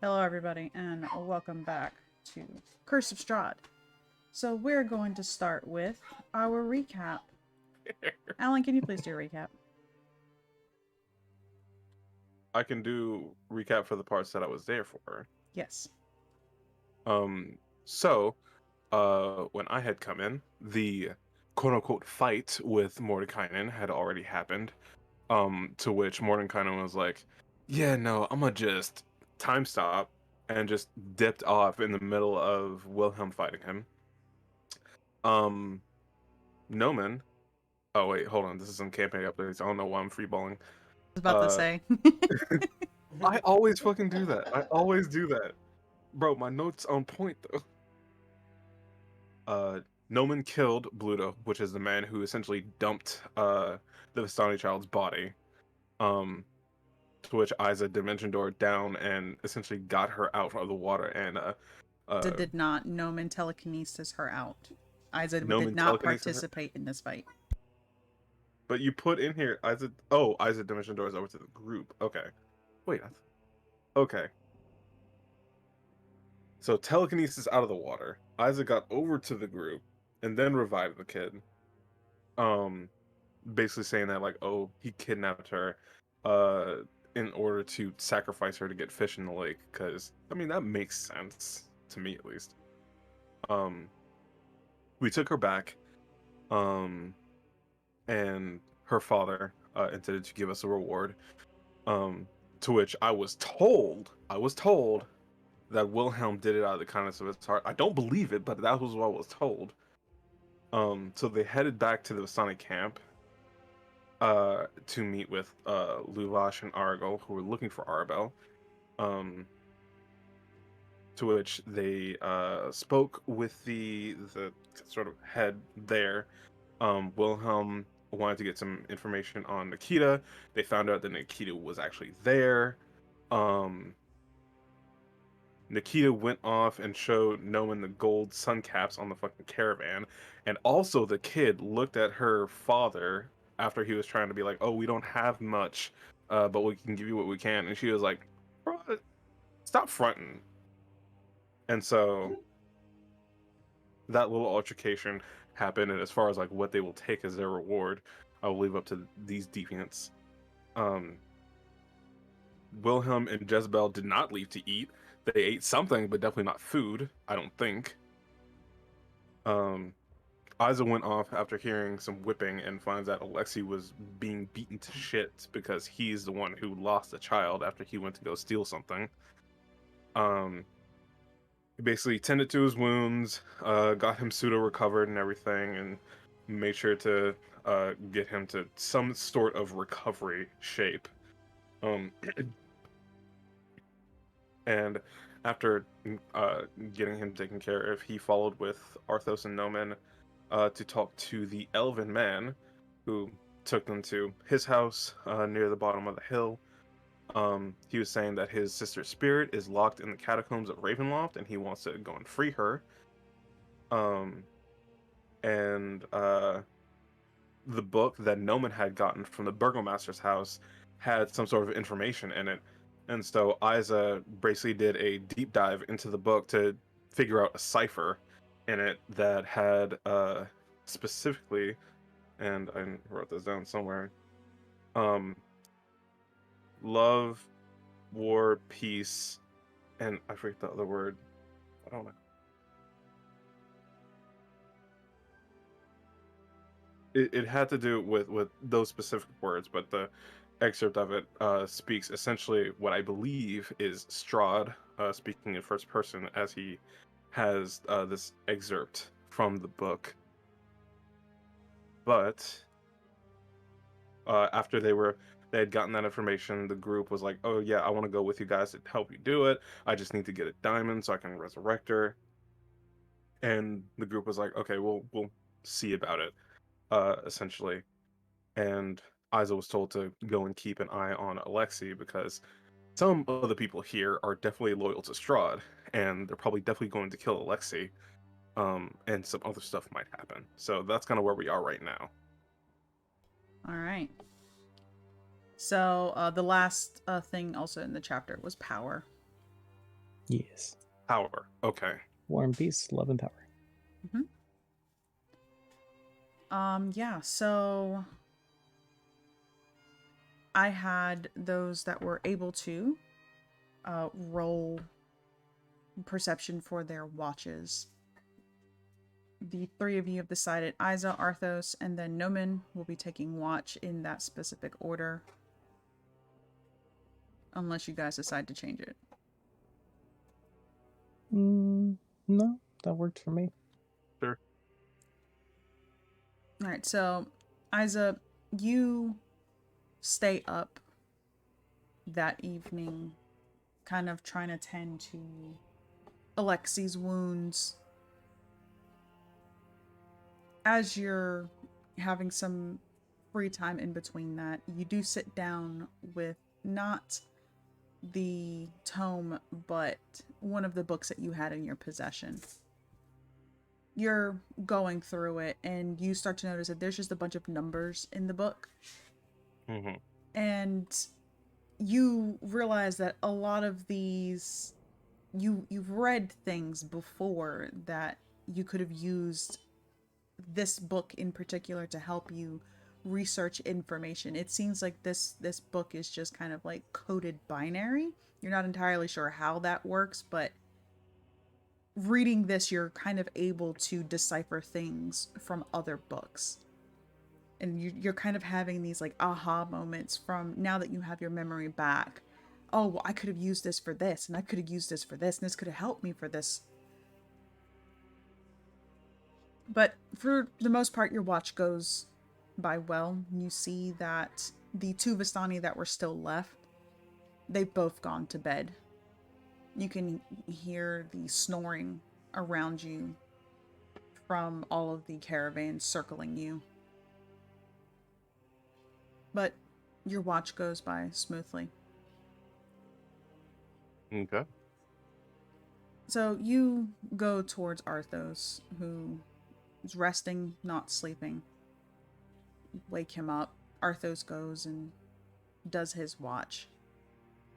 Hello, everybody, and welcome back to Curse of Strahd. So, we're going to start with our recap. Alan, can you please do a recap? I can do recap for the parts that I was there for. Yes. Um, so when I had come in, the quote unquote fight with Mordekainen had already happened. To which Mordekainen was like, "Yeah, no, I'm gonna just time stop," and just dipped off in the middle of Wilhelm fighting him. Um, Noman. Oh wait, hold on. This is some campaign updates. I don't know why I'm freeballing. I was about to Uh, say. I always fucking do that. I always do that, bro. My notes on point though. uh Noman killed Bluto, which is the man who essentially dumped the Vistani child's body. Um to which Isa dimension door down and essentially got her out of the water and Isa uh did not Nomen telekinesis her out. Isa did Noman not telekinesis her. participate in this fight. But you put in here Isa dimension doors over to the group. Okay. Wait, okay. So telekinesis out of the water. Isa got over to the group and then revived the kid. Um Basically saying that like, oh, he kidnapped her uh in order to sacrifice her to get fish in the lake, because I mean that makes sense to me at least. um we took her back, um and her father intended to give us a reward, um to which I was told that Wilhelm did it out of the kindness of his heart. I don't believe it, but that was what I was told. So they headed back to the Masonic camp to meet with Luvash and Argo, who were looking for Arabelle. Um, to which they spoke with the sort of head there. Wilhelm wanted to get some information on Nikita. They found out that Nikita was actually there. Um, Nikita went off and showed Noman the gold sun caps on the fucking caravan. And also, the kid looked at her father after he was trying to be like, oh, we don't have much, but we can give you what we can. And she was like, bro, stop fronting. And so that little altercation happened. And as far as like what they will take as their reward, I will leave up to these deviants. Um, Wilhelm and Jezebel did not leave to eat. They ate something, but definitely not food, I don't think. Um, Isa went off after hearing some whipping and finds that Alexei was being beaten to shit because he's the one who lost a child after he went to go steal something. Um, he basically tended to his wounds, got him pseudo recovered and everything, and made sure to get him to some sort of recovery shape. Um, and after getting him taken care of, he followed with Arthos and Nomen to talk to the elven man who took them to his house near the bottom of the hill. He was saying that his sister's spirit is locked in the catacombs of Ravenloft and he wants to go and free her. Um, and the book that Noman had gotten from the burgomaster's house had some sort of information in it. And so Isa basically did a deep dive into the book to figure out a cipher in it that had specifically, and I wrote this down somewhere, um, love, war, peace, and I forget the other word. I don't know. It had to do with those specific words, but the excerpt of it speaks essentially what I believe is Strahd speaking in first person as he has this excerpt from the book. But after they had gotten that information, the group was like, "Oh yeah, I want to go with you guys to help you do it. I just need to get a diamond so I can resurrect her." And the group was like, "Okay, we'll see about it." Essentially, and Isa was told to go and keep an eye on Alexei because some of the people here are definitely loyal to Strahd, and they're probably definitely going to kill Alexei. And some other stuff might happen. So that's kind of where we are right now. All right. So, the last thing also in the chapter was power. Yes. Power. Okay. War and Peace, Love and Power. Yeah, so I had those that were able to roll perception for their watches. The three of you have decided Isa, Arthos, and then Nomen will be taking watch in that specific order. Unless you guys decide to change it. No, that worked for me. Sure. Alright, so Isa, you stay up that evening, kind of trying to tend to Alexi's wounds. As you're having some free time in between that, you do sit down with not the tome, but one of the books that you had in your possession. You're going through it, and you start to notice that there's just a bunch of numbers in the book. Mm-hmm. And you realize that a lot of these, you've read things before that you could have used this book in particular to help you research information. It seems like this book is just kind of like coded binary. You're not entirely sure how that works, but reading this, you're kind of able to decipher things from other books. And you're kind of having these like aha moments from now that you have your memory back. Oh, well, I could have used this for this, and I could have used this for this, and this could have helped me for this. But for the most part, your watch goes by well. You see that the two Vistani that were still left, they've both gone to bed. You can hear the snoring around you from all of the caravans circling you. But your watch goes by smoothly. Okay. So you go towards Arthos, who is resting, not sleeping. Wake him up. Arthos goes and does his watch.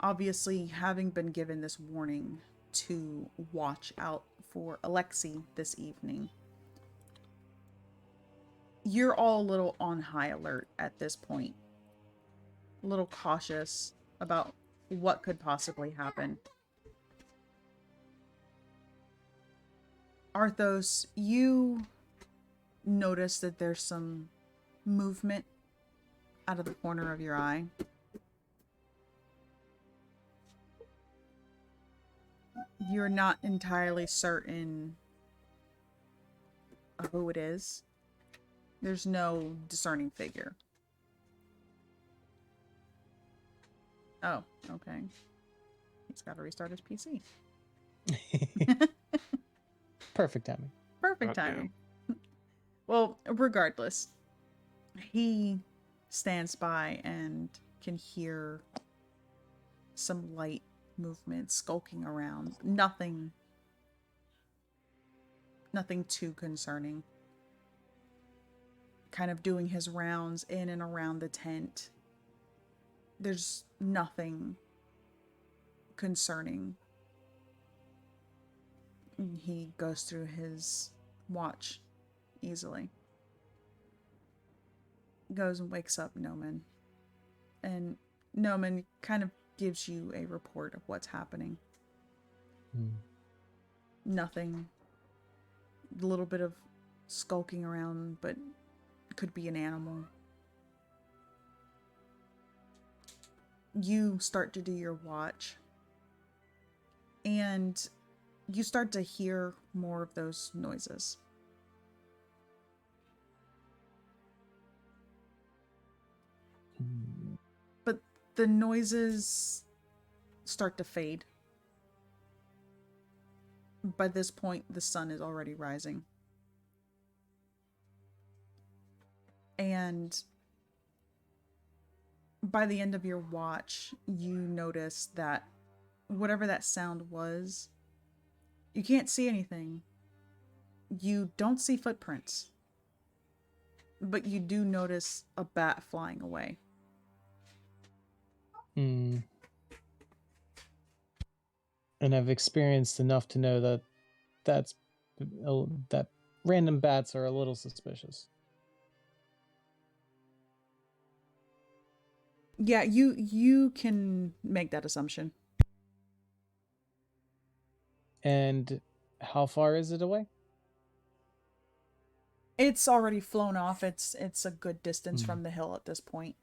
Obviously, having been given this warning to watch out for Alexei this evening, you're all a little on high alert at this point. A little cautious about what could possibly happen. Arthos, you notice that there's some movement out of the corner of your eye. You're not entirely certain of who it is. There's no discerning figure. Oh, okay. He's got to restart his PC. Perfect timing. Perfect timing. Well, regardless, he stands by and can hear some light movement skulking around. Nothing too concerning. Kind of doing his rounds in and around the tent. There's nothing concerning. He goes through his watch easily. Goes and wakes up Nomen. And Nomen kind of gives you a report of what's happening. Nothing. A little bit of skulking around, but it could be an animal. You start to do your watch. And you start to hear more of those noises. But the noises start to fade. By this point, the sun is already rising. And by the end of your watch, you notice that whatever that sound was, you can't see anything. You don't see footprints. But you do notice a bat flying away. and I've experienced enough to know that that random bats are a little suspicious. Yeah, you can make that assumption. And how far is it away? It's already flown off. It's a good distance Hmm. from the hill at this point.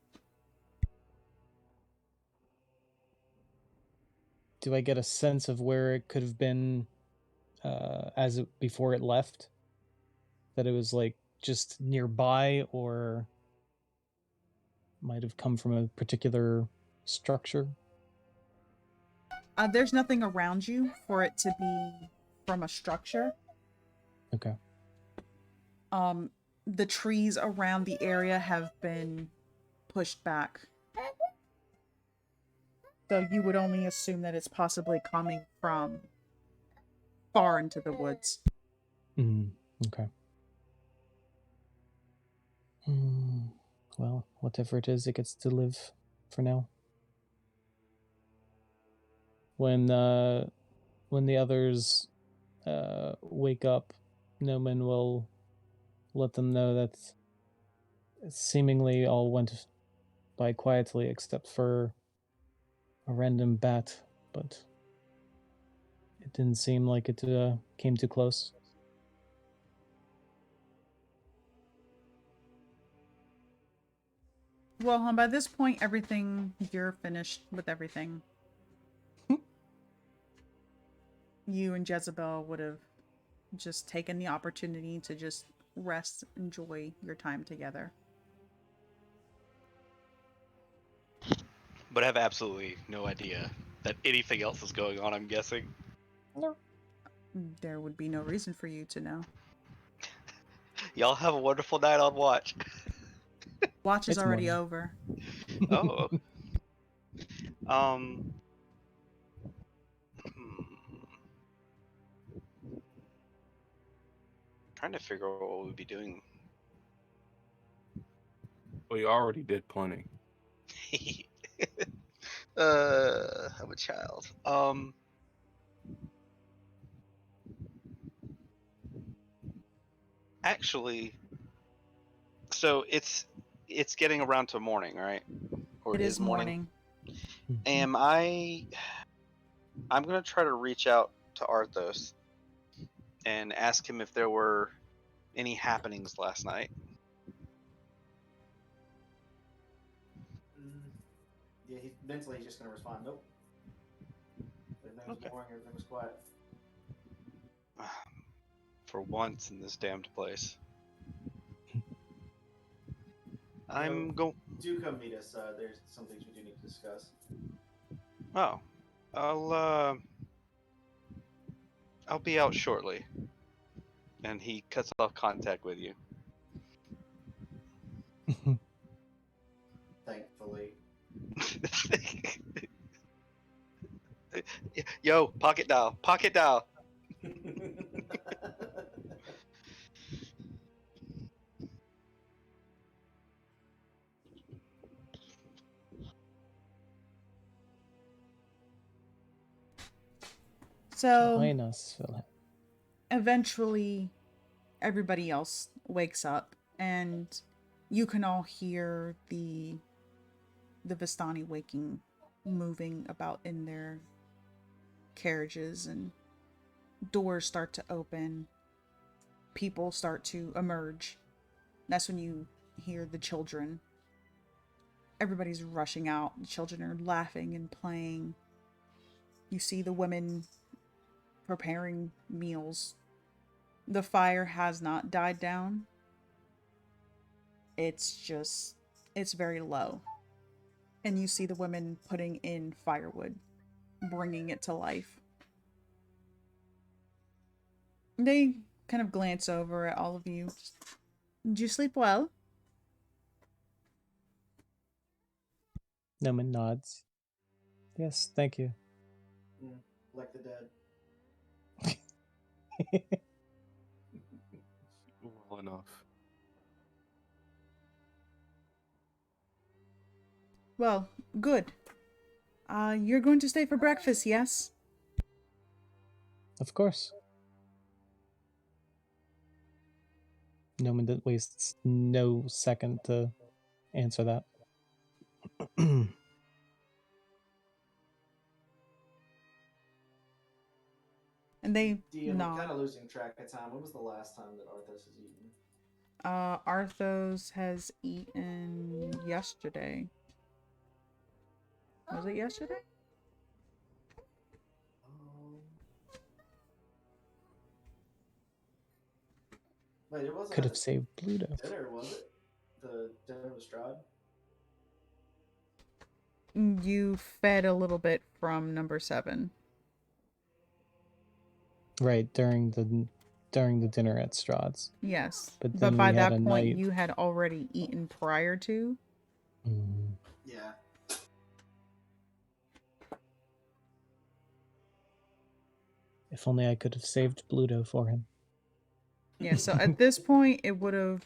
Do I get a sense of where it could have been before it left? That it was like just nearby, or might have come from a particular structure? There's nothing around you for it to be from a structure. Okay. The trees around the area have been pushed back. So you would only assume that it's possibly coming from far into the woods. Okay. Well, whatever it is, it gets to live for now. When the others wake up, Noman will let them know that seemingly all went by quietly except for a random bat, but it didn't seem like it came too close. Well, by this point, you're finished with everything. You and Jezebel would have just taken the opportunity to just rest, enjoy your time together. But I have absolutely no idea that anything else is going on, I'm guessing. No. There would be no reason for you to know. Y'all have a wonderful night on watch. Watch is It's already morning. over. Oh. um. Trying to figure out what we'd be doing. We already did plenty. I'm a child. Actually, so it's getting around to morning, right? Or It is morning. I'm gonna try to reach out to Arthos and ask him if there were any happenings last night. Yeah, he's just going to respond, nope. Everything was boring, everything was quiet. For once in this damned place. I'm going. Do come meet us. There's some things we do need to discuss. Oh, I'll be out shortly. And he cuts off contact with you. Thankfully. Yo, pocket dial. Pocket dial. So Join us, Phil. eventually, everybody else wakes up, and you can all hear the Vistani moving about in their carriages, and doors start to open. People start to emerge. That's when you hear the children. Everybody's rushing out. The children are laughing and playing. You see the women preparing meals. The fire has not died down. It's very low. And you see the women putting in firewood, bringing it to life. They kind of glance over at all of you. Did you sleep well? Noman nods. Yes, thank you. Like the dead. Well enough. Well, good. You're going to stay for breakfast, yes? Of course. Noman wastes no second to answer that. And they DM, I'm nod. kind of losing track of time. When was the last time that Arthos has eaten? Arthos has eaten yesterday. Was it yesterday? Wait, it wasn't Could a have saved Pluto. dinner, was it? The dinner with Strahd? You fed a little bit from number 7. Right, during the dinner at Strahd's. Yes. But But then by we had that a point, night. you had already eaten prior to. Mm, Yeah. if only I could have saved Pluto for him. Yeah, so at this point, it would have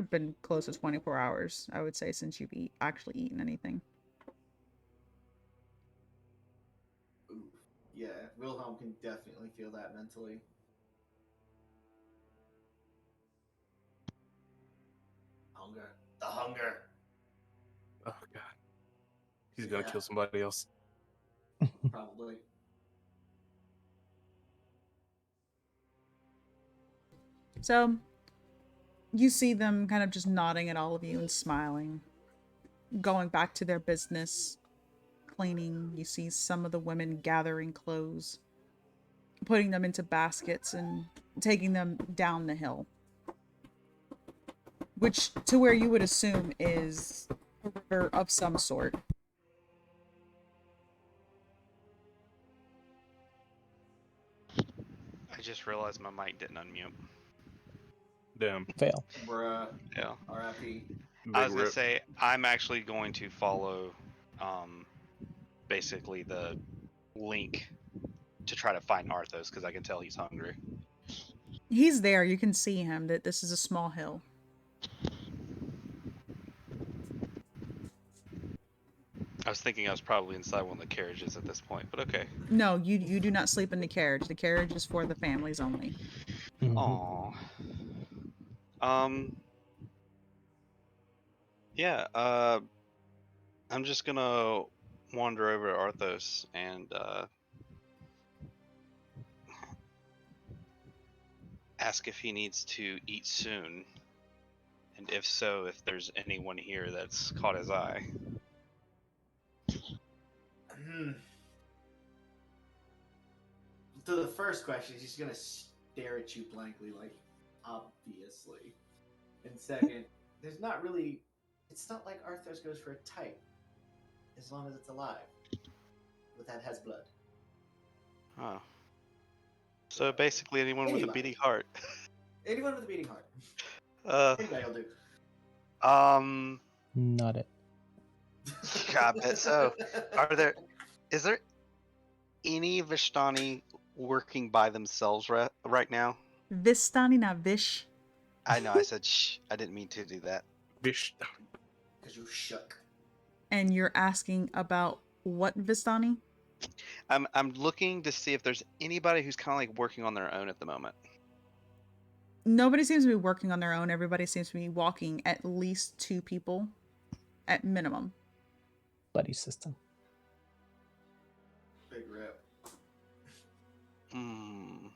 been close to 24 hours, I would say, since you've actually eaten anything. Ooh. Yeah, Wilhelm can definitely feel that mentally. Hunger. The hunger. Oh god. He's gonna Yeah. kill somebody else. Probably. So, you see them kind of just nodding at all of you and smiling, going back to their business, cleaning. You see some of the women gathering clothes, putting them into baskets and taking them down the hill, which to where you would assume is a river of some sort. I just realized my mic didn't unmute. Damn. Fail. Bruh. Yeah. R.I.P. Big I was gonna rip. say I'm actually going to follow, basically the link to try to find Arthos because I can tell he's hungry. He's there. You can see him. That this is a small hill. I was thinking I was probably inside one of the carriages at this point, but okay. No, you do not sleep in the carriage. The carriage is for the families only. Mhm. Aww. Yeah, I'm just gonna wander over to Arthos and ask if he needs to eat soon, and if so, if there's anyone here that's caught his eye. To the first question, he's gonna stare at you blankly, like, obviously. And second, there's not really. It's not like Arthos goes for a type, as long as it's alive. But that has blood. Oh. So basically anyone with a Anybody. beating heart. Anyone with a beating heart. Uh, Anybody will do. Not it. I bet so. Is there any Vishtani working by themselves right now? Vistani, not Vish. I know I said shh. I didn't mean to do that. Bish. Because you shook. And you're asking about what Vistani? I'm looking to see if there's anybody who's kind of like working on their own at the moment. Nobody seems to be working on their own. Everybody seems to be walking at least 2 people at minimum. Buddy system. Big rip. Hmm.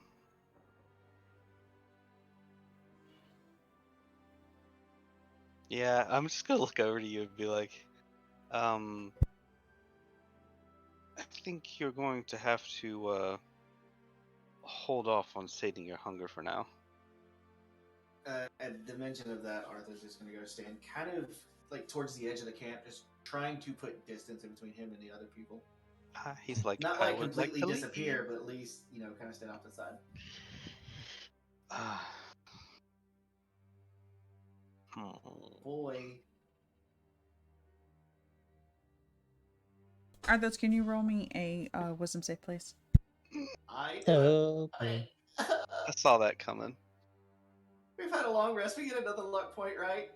Yeah, I'm just gonna look over to you and be like, I think you're going to have to hold off on sating your hunger for now. At the mention of that, Arthur's just going to go stand kind of like towards the edge of the camp, just trying to put distance in between him and the other people. He's like, Not I like would completely like to disappear, leave. but at least, kind of stand off the side. Boy. Arthos, can you roll me a wisdom save, please? I Oh, boy. I saw that coming. We've had a long rest. We get another luck point, right?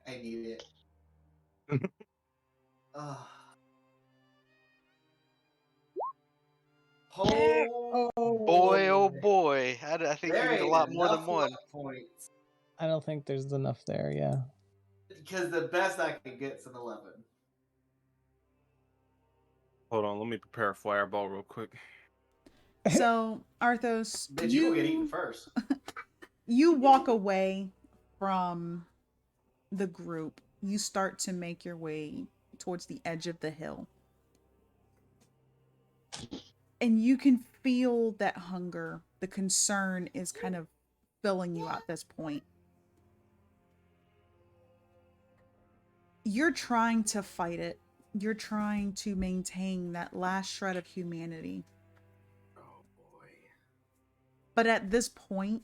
I need it. Oh. Oh. Boy, oh boy. I think you There need a ain't lot more than enough one. luck points. I don't think there's enough there. Yeah. Because the best I can get's an 11. Hold on, let me prepare a fireball real quick. So, Arthos, Bitch, you will get eaten first. you walk away from the group. You start to make your way towards the edge of the hill. And you can feel that hunger. The concern is kind of filling you at this point. You're trying to fight it. You're trying to maintain that last shred of humanity. Oh boy. But at this point,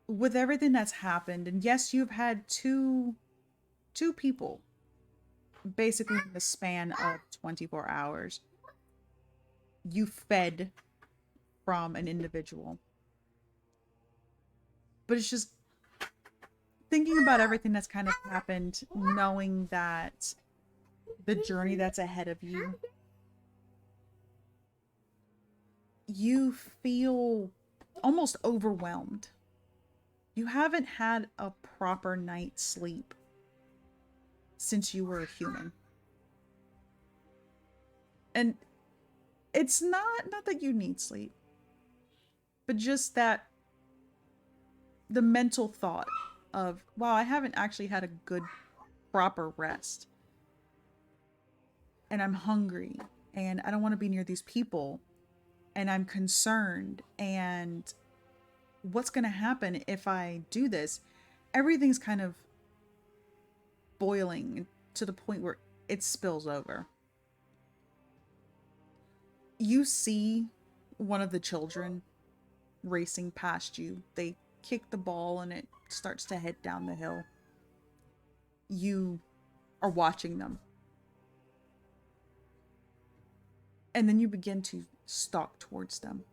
with everything that's happened, and yes, you've had two people basically in the span of 24 hours, you fed from an individual. But it's just thinking about everything that's kind of happened, knowing that the journey that's ahead of you, you feel almost overwhelmed. You haven't had a proper night's sleep since you were a human. And it's not that you need sleep, but just that the mental thought of, wow, I haven't actually had a good proper rest. And I'm hungry and I don't want to be near these people and I'm concerned and what's going to happen if I do this? Everything's kind of boiling to the point where it spills over. You see one of the children racing past you. They kick the ball and it starts to head down the hill. You are watching them. And then you begin to stalk towards them.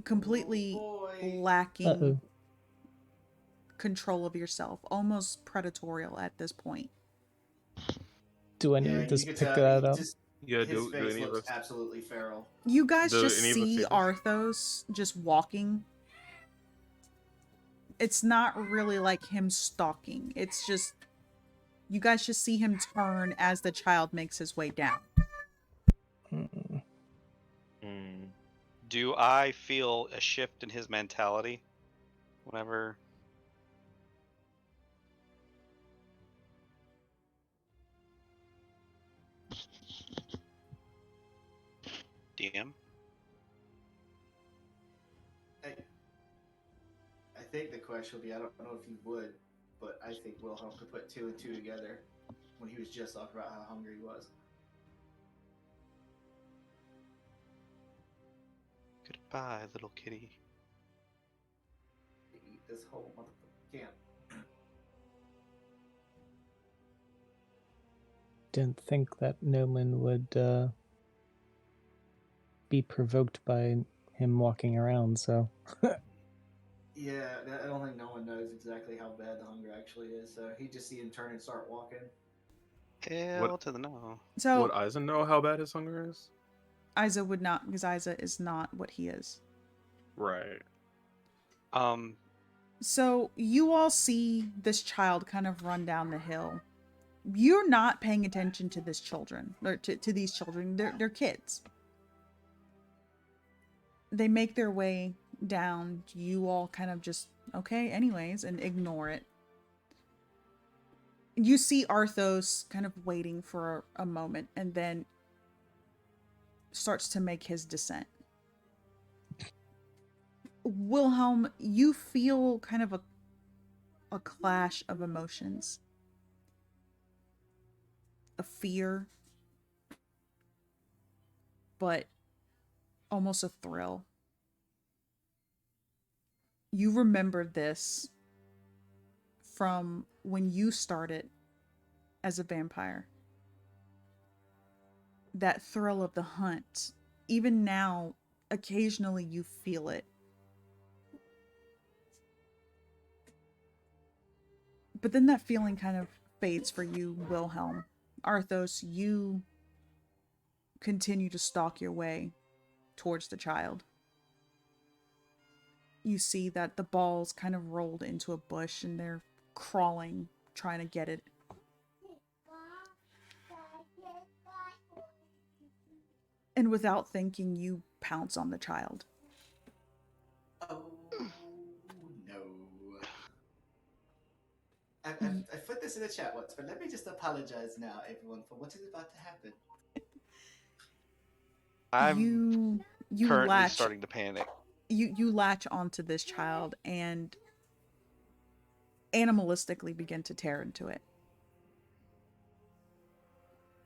Completely lacking control of yourself, almost predatorial at this point. Do any of this pick that up? Yeah, His do face any of looks us? absolutely feral. You guys Do just any of us see see this? Arthos just walking. It's not really like him stalking. It's just, you guys just see him turn as the child makes his way down. Mm. Do I feel a shift in his mentality whenever? DM? I think the question will be, I don't know if you would, but I think Wilhelm could put two and two together when he was just talking about how hungry he was. Goodbye, little kitty. Eat this whole motherfucking camp. Didn't think that Noman would be provoked by him walking around, so. Yeah, I don't think no one knows exactly how bad the hunger actually is, so he just see him turn and start walking. Hell to the no. So Would Eisen know how bad his hunger is? Isa would not, because Isa is not what he is. Right. So you all see this child kind of run down the hill. You're not paying attention to this children, or to these children. They're kids. They make their way down. You all kind of just, okay, anyways, and ignore it. You see Arthos kind of waiting for a moment and then starts to make his descent. Wilhelm, you feel kind of a clash of emotions. A fear, but almost a thrill. You remember this from when you started as a vampire. That thrill of the hunt. Even now, occasionally you feel it. But then that feeling kind of fades for you, Wilhelm. Arthos, you continue to stalk your way towards the child. You see that the ball's kind of rolled into a bush and they're crawling, trying to get it. And without thinking, you pounce on the child. Oh no. I put this in the chat once, but let me just apologize now, everyone, for what is about to happen. I'm You currently latch starting to panic. you latch onto this child and animalistically begin to tear into it.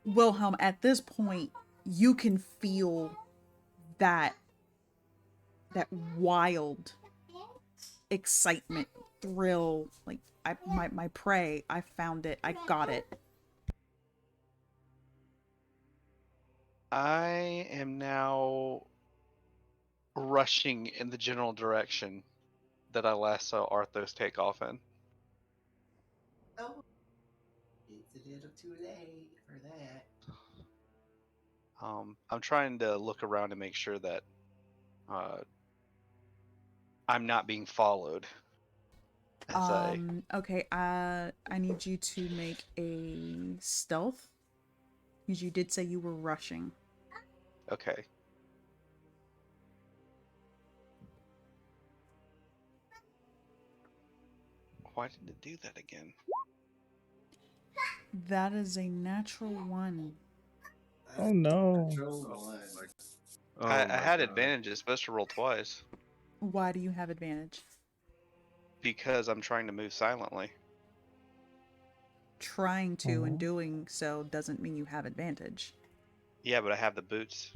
Wilhelm, at this point, you can feel that wild excitement, thrill, like my prey, I found it, I got it. I am now rushing in the general direction that I last saw Arthos take off in. Oh, it's a little too late for that. I'm trying to look around to make sure that I'm not being followed. Okay, I need you to make a stealth, because you did say you were rushing. Okay. Why did it do that again? That is a natural 1. Oh no. Natural one. Oh I my had God. advantage. It's supposed to roll twice Why do you have advantage? because I'm trying to move silently. Trying to and Mhm. doing so doesn't mean you have advantage. Yeah, but I have the boots.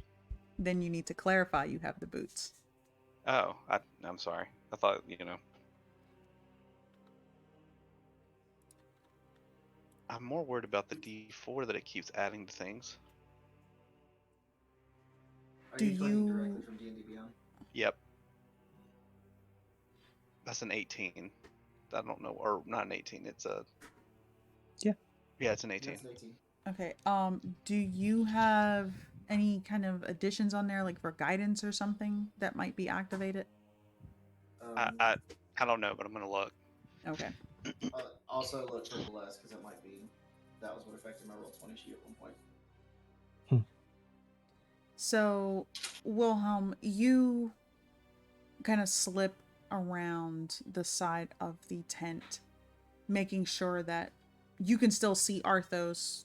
Then you need to clarify you have the boots. Oh, I'm sorry. I thought, I'm more worried about the D4 that it keeps adding to things. Are Do you playing you- directly from D&D Beyond? Yep. That's an 18. I don't know, or not an 18. It's a. Yeah. Yeah, it's an 18. That's an 18. Okay, do you have any kind of additions on there, like for guidance or something that might be activated? I don't know, but I'm gonna look. Okay. Also look for Bless, because it might be. That was what affected my roll 20 sheet at one point. So, Wilhelm, you kind of slip around the side of the tent, making sure that you can still see Arthos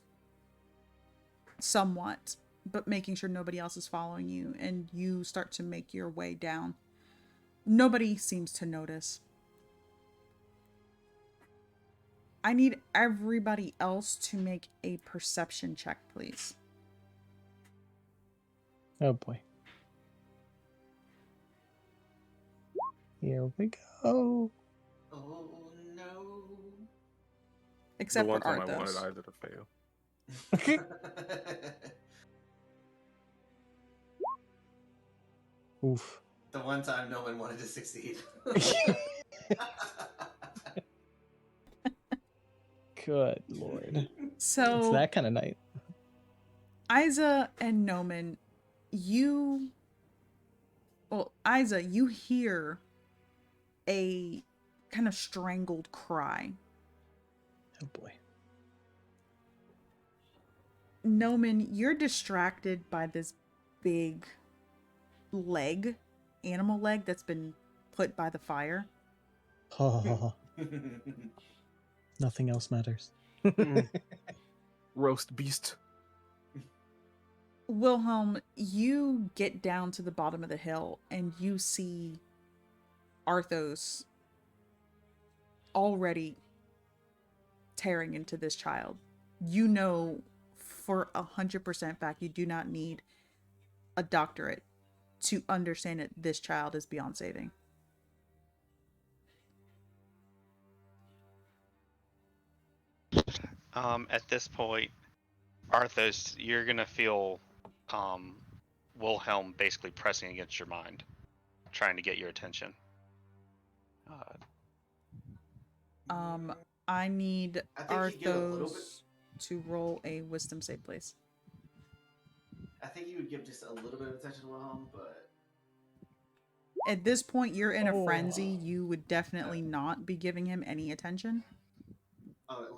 somewhat, but making sure nobody else is following you, and you start to make your way down. Nobody seems to notice. I need everybody else to make a perception check, please. Oh boy. Here we go. Oh no. Except the one for time I wanted Arthos. either to fail. Oof. The one time no one wanted to succeed. Good lord. It's So, that kind of night. Isa and Noman, Isa, you hear a kind of strangled cry. Oh boy. Noman, you're distracted by this big leg, animal leg that's been put by the fire. Oh, nothing else matters. Roast beast. Wilhelm, you get down to the bottom of the hill and you see Arthos already tearing into this child. You know for 100% fact you do not need a doctorate to understand that this child is beyond saving. At this point, Arthos, you're gonna feel Wilhelm basically pressing against your mind, trying to get your attention. I need I think he'd get a little bit. Arthos to roll a wisdom save, please. I think he would give just a little bit of attention to Wilhelm, but At this point, you're in a Oh. frenzy. You would definitely not be giving him any attention.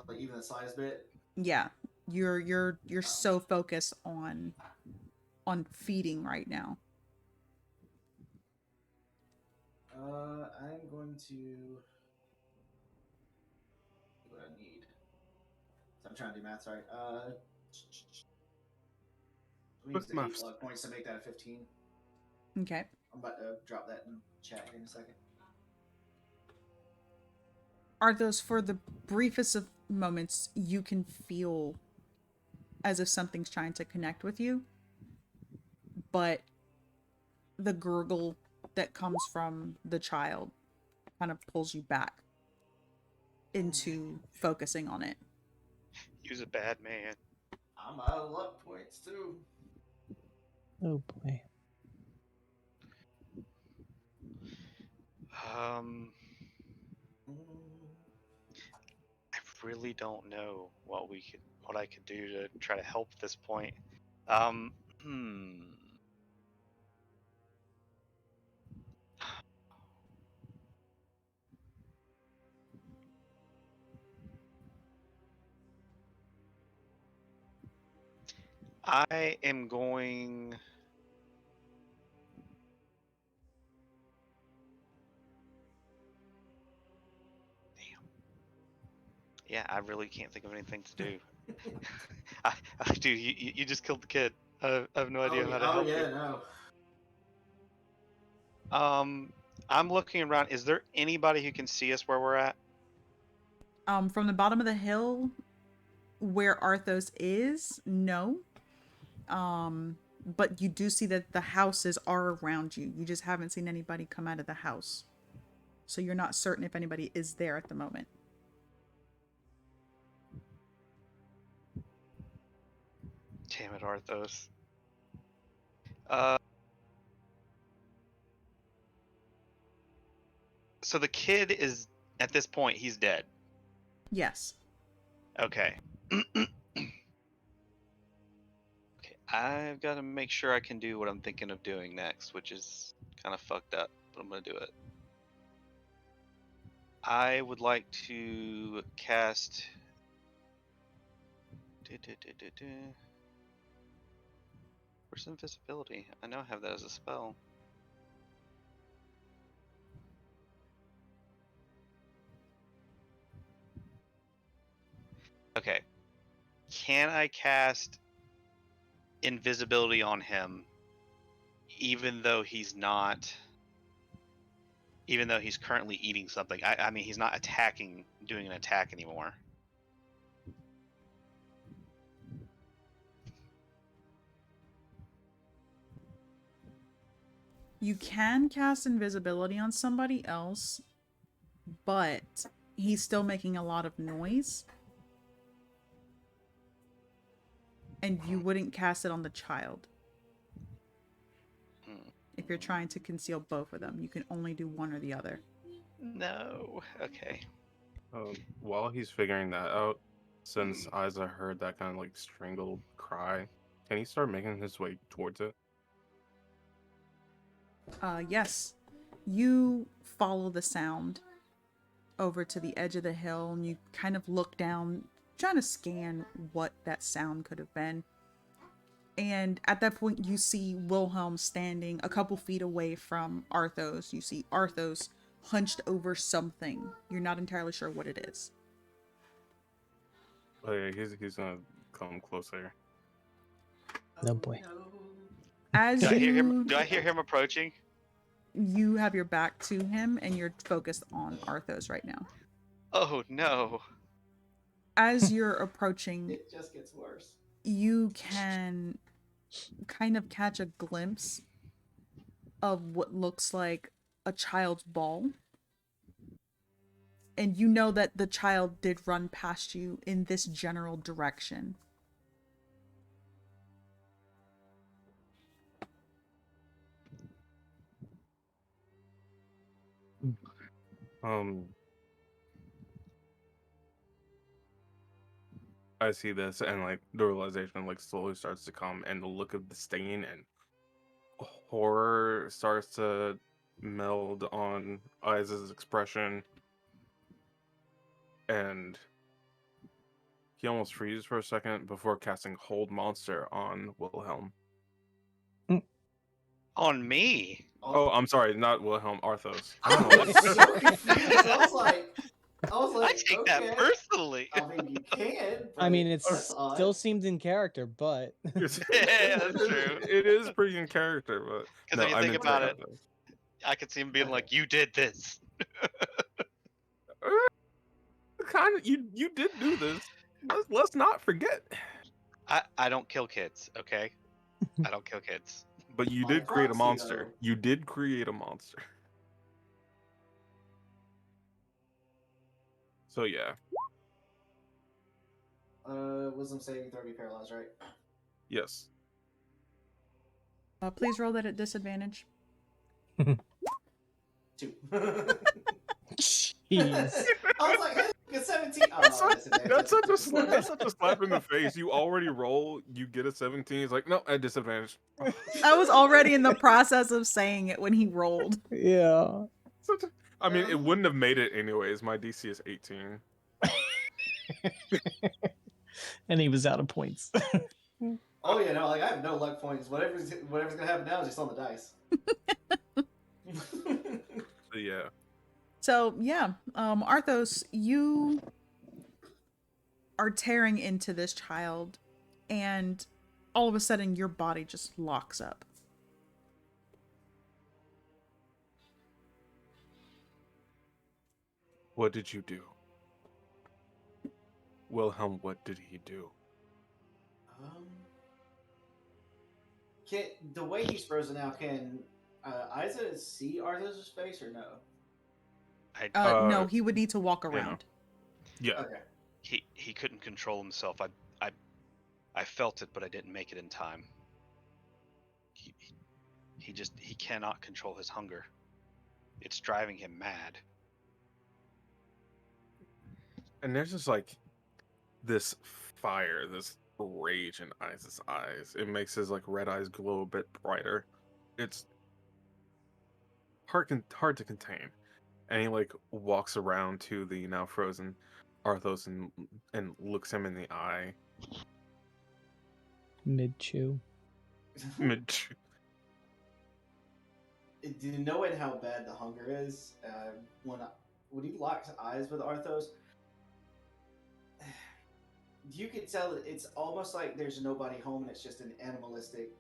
like even the slightest bit. Yeah, you're so focused on feeding right now. I'm going to. What I need. So I'm trying to do math. Sorry. We use Quick the 8 maths. luck points to make that a 15. Okay. I'm about to drop that in chat here in a second. Arthos, for the briefest of moments, you can feel as if something's trying to connect with you, but the gurgle that comes from the child kind of pulls you back into focusing on it. Use a bad man. I'm out of luck points too. Oh boy. I really don't know what I could do to try to help at this point. Hmm. I am going. Damn. Yeah, I really can't think of anything to do. Dude, you just killed the kid. I have no idea how to help yeah, you. no. I'm looking around. Is there anybody who can see us where we're at? From the bottom of the hill where Arthos is, no. But you do see that the houses are around you. You just haven't seen anybody come out of the house. So you're not certain if anybody is there at the moment. Damn it, Arthos. So the kid is, at this point, he's dead. Yes. Okay. Okay, I've got to make sure I can do what I'm thinking of doing next, which is kind of fucked up, but I'm going to do it. I would like to cast... Where's invisibility? I know I have that as a spell. Okay. Can I cast invisibility on him even though he's currently eating something? I mean, he's not doing an attack anymore. You can cast invisibility on somebody else, but he's still making a lot of noise. And you wouldn't cast it on the child. If you're trying to conceal both of them, you can only do one or the other. No. Okay. While he's figuring that out, since Isa heard that kind of like strangled cry, can he start making his way towards it? Yes. You follow the sound over to the edge of the hill and you kind of look down, trying to scan what that sound could have been. And at that point, you see Wilhelm standing a couple feet away from Arthos. You see Arthos hunched over something. You're not entirely sure what it is. Oh yeah, he's gonna come closer. No boy. As Do I hear him approaching? You have your back to him and you're focused on Arthos right now. Oh no. As you're approaching, It just gets worse. you can kind of catch a glimpse of what looks like a child's ball. And you know that the child did run past you in this general direction. Um, I see this, and like the realization like slowly starts to come, and the look of disdain and horror starts to meld on Isa's expression, and he almost freezes for a second before casting Hold Monster on Wilhelm. On me. Oh, I'm sorry, not Wilhelm, Arthos. I was so confused. I was like, I take okay. that personally. I mean, you can. I mean, but it that's odd. still seemed in character, but It's- Yeah, that's true. It is pretty in character, but Because no, when you I think meant about to it, have those. I could see him being like, "You did this." Kind of, you did do this. Let's not forget. I don't kill kids, okay? I don't kill kids. But you By did create a proxy, monster. though. You did create a monster. So yeah, Wisdom saving throw, be paralyzed, right? yes. Please roll that at disadvantage. 2. jeez. I was like, hey, good 17. Oh, That's, disadvantage, that's such a that's that's such a slap in the face. You already roll, you get a 17. It's like no, at disadvantage. I was already in the process of saying it when he rolled. Yeah. I mean, it wouldn't have made it anyways. My DC is 18. And he was out of points. Oh yeah, no, like I have no luck points. Whatever's gonna happen now is just on the dice. So yeah, So yeah, Arthos, you are tearing into this child, and all of a sudden your body just locks up. what did you do, Wilhelm? What did he do? Can the way he's frozen now? Can Isa see Arthur's face or no? No, he would need to walk around. Yeah. Okay. He couldn't control himself. I felt it, but I didn't make it in time. He cannot control his hunger. It's driving him mad. And there's just like this fire, this rage in Isa's eyes. It makes his like red eyes glow a bit brighter. It's hard to contain. And he like walks around to the now frozen Arthos and looks him in the eye. Mid chew. Do you know how bad the hunger is? When he locks eyes with Arthos, you can tell that it's almost like there's nobody home and it's just an animalistic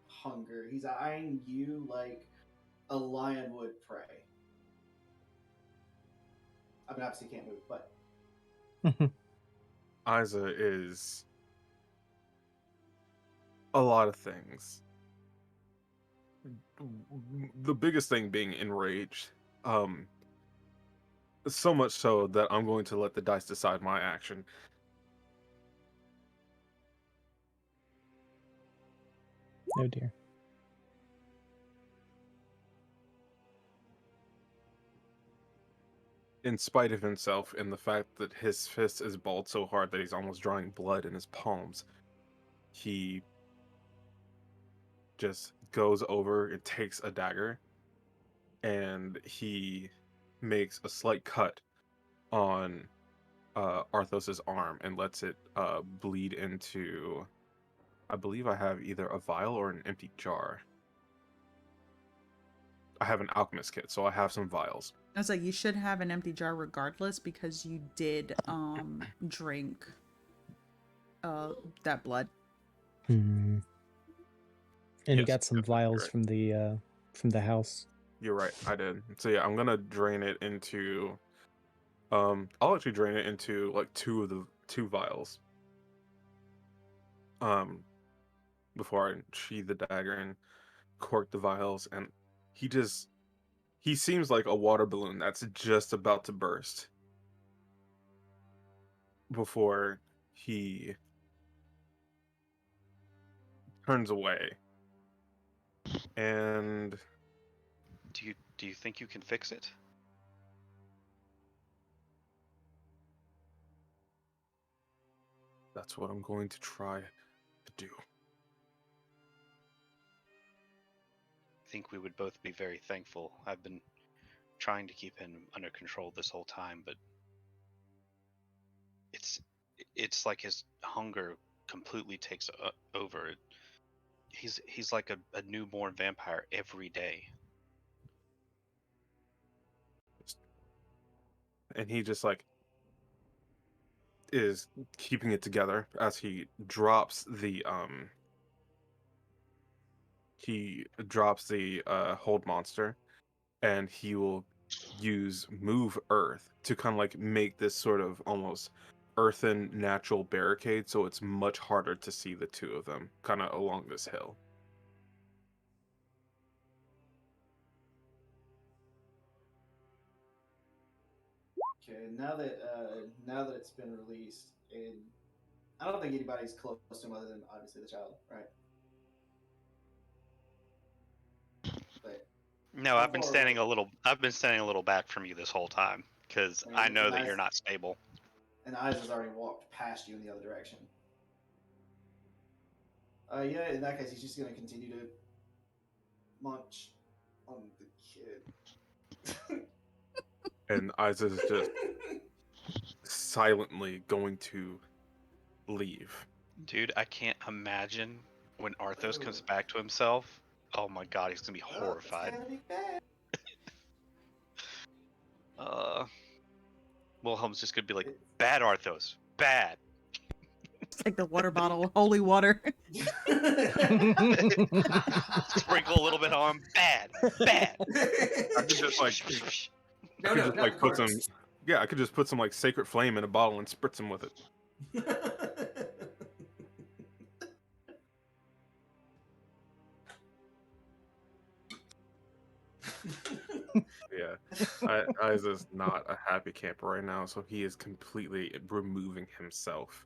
hunger. He's eyeing you like a lion would prey. I mean, obviously he can't move, but Isa is a lot of things. The biggest thing being enraged. So much so that I'm going to let the dice decide my action. Oh dear. In spite of himself and the fact that his fist is balled so hard that he's almost drawing blood in his palms, he just goes over and takes a dagger, and he makes a slight cut on Arthos's arm and lets it bleed into, I believe I have either a vial or an empty jar. I have an alchemist kit, so I have some vials. I was like, you should have an empty jar regardless because you did drink that blood. And you Yes, got some that's vials correct. from the house. You're right, I did. So yeah, I'm gonna drain it into I'll actually drain it into like two vials. Before I sheathe the dagger and cork the vials, and he seems like a water balloon that's just about to burst before he turns away. And Do you think you can fix it? That's what I'm going to try to do. I think we would both be very thankful. I've been trying to keep him under control this whole time, but it's like his hunger completely takes over. He's like a newborn vampire every day. And he just like is keeping it together as he drops the hold monster, and he will use move earth to kind of like make this sort of almost earthen natural barricade, so it's much harder to see the two of them kind of along this hill. Okay, now that it's been released, and I don't think anybody's close to him other than obviously the child, right? But No, how I've been far standing away? a little. I've been standing a little back from you this whole time because I know And that you're not stable. Eyes has already walked past you in the other direction. Yeah, in that case, he's just gonna continue to munch on the kid. And Isaac is just silently going to leave. Dude, I can't imagine when Arthos comes Oh. back to himself. Oh my god, he's gonna be Oh, horrified. it's gonna be bad. Uh, Wilhelm's just gonna be like, It's- "Bad Arthos, bad." Take the water bottle, holy water. Sprinkle a little bit on him, bad, bad. I could just like no, I could no, just not like the put some burst. yeah, I could just put some like sacred flame in a bottle and spritz him with it. Yeah. Isaac's not a happy camper right now, so he is completely removing himself.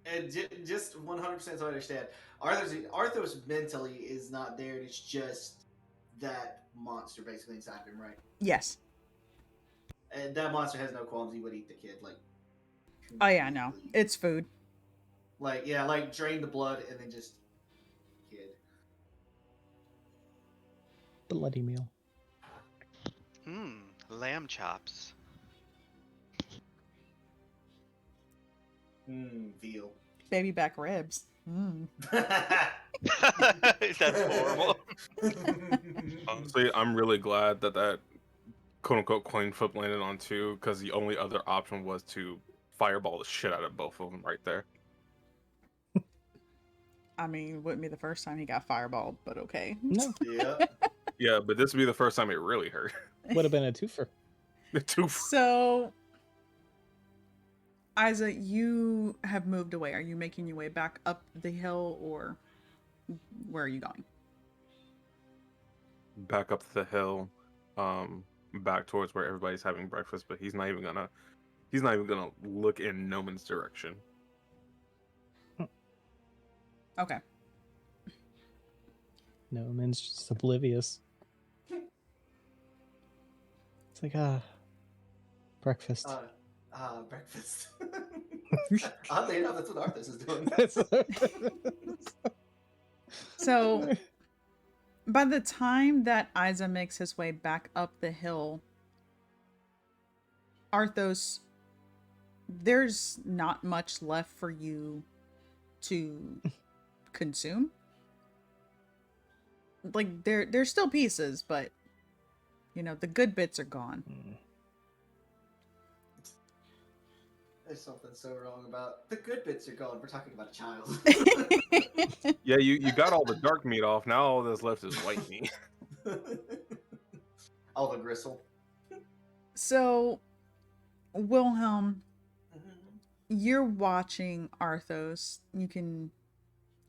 And just 100% so I understand, Arthos mentally is not there. And it's just that monster basically inside of him, right? Yes. And that monster has no qualms. He would eat the kid, like. Oh yeah, no. completely. It's food. Like, yeah, like drain the blood and then just kid. Bloody meal. Lamb chops. Veal. Baby back ribs. Mm. That's horrible. Honestly, I'm really glad that quote unquote coin flip landed on two, because the only other option was to fireball the shit out of both of them right there. I mean, wouldn't be the first time he got fireballed, but okay. No, Yeah. Yeah, but this would be the first time it really hurt. would have been a twofer. The two. So, Isa, you have moved away. Are you making your way back up the hill, or where are you going? Back up the hill, back towards where everybody's having breakfast, but he's not even gonna look in Noman's direction. Okay. No, man's just oblivious. It's like, breakfast. Breakfast. Oddly enough, that's what Arthas is doing. So, by the time that Isa makes his way back up the hill, Arthos, there's not much left for you to consume. Like there's still pieces, but you know, the good bits are gone. There's something so wrong about the good bits are gone. We're talking about a child. Yeah, you got all the dark meat off. Now all that's left is white meat. All the gristle. So, Wilhelm, you're watching Arthos. You can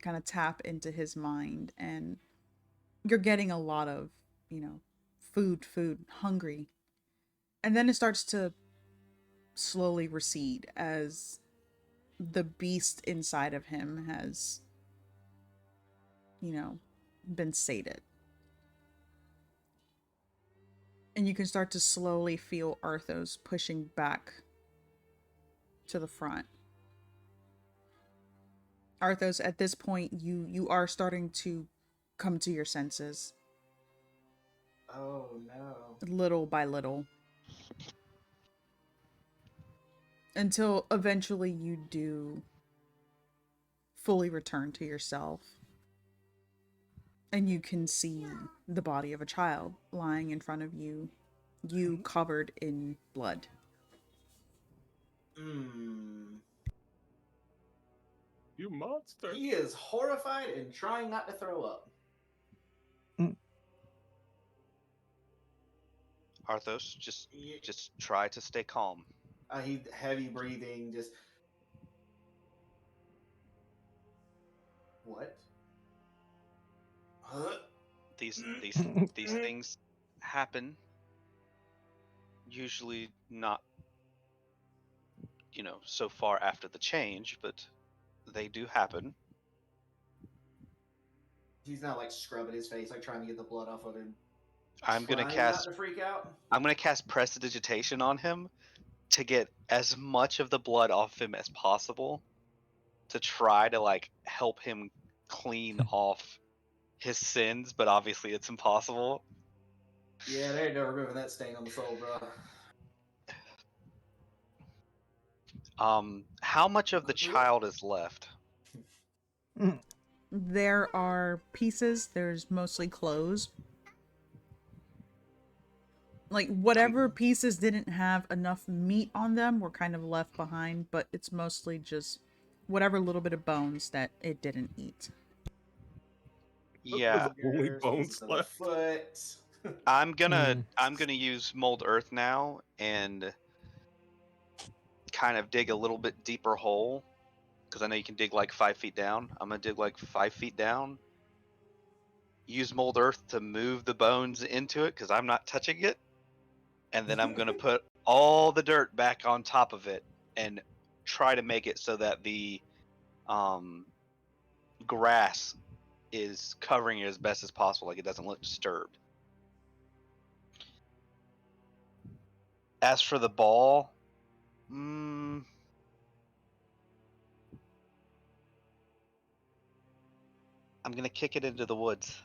kind of tap into his mind, and you're getting a lot of, you know, food, hungry. And then it starts to slowly recede as the beast inside of him has, you know, been sated. And you can start to slowly feel Arthos pushing back to the front. Arthos, at this point, you are starting to come to your senses, Oh no. little by little, until eventually you do fully return to yourself, and you can see the body of a child lying in front of you, you covered in blood. Hmm. You monster. He is horrified and trying not to throw up. Arthos, Yeah. just try to stay calm. He heavy breathing, just what? Huh? These things happen. Usually not, so far after the change, but they do happen. He's not like scrubbing his face, like trying to get the blood off of him. I'm gonna Trying not cast to freak out. I'm gonna cast Prestidigitation on him to get as much of the blood off him as possible to try to like help him clean off his sins, but obviously it's impossible. Yeah, there ain't no removing that stain on the soul, bro. How much of the child is left? There are pieces, there's mostly clothes. Like, whatever pieces didn't have enough meat on them were kind of left behind, but it's mostly just whatever little bit of bones that it didn't eat. Yeah, Only There's bones pieces of the left. foot. I'm gonna use Mold Earth now and kind of dig a little bit deeper hole because I know you can dig like 5 feet down. I'm gonna dig like 5 feet down. Use Mold Earth to move the bones into it because I'm not touching it, and then I'm gonna put all the dirt back on top of it and try to make it so that the um, grass is covering it as best as possible, like it doesn't look disturbed. As for the ball, I'm gonna kick it into the woods.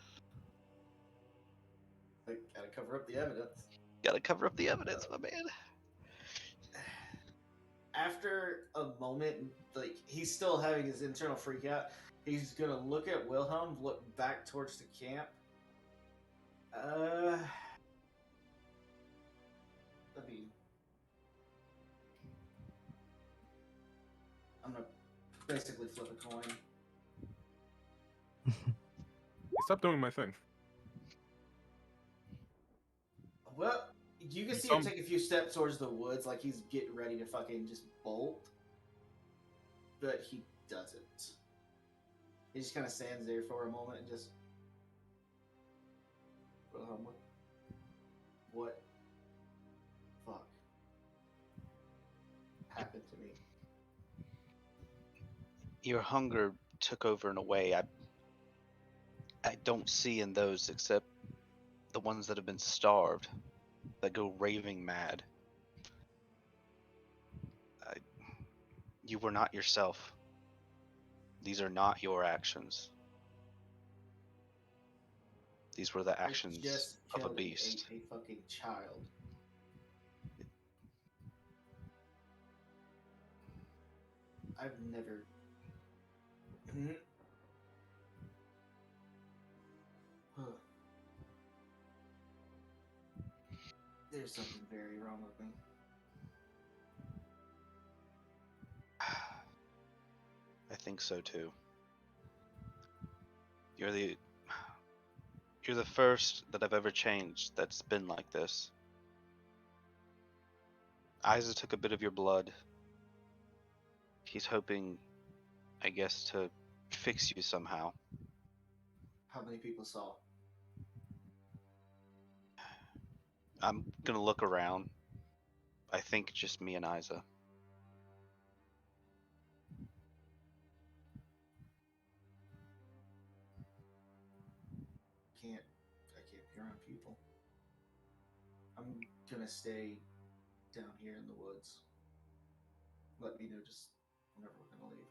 Like, gotta cover up the evidence. Gotta cover up the evidence, my man. After a moment, like he's still having his internal freak out, he's gonna look at Wilhelm, look back towards the camp. I mean, I'm gonna basically flip a coin. Stop doing my thing. Well, you can see him take a few steps towards the woods, like he's getting ready to fucking just bolt, but he doesn't. He just kind of stands there for a moment and just. Wilhelm, what? Fuck. Happened to me. Your hunger took over in a way I don't see in those except the ones that have been starved, that go raving mad. You were not yourself. These are not your actions. These were the actions just of a killed beast. a fucking child. I've never. There's something very wrong with me. I think so too. You're the first that I've ever changed that's been like this. Isa took a bit of your blood. He's hoping, I guess, to fix you somehow. How many people saw? I'm gonna look around. I think just me and Isa. I can't be around people. I'm gonna stay down here in the woods. Let me know just whenever we're gonna leave.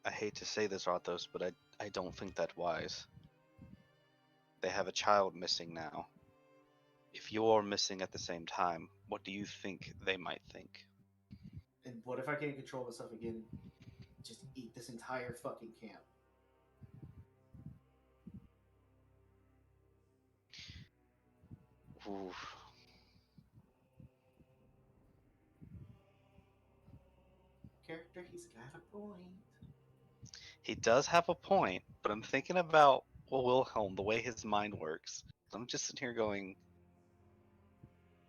I hate to say this, Arthos, but I don't think that's wise. They have a child missing now. If you're missing at the same time, what do you think they might think? And what if I can't control myself again? Just eat this entire fucking camp. Oof. Character, he's got a point. He does have a point, but I'm thinking about Wilhelm, the way his mind works. I'm just sitting here going,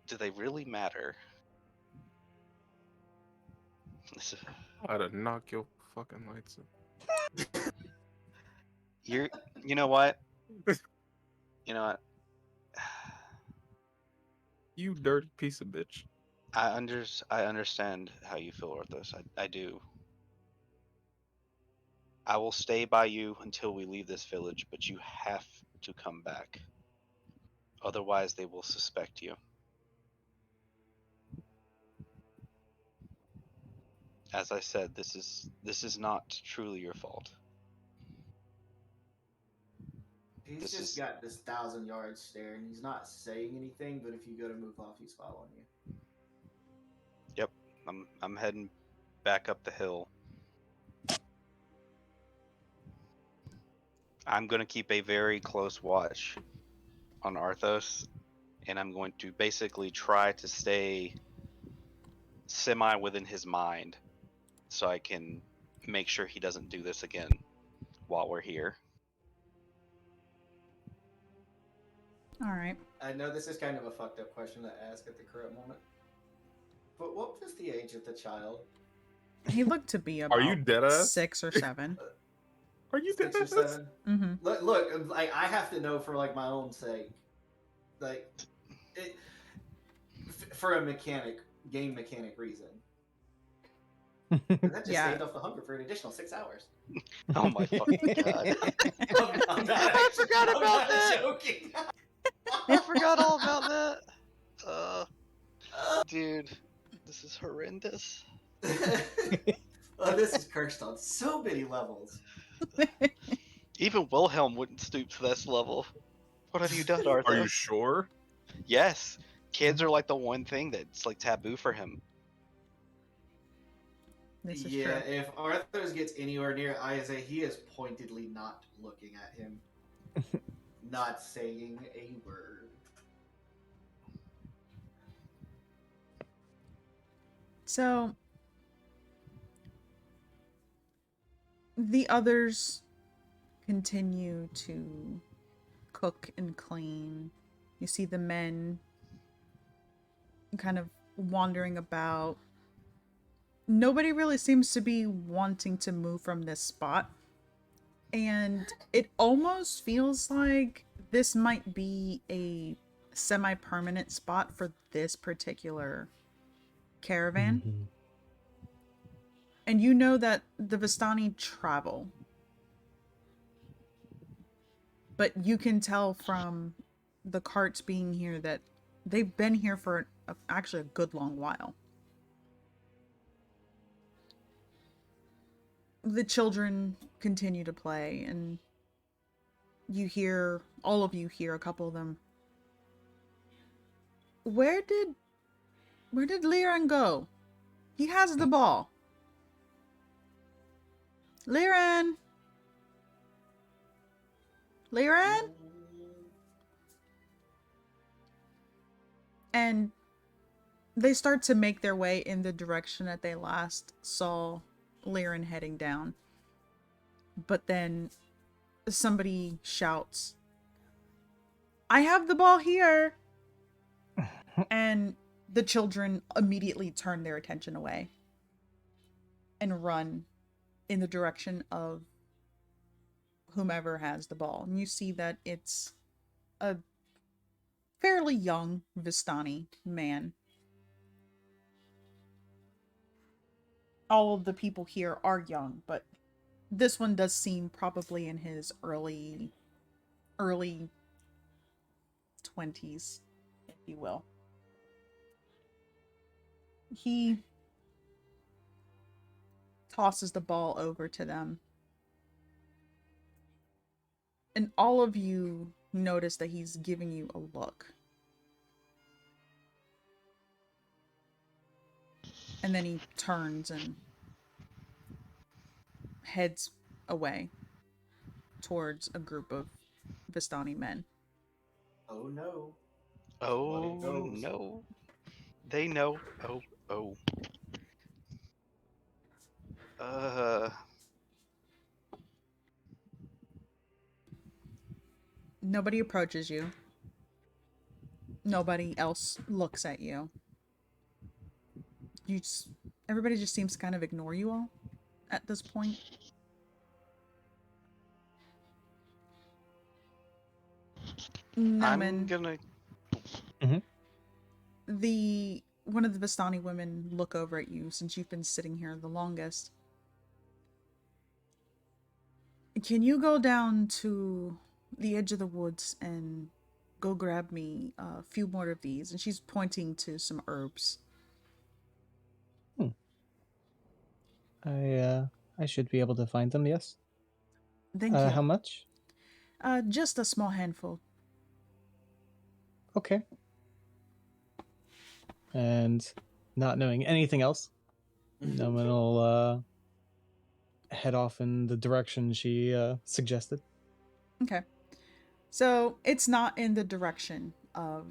do they really matter? I'd knock your fucking lights out. You know what? You know what? You dirty piece of bitch. I understand how you feel, Arthos. I do. I will stay by you until we leave this village, but you have to come back. Otherwise, they will suspect you. As I said, this is not truly your fault. He's This just is got this 1,000-yard stare, and he's not saying anything. But if you go to move off, he's following you. Yep. I'm heading back up the hill. I'm going to keep a very close watch on Arthos, and I'm going to basically try to stay semi within his mind so I can make sure he doesn't do this again while we're here. All right. I know this is kind of a fucked up question to ask at the current moment, but what was the age of the child? He looked to be Are you about dead ass? 6 or 7. Are you dead 6 or ass? 7? Mm-hmm. Look, like I have to know for like my own sake, like it, for a game mechanic reason. And that just Yeah. staved off the hunger for an additional 6 hours. Oh my fucking god. I'm not I forgot I'm about not that. joking. I forgot all about that. Dude, this is horrendous. Oh, this is cursed on so many levels. Even Wilhelm wouldn't stoop to this level. What have you done, Are you Arthos? sure? Yes, kids are like the one thing that's like taboo for him. This is Yeah, true. if Arthos gets anywhere near Isaiah, he is pointedly not looking at him, not saying a word. So the others continue to cook and clean. You see the men kind of wandering about. Nobody really seems to be wanting to move from this spot. And it almost feels like this might be a semi-permanent spot for this particular caravan. Mhm. And you know that the Vistani travel. But you can tell from the carts being here that they've been here for actually a good long while. The children continue to play, and all of you hear a couple of them. Where did Liran go? He has the ball. Liran! Liran? And they start to make their way in the direction that they last saw Liran heading down. But then somebody shouts, "I have the ball here!" And the children immediately turn their attention away and run in the direction of whomever has the ball. And you see that it's a fairly young Vistani man. All of the people here are young, but this one does seem probably in his early 20s, if you will. He tosses the ball over to them And all of you notice that he's giving you a look. And then he turns and heads away towards a group of Vistani men. Oh no. What it Oh goes. no. They know. Oh, oh. Uh, Nobody approaches you. Nobody else looks at you. Everybody just seems to kind of ignore you all at this point. I'm Noman, gonna. one of the Vistani women look over at you since you've been sitting here the longest. Can you go down to the edge of the woods and go grab me a few more of these? And she's pointing to some herbs. I should be able to find them. Yes. Thank you. How much? Just a small handful. Okay. And not knowing anything else, Noman will head off in the direction she suggested. Okay. So it's not in the direction of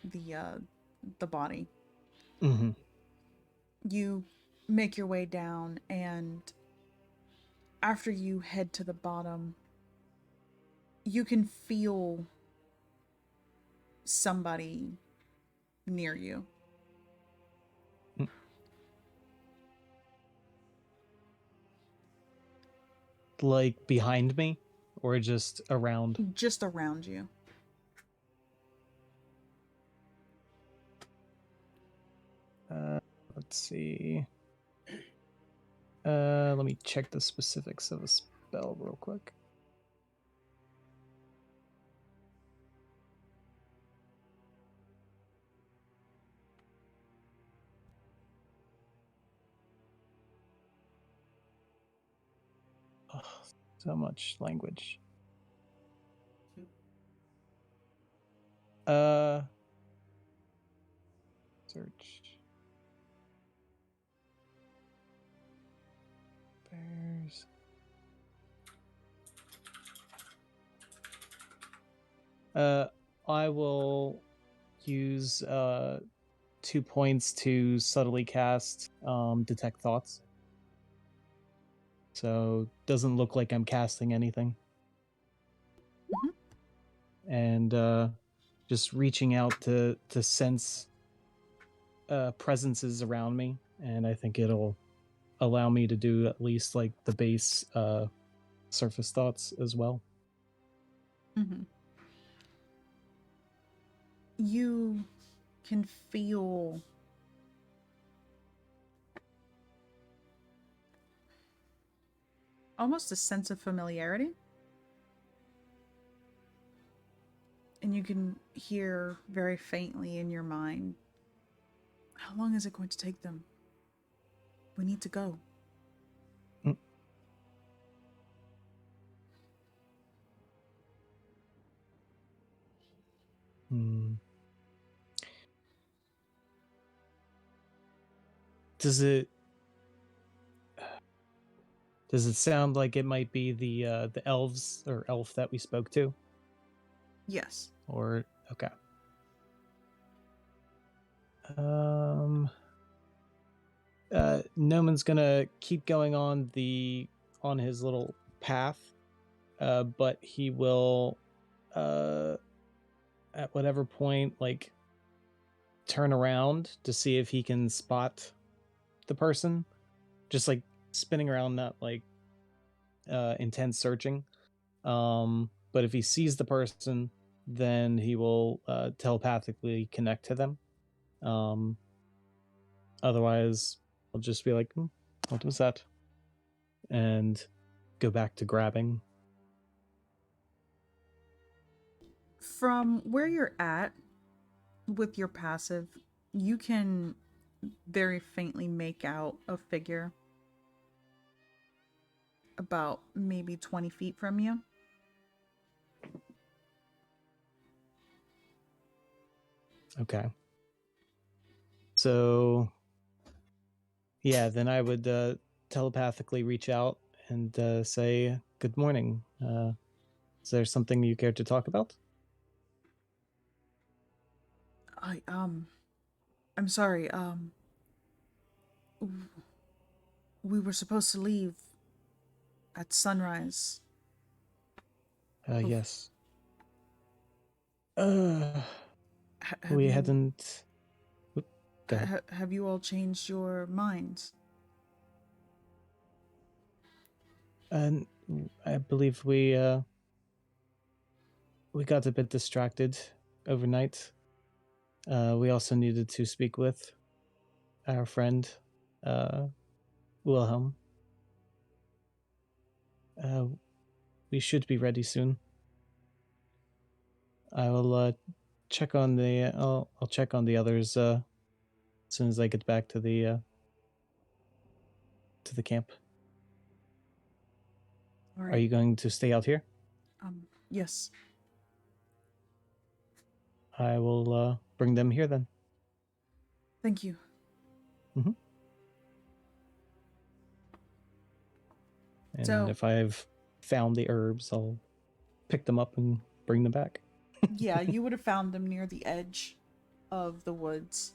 the body. Mm-hmm. You make your way down, and after you head to the bottom, you can feel somebody near you. Like behind me, or just around? Just around you. Let's see. Let me check the specifics of a spell real quick. Oh, so much language. Search. Bears. I will use 2 points to subtly cast Detect Thoughts. So doesn't look like I'm casting anything. Mm-hmm. And just reaching out to sense presences around me, and I think it'll allow me to do at least like the base surface thoughts as well. Mm-hmm. You can feel almost a sense of familiarity. And you can hear very faintly in your mind, how long is it going to take them? We need to go. Hmm. Does it sound like it might be the elves or elf that we spoke to? Yes. Or okay. Noman's gonna keep going on his little path, but he will at whatever point like turn around to see if he can spot the person, just like spinning around, not like intense searching. But if he sees the person, then he will telepathically connect to them. Otherwise, I'll just be like, what was that? And go back to grabbing. From where you're at with your passive, you can very faintly make out a figure about maybe 20 feet from you. Okay. So, yeah, then I would telepathically reach out and say, "Good morning. Is there something you care to talk about?" I'm sorry. We were supposed to leave at sunrise. Yes. Have We you hadn't. Oop, go ahead. have you all changed your minds? And I believe we got a bit distracted overnight. We also needed to speak with our friend Wilhelm. We should be ready soon. I will check on the. I'll check on the others as soon as I get back to the camp. All Are right. you going to stay out here? Yes. I will bring them here then. Thank you. Mm-hmm. And So- if I've found the herbs, I'll pick them up and bring them back. Yeah, you would have found them near the edge of the woods.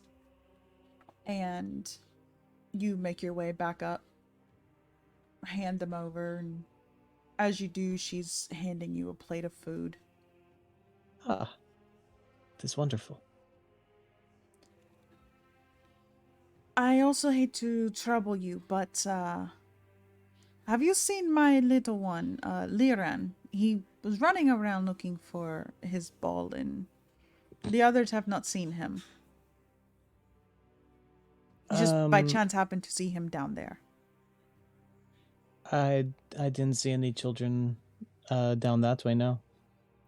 And you make your way back up, hand them over, and as you do, she's handing you a plate of food. Ah, it is wonderful. I also hate to trouble you, but have you seen my little one, Liran? He was running around looking for his ball, and the others have not seen him. You just by chance happened to see him down there. I didn't see any children down that way. No.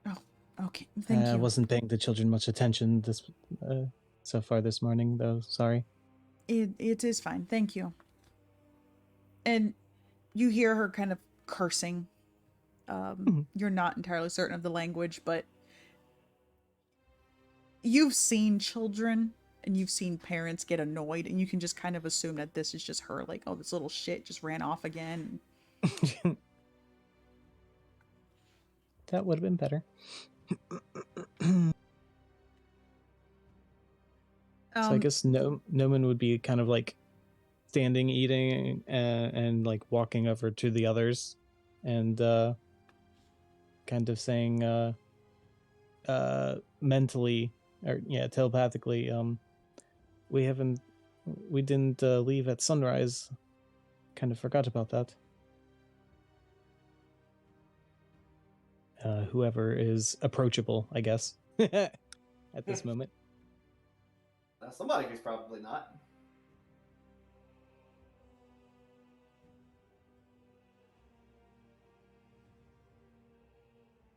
Oh, okay. Thank I you. wasn't paying the children much attention this so far this morning, though. Sorry. It is fine. Thank you. And you hear her kind of cursing. You're not entirely certain of the language, but you've seen children and you've seen parents get annoyed, and you can just kind of assume that this is just her, like, oh, this little shit just ran off again. That would have been better. So I guess Noman would be kind of like standing, eating, and like walking over to the others, and kind of saying, mentally or telepathically, we didn't leave at sunrise. Kind of forgot about that. Whoever is approachable, I guess, at this moment. Somebody who's probably not.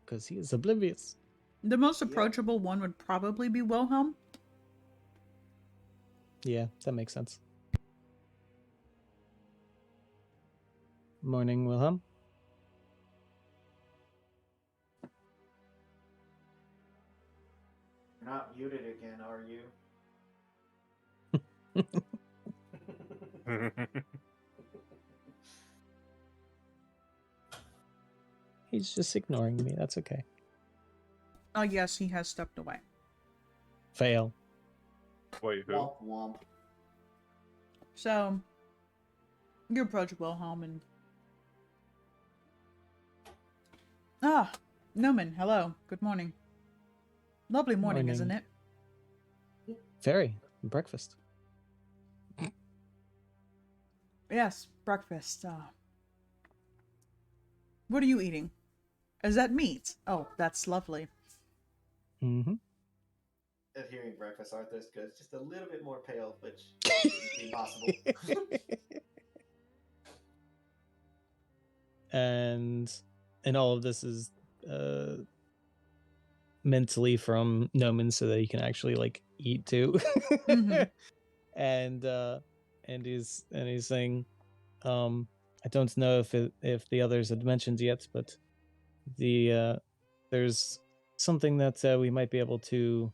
Because he is oblivious. The most approachable one would probably be Wilhelm. Yeah, that makes sense. Morning, Wilhelm. You're not muted again, are you? He's just ignoring me. That's okay. Oh, yes, he has stepped away. Fail. Wait, who? Womp womp. So, you approach Wilhelm and... Ah, Noman, hello. Good morning. Lovely morning, isn't it? Very. Breakfast. Yes, breakfast. What are you eating? Is that meat? Oh, that's lovely. Mm-hmm. At hearing breakfast, Arthas goes just a little bit more pale, which is impossible. and all of this is mentally from Noman so that he can actually like eat too. Mhm. and he's saying, I don't know if the others had mentioned yet, but there's something that we might be able to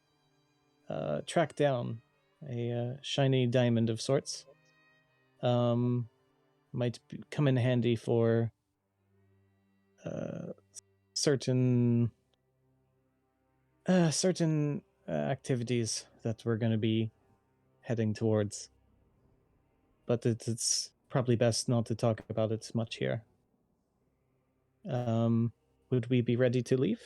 track down a shiny diamond of sorts. Might come in handy for certain activities that we're going to be heading towards. But it's probably best not to talk about it much here. Would we be ready to leave?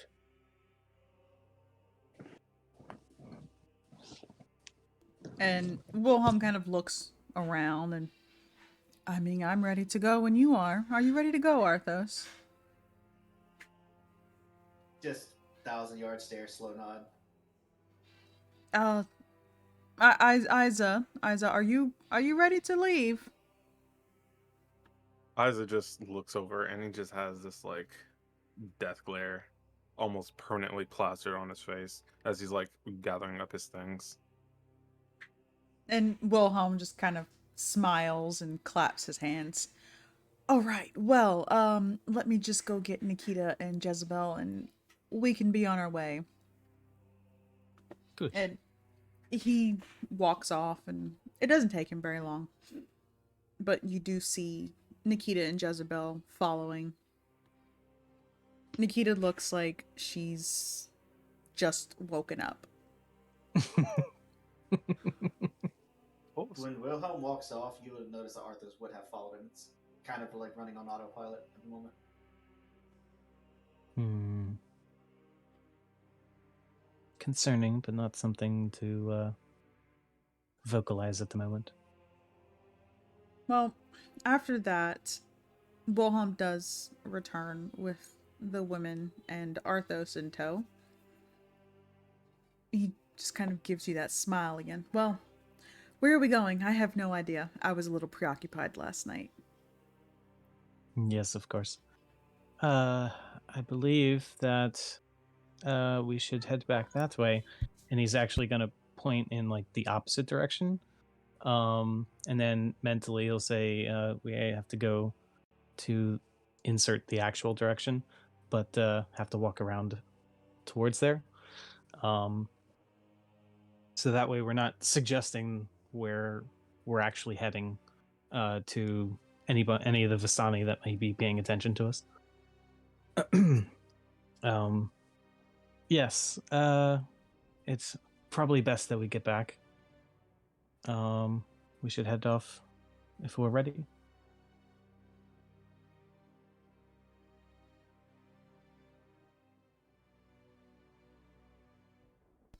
And Wilhelm kind of looks around and, I mean, I'm ready to go when you are. Are you ready to go, Arthos? Just 1,000-yard stare, slow nod. Isa, are you ready to leave? Isa just looks over and he just has this like death glare almost permanently plastered on his face as he's like gathering up his things. And Wilhelm just kind of smiles and claps his hands. All right, well, let me just go get Nikita and Jezebel and we can be on our way. Good. And he walks off and it doesn't take him very long. But you do see Nikita and Jezebel following. Nikita looks like she's just woken up. When Wilhelm walks off, you would notice that Arthos would have followed him. It's kind of like running on autopilot at the moment. Concerning, but not something to vocalize at the moment. Well, after that, Wilhelm does return with the women and Arthos in tow. He just kind of gives you that smile again. Well, where are we going? I have no idea. I was a little preoccupied last night. Yes, of course. I believe that we should head back that way. And he's actually going to point in like the opposite direction. And then mentally he'll say, we have to go to insert the actual direction, but have to walk around towards there. So that way we're not suggesting where we're actually heading to any of the Vistani that may be paying attention to us. Yes, it's probably best that we get back. We should head off if we're ready.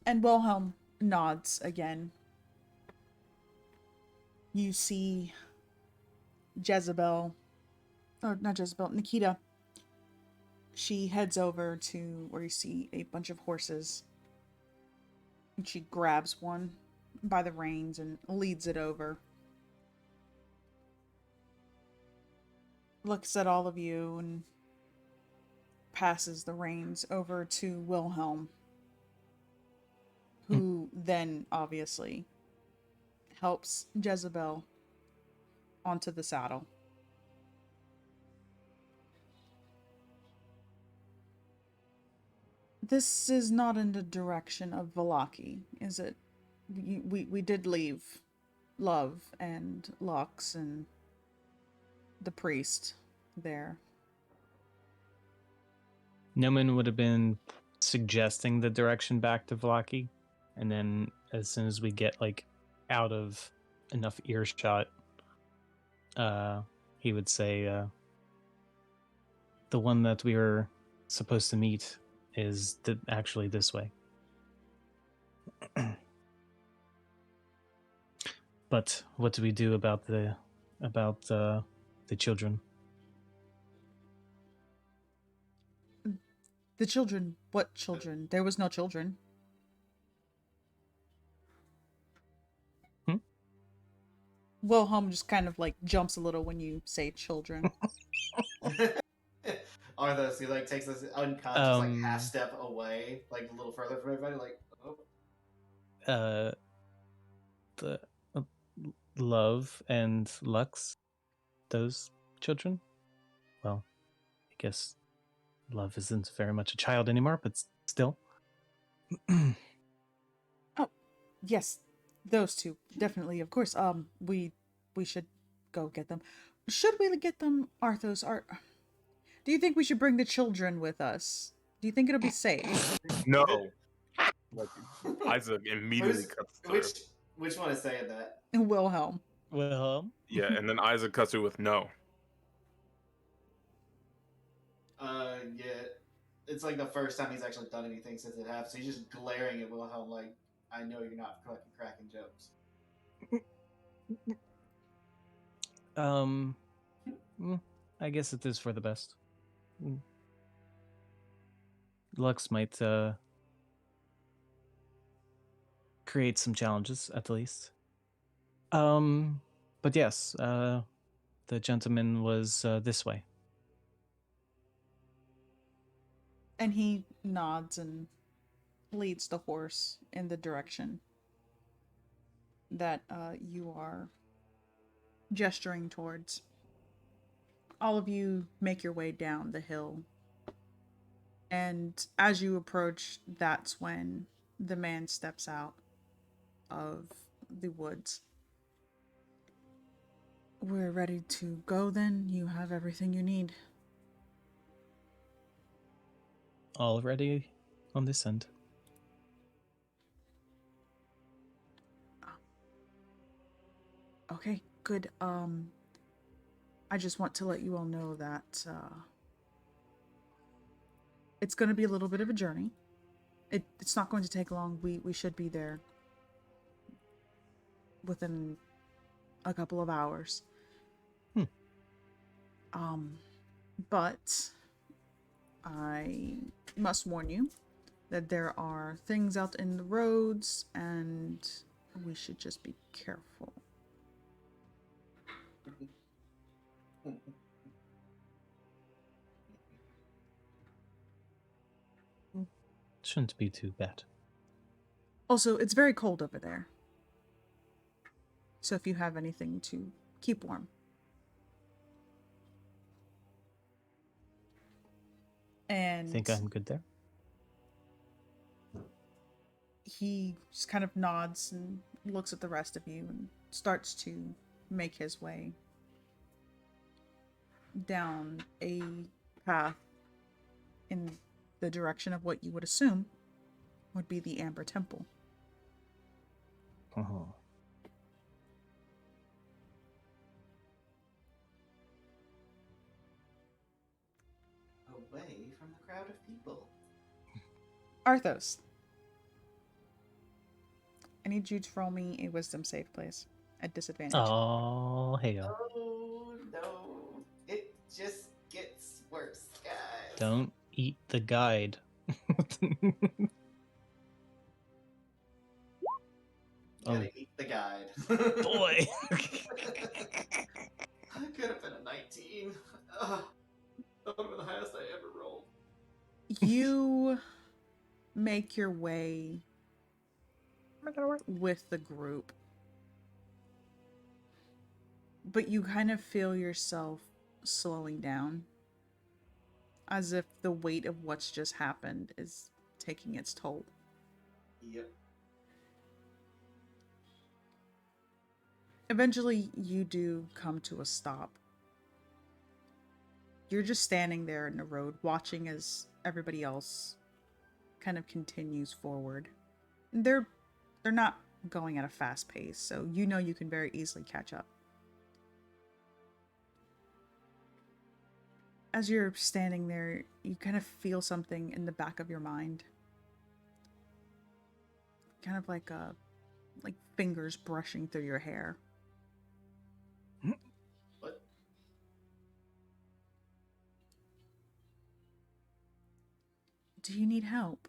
And Wilhelm nods again. You see Jezebel, or not Jezebel, Nikita. She heads over to where you see a bunch of horses. And she grabs one by the reins and leads it over. Looks at all of you and passes the reins over to Wilhelm, who then obviously helps Jezebel onto the saddle. This is not in the direction of Vallaki, is it? We did leave Love and Lux and the priest there. Noman would have been suggesting the direction back to Vallaki, and then as soon as we get like out of enough earshot, he would say, the one that we were supposed to meet is actually this way. But what do we do about the children? The children? What children? There was no children. Wilhelm just kind of like jumps a little when you say children. Arthos, he like takes this unconscious like half step away, like a little further from everybody, like the Love and Lux, those children? Well, I guess Love isn't very much a child anymore, but still. Oh, Yes, those two definitely. Of course. We should go get them. Should we get them, Arthos? Are Do you think we should bring the children with us? Do you think it'll be safe? No. Like, Isaac immediately Who's cuts through. which one is saying that? Wilhelm. Well, Yeah, and then Isaac cuts through with no. Yeah. It's like the first time he's actually done anything since it happened. So he's just glaring at Wilhelm like, I know you're not fucking cracking jokes. I guess it is for the best. Lux might create some challenges at the least. But yes, the gentleman was this way. And he nods and leads the horse in the direction that you are gesturing towards. All of you make your way down the hill. And as you approach, that's when the man steps out of the woods. We're ready to go then. You have everything you need. Already on this end. Okay, good. I just want to let you all know that it's going to be a little bit of a journey. It's not going to take long. We should be there within a couple of hours. But I must warn you that there are things out in the roads and we should just be careful. Shouldn't be too bad. Also, it's very cold over there. So if you have anything to keep warm. And Think I'm good there? he just kind of nods and looks at the rest of you and starts to make his way down a path in the direction of what you would assume would be the Amber Temple. Oh. Away from the crowd of people. Arthos, I need you to roll me a wisdom save, please, at disadvantage. Oh, hey. Oh no. It just gets worse, guys. Don't eat the guide. Gotta eat the guide. Boy. I could have been a 19. Ugh. That would have been the highest I ever rolled. You make your way with the group, but you kind of feel yourself slowing down, as if the weight of what's just happened is taking its toll. Yep. Eventually, you do come to a stop. You're just standing there in the road, watching as everybody else kind of continues forward. They're not going at a fast pace, so you know you can very easily catch up. As you're standing there, you kind of feel something in the back of your mind. Kind of like fingers brushing through your hair. What? Do you need help?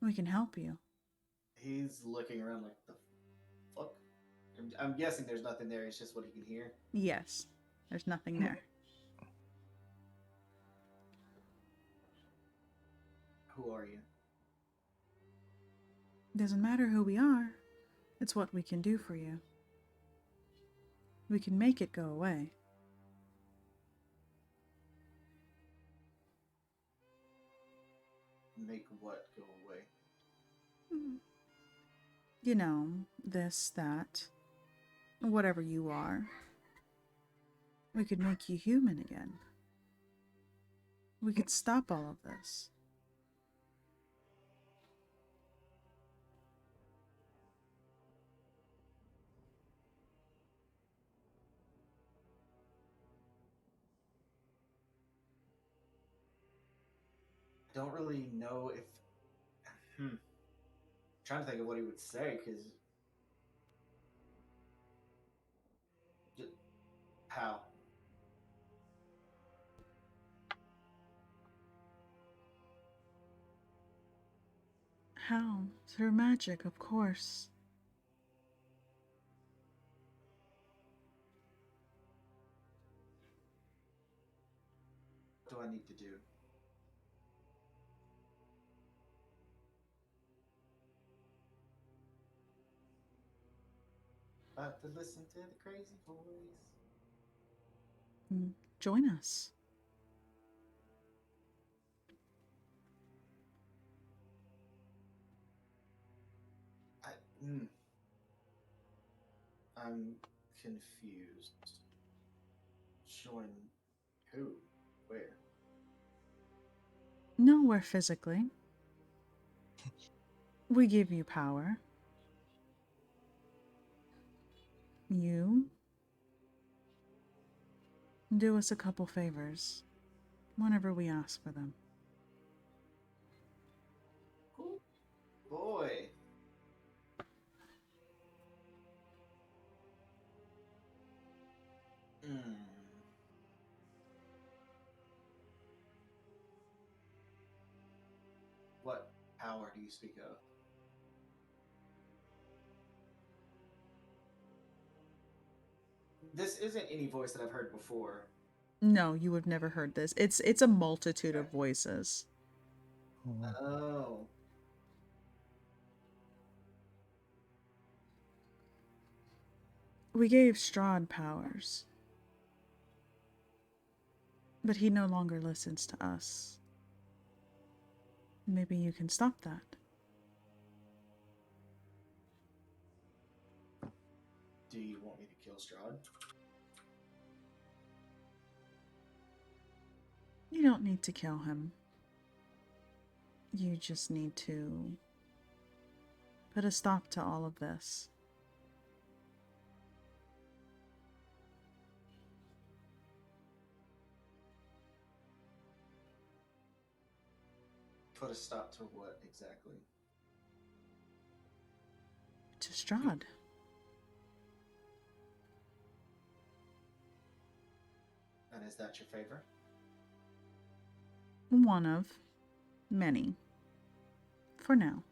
We can help you. He's looking around like, the fuck? I'm guessing there's nothing there, it's just what he can hear. Yes, there's nothing there. Who are you? Doesn't matter who we are. It's what we can do for you. We can make it go away. Make what go away? you know, this, that, whatever you are. We could make you human again. We could stop all of this. I don't really know if. I'm trying to think of what he would say, because. How? How? Through magic, of course. What do I need to do? About to listen to the crazy voice. Join us. I'm confused. Join who? Where? Nowhere physically. We give you power. You do us a couple favors whenever we ask for them. Cool. Boy. What power do you speak of? This isn't any voice that I've heard before. No, you have never heard this. It's a multitude of voices. Oh. We gave Strahd powers. But he no longer listens to us. Maybe you can stop that. Do you want me to kill Strahd? You don't need to kill him. You just need to put a stop to all of this. Put a stop to what exactly? To Strahd. And is that your favor? One of many. For now.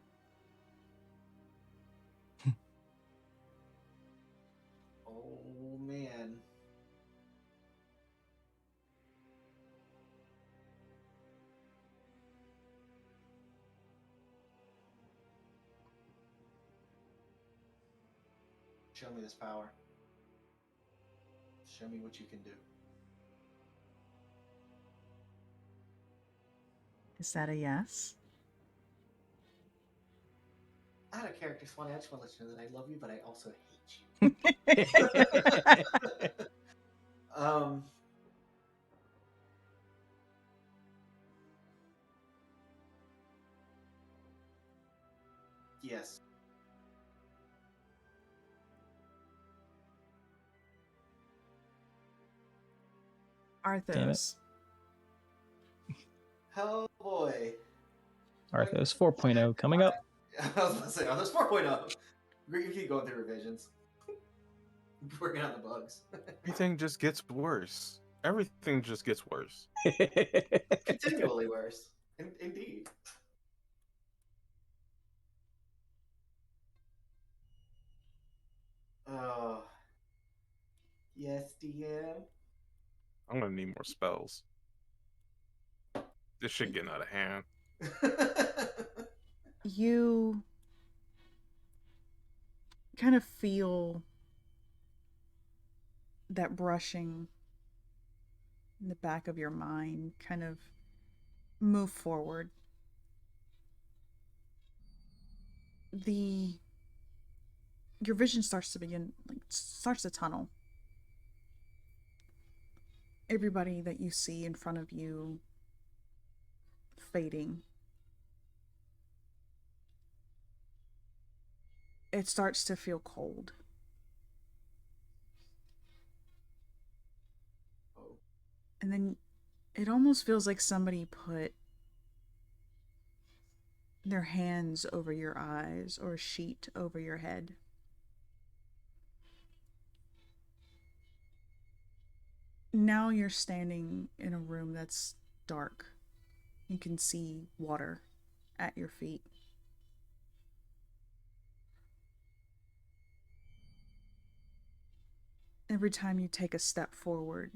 Oh, man. Show me this power. Show me what you can do. Is that a yes? Out of character, Swanee, I just want to let you know that I love you, but I also hate you. Yes. Arthos. Oh boy. Arthos 4.0 coming up. I was about to say, Arthos 4.0. You keep going through revisions. Working on the bugs. Everything just gets worse. Everything just gets worse. Continually worse. Indeed. Oh. Yes, DM. I'm gonna need more spells. This shit getting out of hand. You kind of feel that brushing in the back of your mind kind of move forward. The your vision starts to tunnel. Everybody that you see in front of you fading. It starts to feel cold. Oh. And then it almost feels like somebody put their hands over your eyes or a sheet over your head. Now you're standing in a room that's dark. You can see water at your feet. Every time you take a step forward,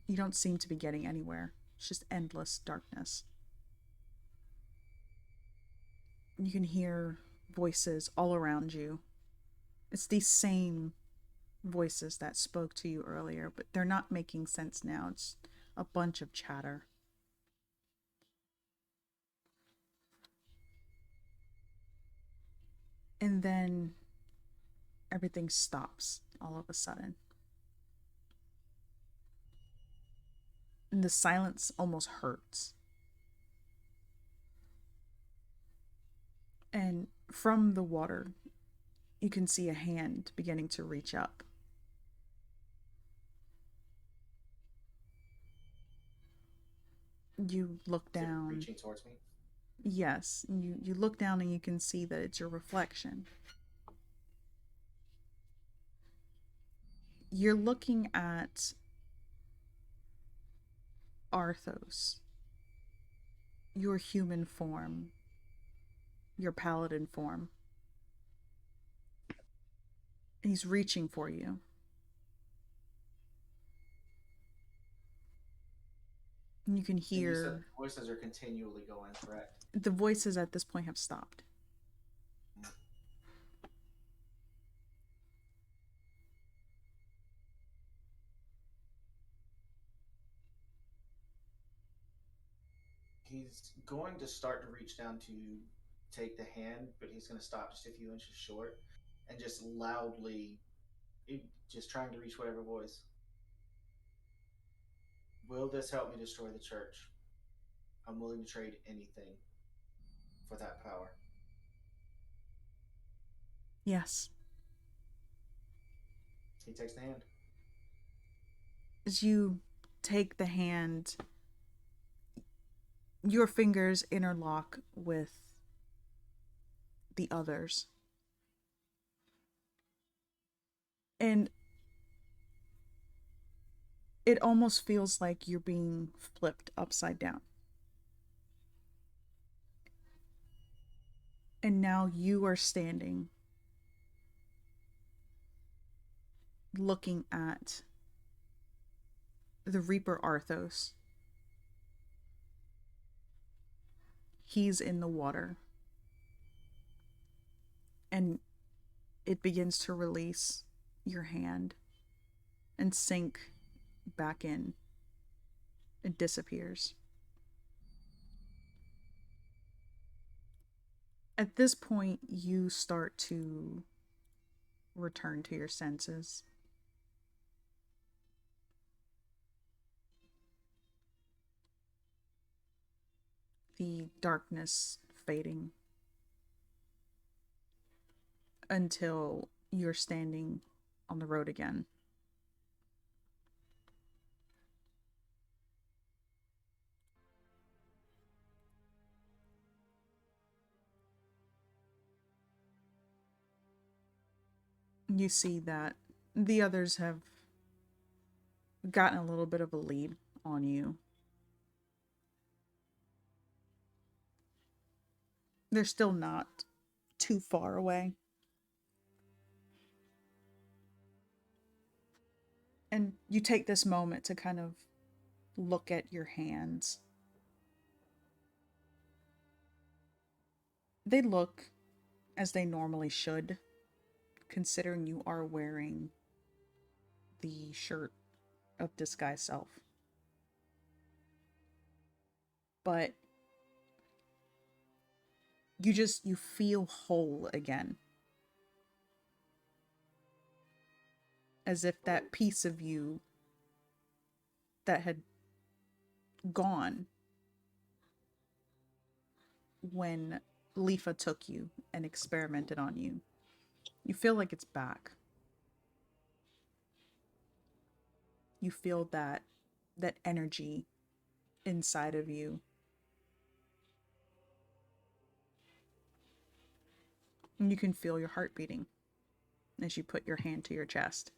you don't seem to be getting anywhere. It's just endless darkness. You can hear voices all around you. It's these same voices that spoke to you earlier, but they're not making sense now. It's a bunch of chatter. And then everything stops all of a sudden. And the silence almost hurts. And from the water, you can see a hand beginning to reach up. You look Is it down. reaching towards me? Yes, you look down and you can see that it's your reflection. You're looking at Arthos, your human form, your paladin form. And he's reaching for you. And you can And you said hear voices are continually going, correct? the voices at this point have stopped. He's going to start to reach down to take the hand, but he's going to stop just a few inches short and just loudly, just trying to reach whatever voice. Will this help me destroy the church? I'm willing to trade anything for that power. Yes. He takes the hand. As you take the hand, your fingers interlock with the others. And it almost feels like you're being flipped upside down. And now you are standing, looking at the Reaper Arthos. He's in the water. And it begins to release your hand and sink back in. It disappears. At this point, you start to return to your senses. The darkness fading until you're standing on the road again. You see that the others have gotten a little bit of a lead on you. They're still not too far away. And you take this moment to kind of look at your hands. They look as they normally should, considering you are wearing the shirt of Disguise Self. But you feel whole again. as if that piece of you that had gone when Leafa took you and experimented on you. You feel like it's back. You feel that energy inside of you. And you can feel your heart beating as you put your hand to your chest.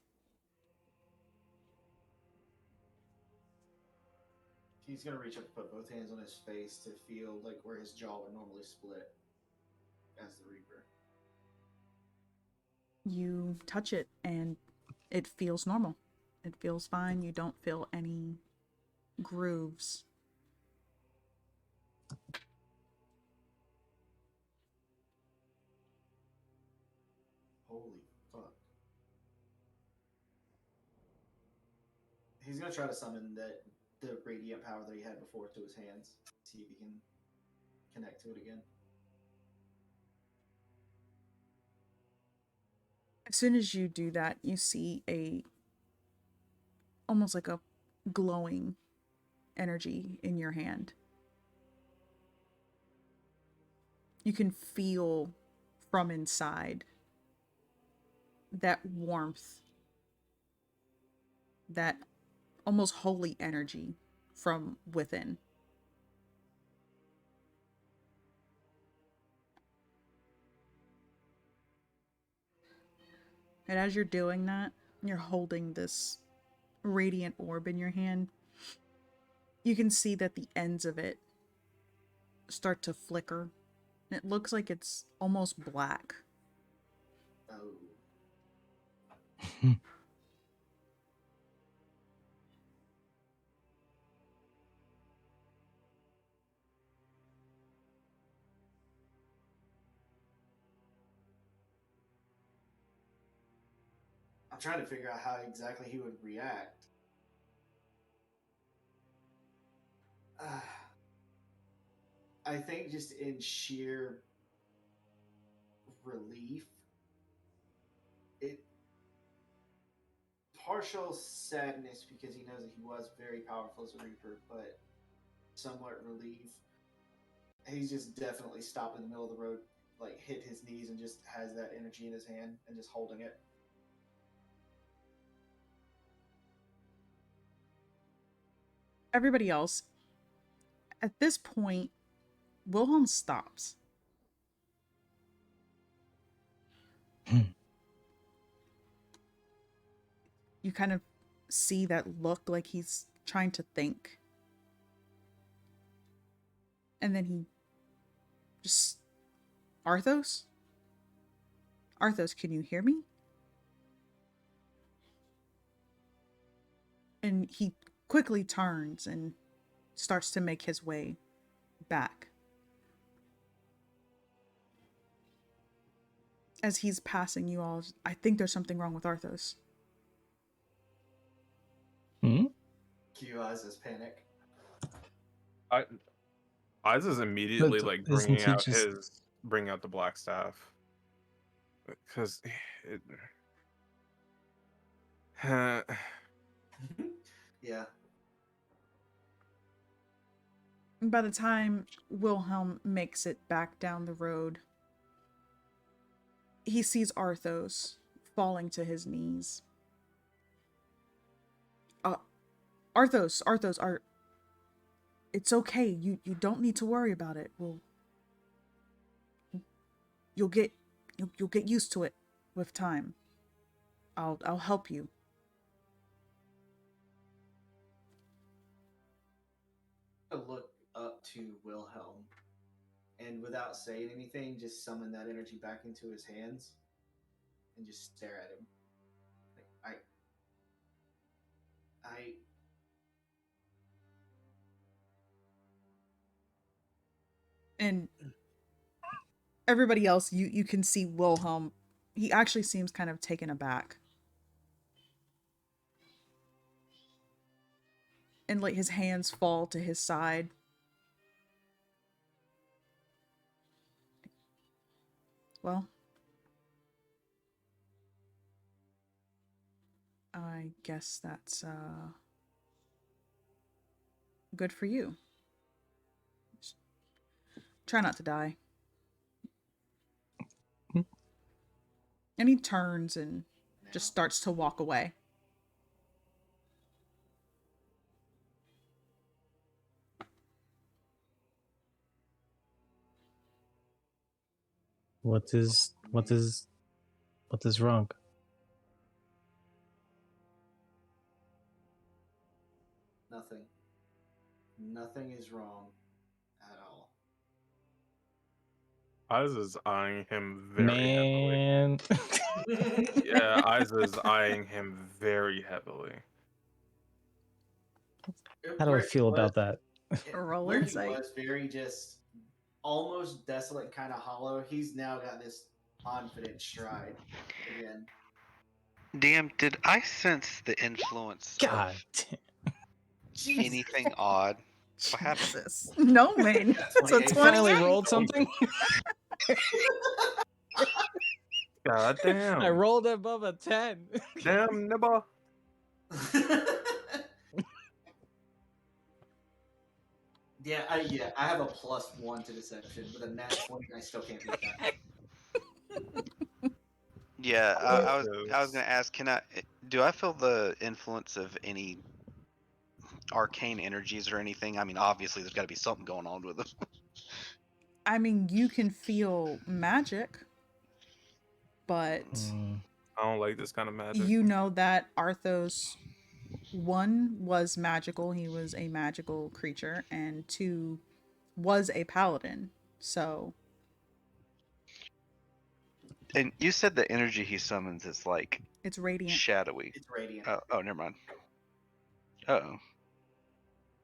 He's gonna reach up and put both hands on his face to feel like where his jaw would normally split as the Reaper. You touch it and it feels normal. It feels fine. You don't feel any grooves. Holy fuck. He's gonna try to summon the radiant power that he had before to his hands. See if he can connect to it again. As soon as you do that, you see almost like a glowing energy in your hand. You can feel from inside that warmth, that almost holy energy from within. And as you're doing that, you're holding this radiant orb in your hand. You can see that the ends of it start to flicker. It looks like it's almost black. Oh. I'm trying to figure out how exactly he would react. I think just in sheer relief, it partial sadness because he knows that he was very powerful as a Reaper, but somewhat relief. He's just definitely stopped in the middle of the road, like hit his knees and just has that energy in his hand and just holding it. Everybody else, at this point, Wilhelm stops. You kind of see that look like he's trying to think. And then he just... Arthos? Arthos, can you hear me? And he quickly turns and starts to make his way back. As he's passing you all, I think there's something wrong with Arthos. Cue eyes as panic. Eyes is immediately But like isn't he just... bringing out the black staff, because it. Yeah. By the time Wilhelm makes it back down the road, he sees Arthos falling to his knees. Arthos, it's okay. You don't need to worry about it. You'll get used to it with time. I'll help you. I look up to Wilhelm and without saying anything, just summon that energy back into his hands and just stare at him. Like, I And everybody else, you can see Wilhelm. He actually seems kind of taken aback. And like his hands fall to his side. Well, I guess that's good for you. Just try not to die. And he turns and just starts to walk away. What is wrong? Nothing. Nothing is wrong at all. Eyes is eyeing him very heavily. Man. Yeah, Eyes is eyeing him very heavily. How do I feel about that? Roll Where he insight. was very just almost desolate, kind of hollow. He's now got this confident stride again. DM, did I sense the influence God of damn. Jesus. anything odd? What happened? Jesus. No, man. It's a 28. Finally 28. rolled something. God damn. I rolled above a 10. Damn, nibba. Yeah, I have a +1 to deception, but a nat 20, I still can't beat that. Yeah, I was gonna ask, do I feel the influence of any arcane energies or anything? I mean, obviously there's got to be something going on with them. I mean, you can feel magic, but I don't like this kind of magic. you know that Arthos, 1, was magical. He was a magical creature, and 2, was a paladin. So And you said the energy he summons is like it's radiant. shadowy. It's radiant. Oh, never mind. Uh-oh.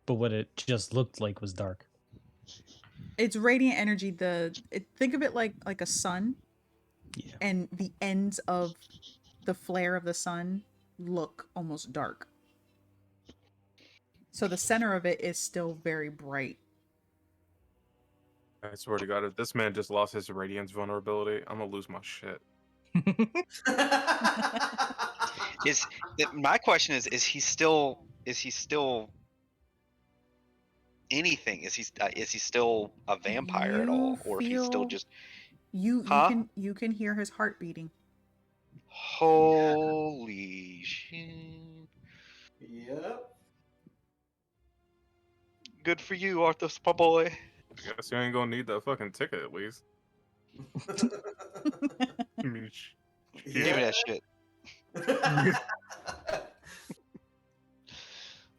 But what it just looked like was dark. It's radiant energy. Think of it like a sun. Yeah. And the ends of the flare of the sun look almost dark. So the center of it is still very bright. I swear to God, if this man just lost his radiance vulnerability, I'm gonna lose my shit. My question is he still anything? Is he still a vampire at all, or if he's still just you can hear his heart beating. Holy shit! Yep. Good for you, Arthos, my boy. I guess you ain't gonna need that fucking ticket at least. I mean, Give me that shit.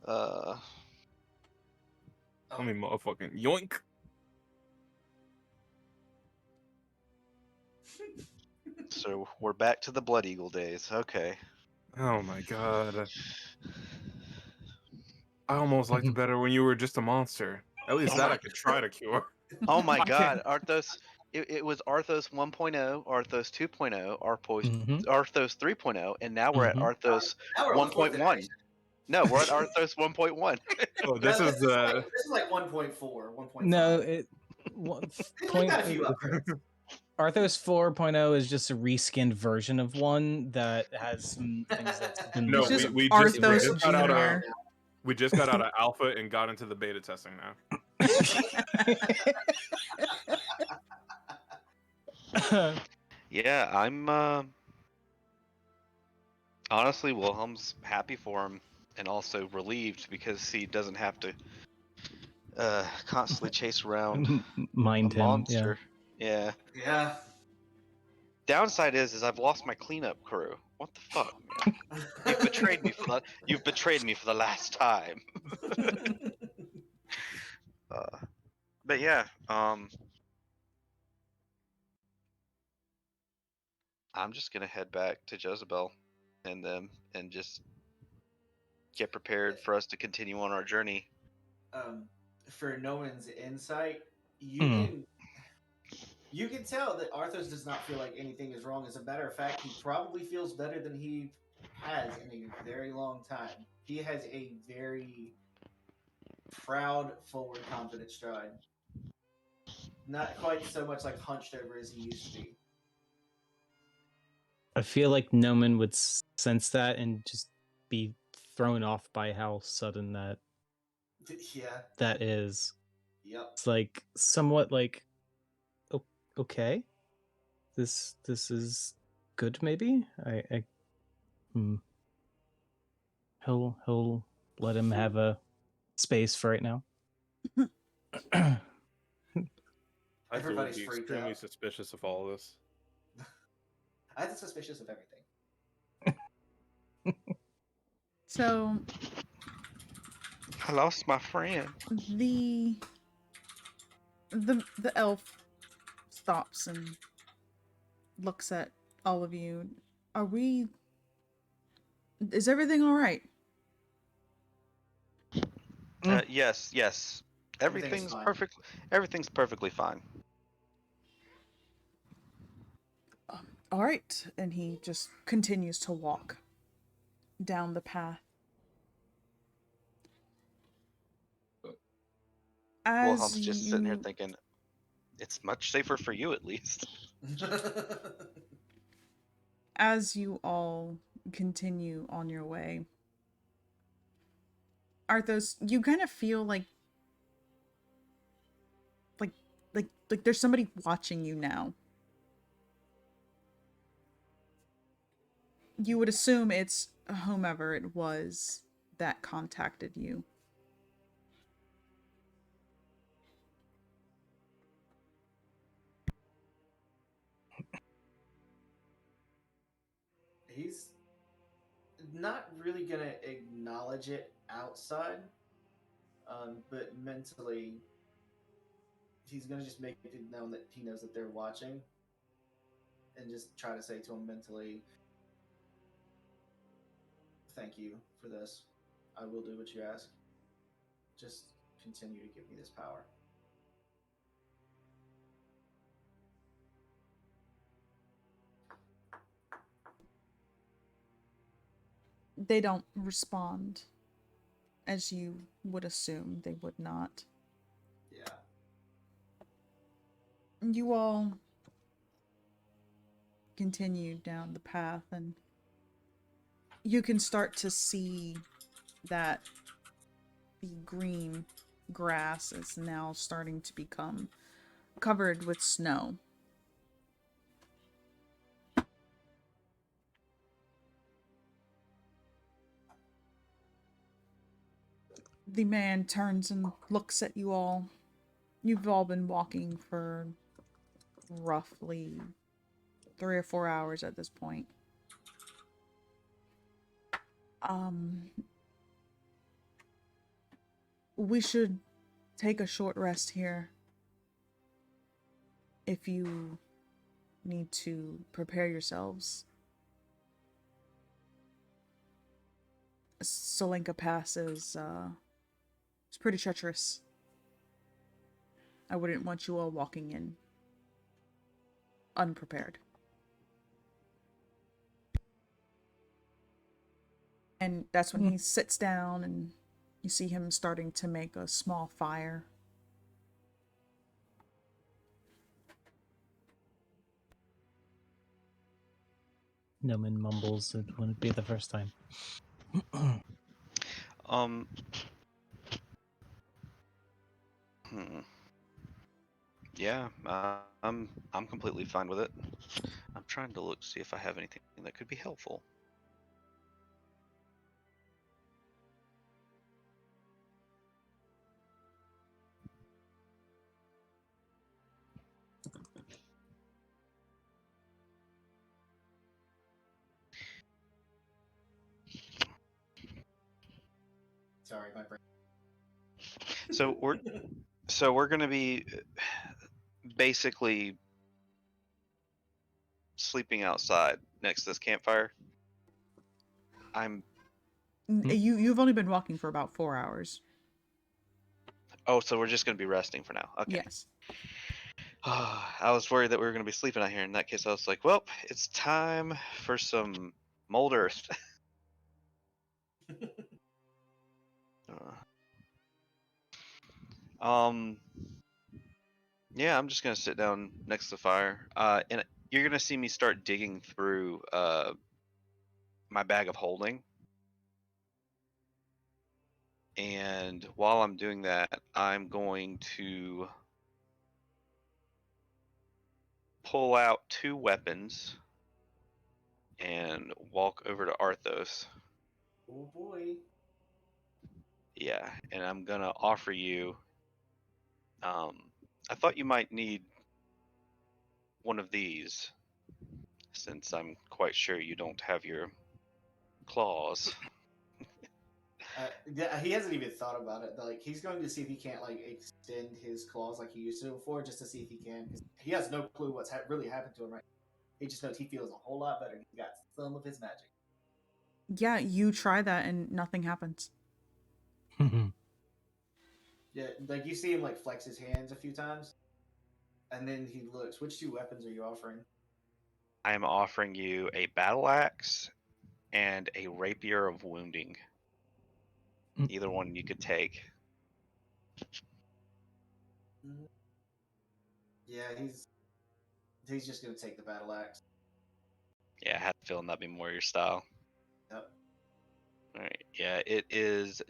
I mean, motherfucking yoink. So we're back to the Blood Eagle days. Okay. Oh my God. I almost liked it better when you were just a monster. At least that I could try to cure. Oh my I God, Arthos! It was Arthos 1.0, Arthos 2.0, Arthos 3.0, and now we're at Arthos Now we're on the fourth 1.1. iteration. No, we're at Arthos 1.1. Oh, this No, is this is like 1.4, 1.5. No, It's point. got a few upgrades. Arthos 4.0 is just a reskinned version of 1 that has some things that's been No, It's just we Arthos just got out of Junior. we just got out of alpha and got into the beta testing now. Yeah, I'm honestly, Wilhelm's happy for him and also relieved because he doesn't have to constantly chase around Mind a him, monster. Yeah. Yeah. Downside is I've lost my cleanup crew. What the fuck, man? You've betrayed me for the last time. But yeah, I'm just gonna head back to Jezebel and them and just get prepared for us to continue on our journey. For Noman's insight, you can tell that Arthos does not feel like anything is wrong. As a matter of fact, he probably feels better than he has in a very long time. He has a very proud, forward, confident stride. Not quite so much like hunched over as he used to be. I feel like Noman would sense that and just be thrown off by how sudden Yeah. that is. Yep. It's like somewhat like, okay, this is good. Maybe he'll let him have a space for right now. I would Everybody's be freaked extremely out. suspicious of all this. I'm suspicious of everything. So I lost my friend. the the elf stops and looks at all of you. Are we? Is everything all right? Yes, yes. Everything is fine. Everything's perfectly fine. All right, and he just continues to walk down the path. Wilhelm's As just sitting here you thinking, it's much safer for you at least. as you all continue on your way, Arthos, you kind of feel like like there's somebody watching you now. You would assume it's whomever it was that contacted you. He's not really gonna acknowledge it outside, but mentally, he's gonna just make it known that he knows that they're watching, and just try to say to him mentally, "Thank you for this. I will do what you ask. Just continue to give me this power." They don't respond as you would assume they would not. Yeah. You all continue down the path, and you can start to see that the green grass is now starting to become covered with snow. The man turns and looks at you all. You've all been walking for roughly 3 or 4 hours at this point. We should take a short rest here. If you need to prepare yourselves. Solenka Pass is it's pretty treacherous. I wouldn't want you all walking in unprepared. And that's when he sits down and you see him starting to make a small fire. Noman mumbles, it wouldn't be the first time. Hmm. Yeah, I'm completely fine with it. I'm trying to look see if I have anything that could be helpful. Sorry, my brain. So we're gonna be basically sleeping outside next to this campfire. You've only been walking for about 4 hours. Oh, so we're just gonna be resting for now. Okay. Yes. I was worried that we were gonna be sleeping out here. In that case, I was like, well, it's time for some mold earth. um, yeah, I'm just gonna sit down next to the fire. And you're gonna see me start digging through my bag of holding. And while I'm doing that, I'm going to pull out 2 weapons and walk over to Arthos. Oh boy. Yeah, and I'm gonna offer you. I thought you might need one of these, since I'm quite sure you don't have your claws. Yeah, he hasn't even thought about it. Like he's going to see if he can't like extend his claws like he used to before, just to see if he can, because he has no clue what's really happened to him right now. He just knows he feels a whole lot better. He got some of his magic. Yeah, you try that and nothing happens. Yeah, like you see him like flex his hands a few times, and then he looks. Which 2 weapons are you offering? I am offering you a battle axe and a rapier of wounding. Either one you could take. Yeah, he's just gonna take the battle axe. Yeah, I had a feeling that'd be more your style. Yep. Alright, yeah, it is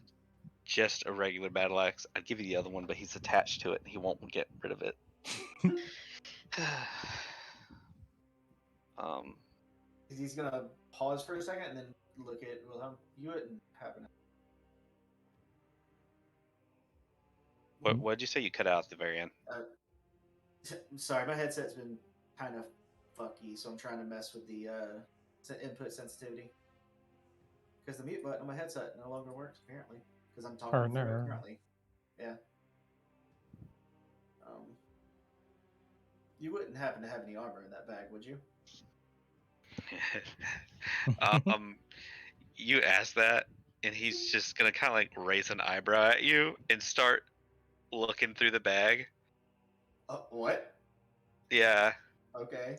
just a regular battle axe. I'd give you the other one, but he's attached to it and he won't get rid of it. um, He's gonna pause for a second and then look at Wilhelm. You wouldn't happen. what'd you say you cut out at the very end? Sorry, my headset's been kind of fucky, so I'm trying to mess with the input sensitivity. Because the mute button on my headset no longer works, apparently. Because I'm talking through it currently. Yeah. You wouldn't happen to have any armor in that bag, would you? You ask that, and he's just gonna kind of like raise an eyebrow at you and start looking through the bag. What? Yeah. Okay.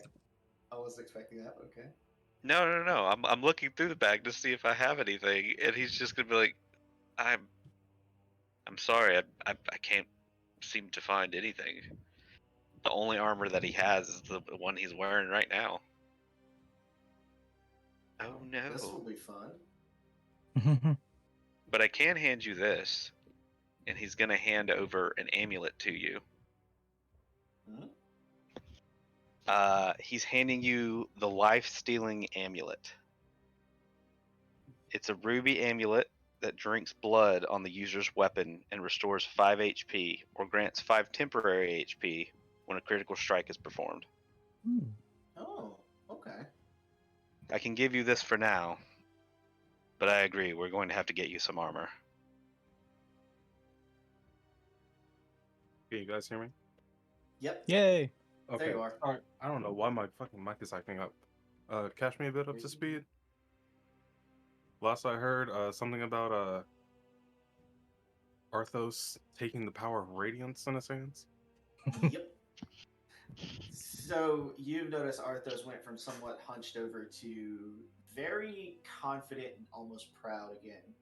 I wasn't expecting that. Okay. No. I'm looking through the bag to see if I have anything, and he's just gonna be like, I'm sorry, I can't seem to find anything. The only armor that he has is the one he's wearing right now. Oh no. This will be fun. But I can hand you this, and he's gonna hand over an amulet to you. Hmm? He's handing you the life-stealing amulet. It's a ruby amulet that drinks blood on the user's weapon and restores 5 HP, or grants 5 temporary HP when a critical strike is performed. Oh, okay. I can give you this for now, but I agree, we're going to have to get you some armor. Can you guys hear me? Yep. Yay! Okay. There you are. All right. I don't know why my fucking mic is acting up. Catch me a bit up to speed. Last I heard, something about Arthos taking the power of radiance in his hands. Yep. So you've noticed Arthos went from somewhat hunched over to very confident and almost proud again.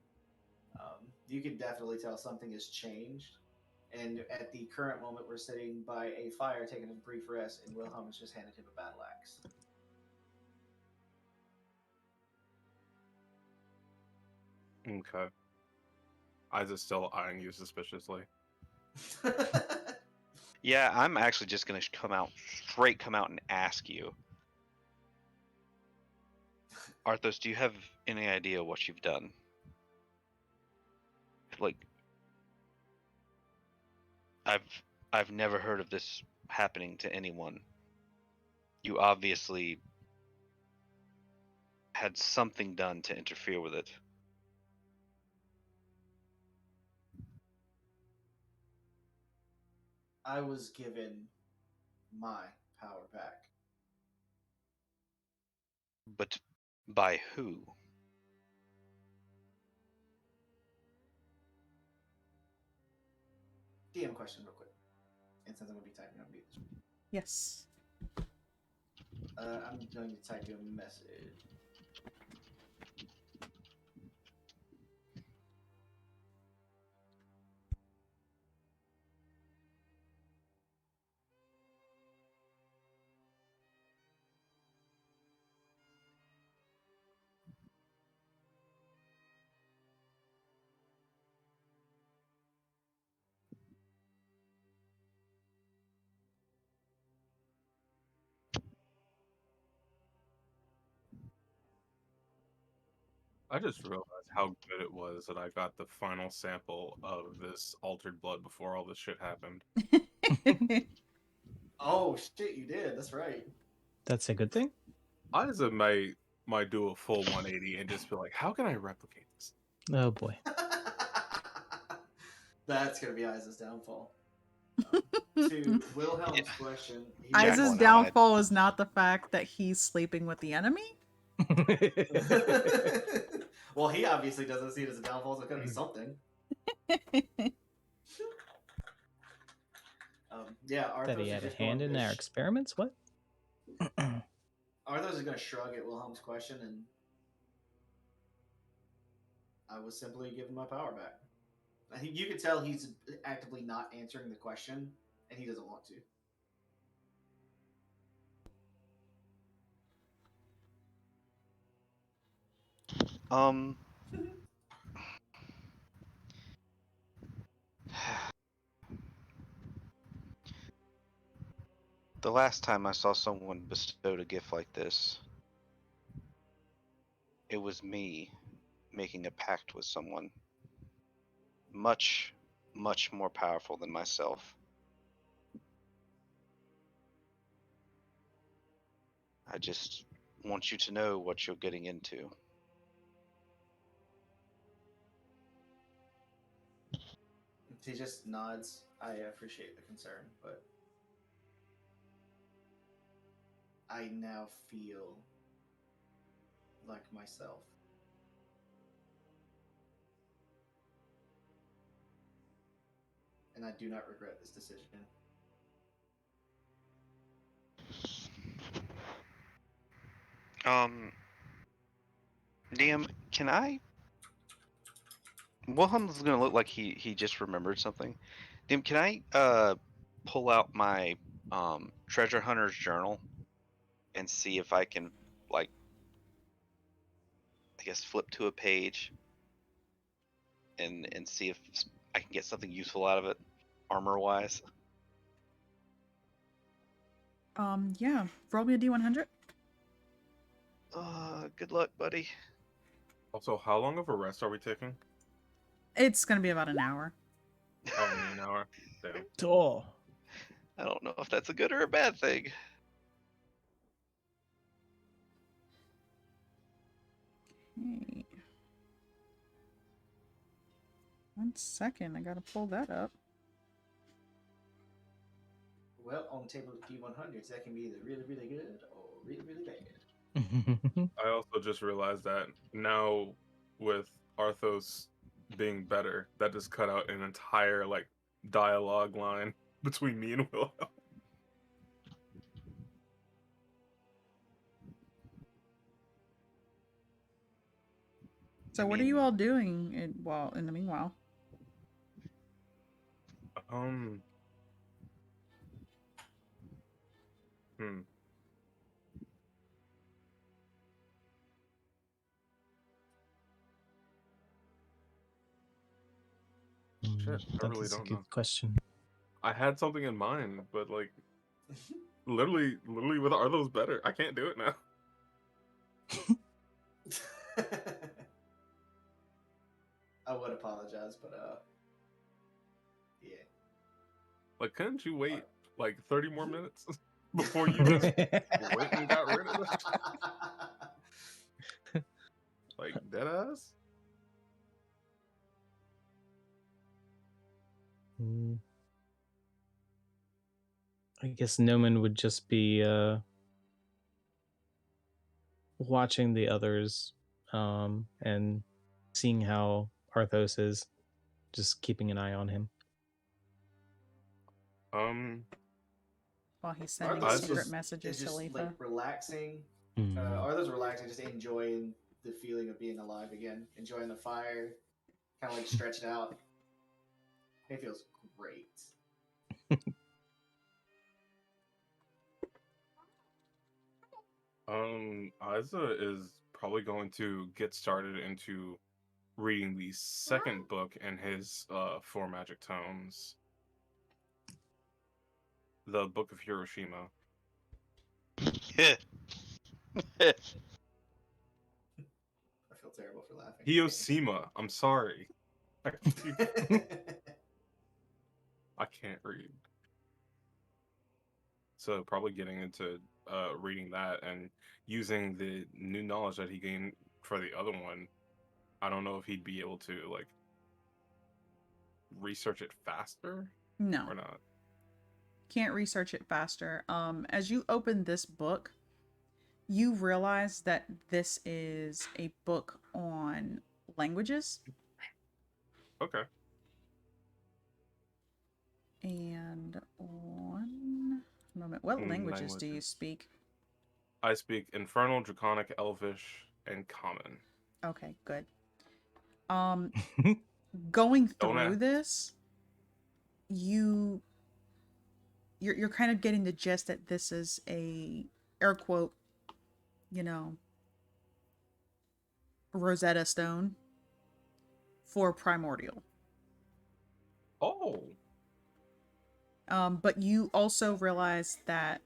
You can definitely tell something has changed. And at the current moment, we're sitting by a fire taking a brief rest, and Wilhelm has just handed him a battle axe. Okay. Eyes are still eyeing you suspiciously. Yeah, I'm actually just gonna come out and ask you, Arthos, do you have any idea what you've done? Like, I've never heard of this happening to anyone. You obviously had something done to interfere with it. I was given my power back. But by who? DM question real quick. And since I'm going to be typing, I'll mute this. Yes. I'm going to type you a message. I just realized how good it was that I got the final sample of this altered blood before all this shit happened. Oh shit, you did. That's right. That's a good thing. I just might do a full 180 and just be like, how can I replicate this? Oh boy. That's gonna be Isa's downfall. To Wilhelm's question, he Jack Isa's one downfall is not the fact that he's sleeping with the enemy. well, he obviously doesn't see it as a downfall, so it's gonna be something. Yeah, That he Arthos is had a just going hand in to our experiments? What? Arthos is going to shrug at Wilhelm's question, and I was simply giving my power back. I think you could tell he's actively not answering the question, and he doesn't want to. The last time I saw someone bestowed a gift like this, it was me making a pact with someone much, much more powerful than myself. I just want you to know what you're getting into. He just nods. I appreciate the concern, but I now feel like myself. And I do not regret this decision. DM, can I? Wilhelm's gonna look like he just remembered something. DM, can I pull out my treasure hunter's journal and see if I can, like, I guess flip to a page and see if I can get something useful out of it, armor wise. Yeah. Roll me a D100. Good luck, buddy. Also, how long of a rest are we taking? It's gonna be about an hour. Oh, only an hour. Damn. Oh. I don't know if that's a good or a bad thing. Okay. 1 second, I gotta pull that up. Well, on the table of D100s, that can be either really, really good or really, really bad. I also just realized that now with Arthos being better, that just cut out an entire like dialogue line between me and Wilhelm. So what are you all doing in the meanwhile? Hmm. Shit, I That really is a don't good know. question. I had something in mind, but like, literally with Arthos better, I can't do it now. I would apologize, but yeah. Like, couldn't you wait like 30 more minutes before you just went and got rid of it? Like, deadass? I guess Noman would just be watching the others and seeing how Arthos is, just keeping an eye on him. While he's sending Arthos secret is messages to just Letha. like relaxing. Mm. Arthos relaxing, just enjoying the feeling of being alive again, enjoying the fire, kind of like stretched out. It feels great. Isa is probably going to get started into reading the second book in his Four Magic Tomes. The Book of Hiroshima. I feel terrible for laughing. Hiosima. I'm sorry. I can't read. So probably getting into reading that and using the new knowledge that he gained for the other one. I don't know if he'd be able to like research it faster No, or not. can't research it faster. As you open this book, you realize that this is a book on languages. Okay. And one moment, what languages do you Languages. speak? I speak Infernal, Draconic, Elvish, and Common. Okay, good. Going Don't through ask. this, you're kind of getting the gist that this is a air quote, Rosetta Stone for primordial. Oh. But you also realize that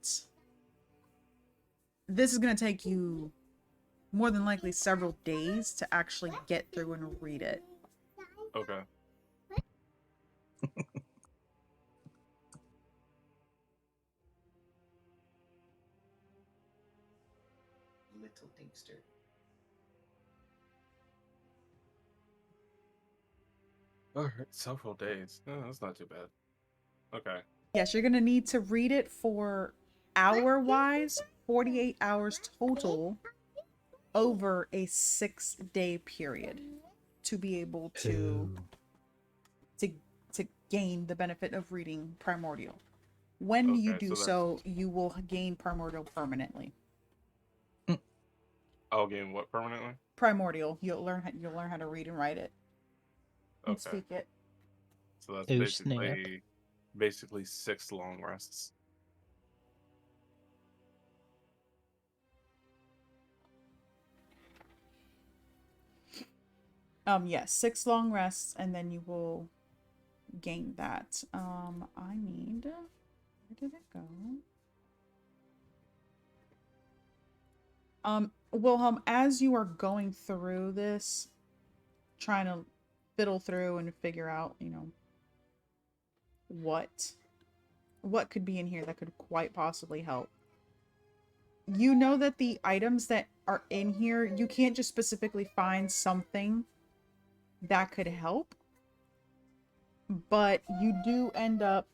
this is going to take you more than likely several days to actually get through and read it. Okay. Little Dingster. Alright, several days. Oh, that's not too bad. Okay. Yes, you're going to need to read it for hour-wise, 48 hours total over a 6-day period to be able to gain the benefit of reading primordial. When you Okay, do so so, you will gain primordial permanently. I'll gain what permanently? Primordial, you'll learn how to read and write it and Okay. speak it. So that's Oh, snap. basically 6 long rests. Yes, 6 long rests, and then you will gain that. I need, where did it go? Wilhelm, as you are going through this, trying to fiddle through and figure out, what could be in here that could quite possibly help. You know that the items that are in here, you can't just specifically find something that could help, but you do end up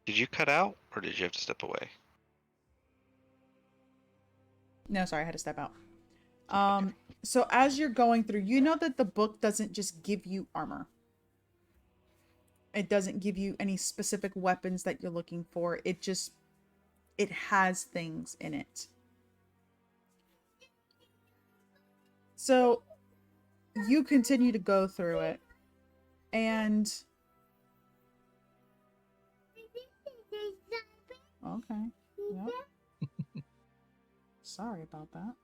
Did you cut out, or did you have to step away? No, sorry, I had to step out. So as you're going through, you know that the book doesn't just give you armor. It doesn't give you any specific weapons that you're looking for. It has things in it. So you continue to go through it, and okay. Yep. Sorry about that.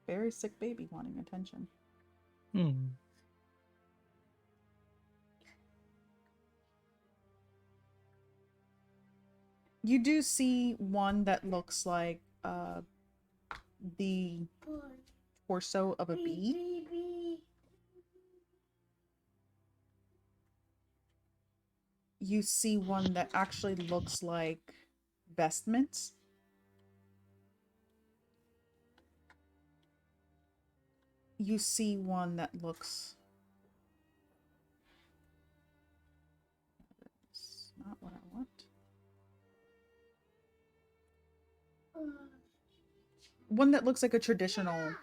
Very sick baby wanting attention. You do see one that looks like the torso of a bee. You see one that actually looks like vestments. You see one that looks... That's not what I want. One that looks like a traditional...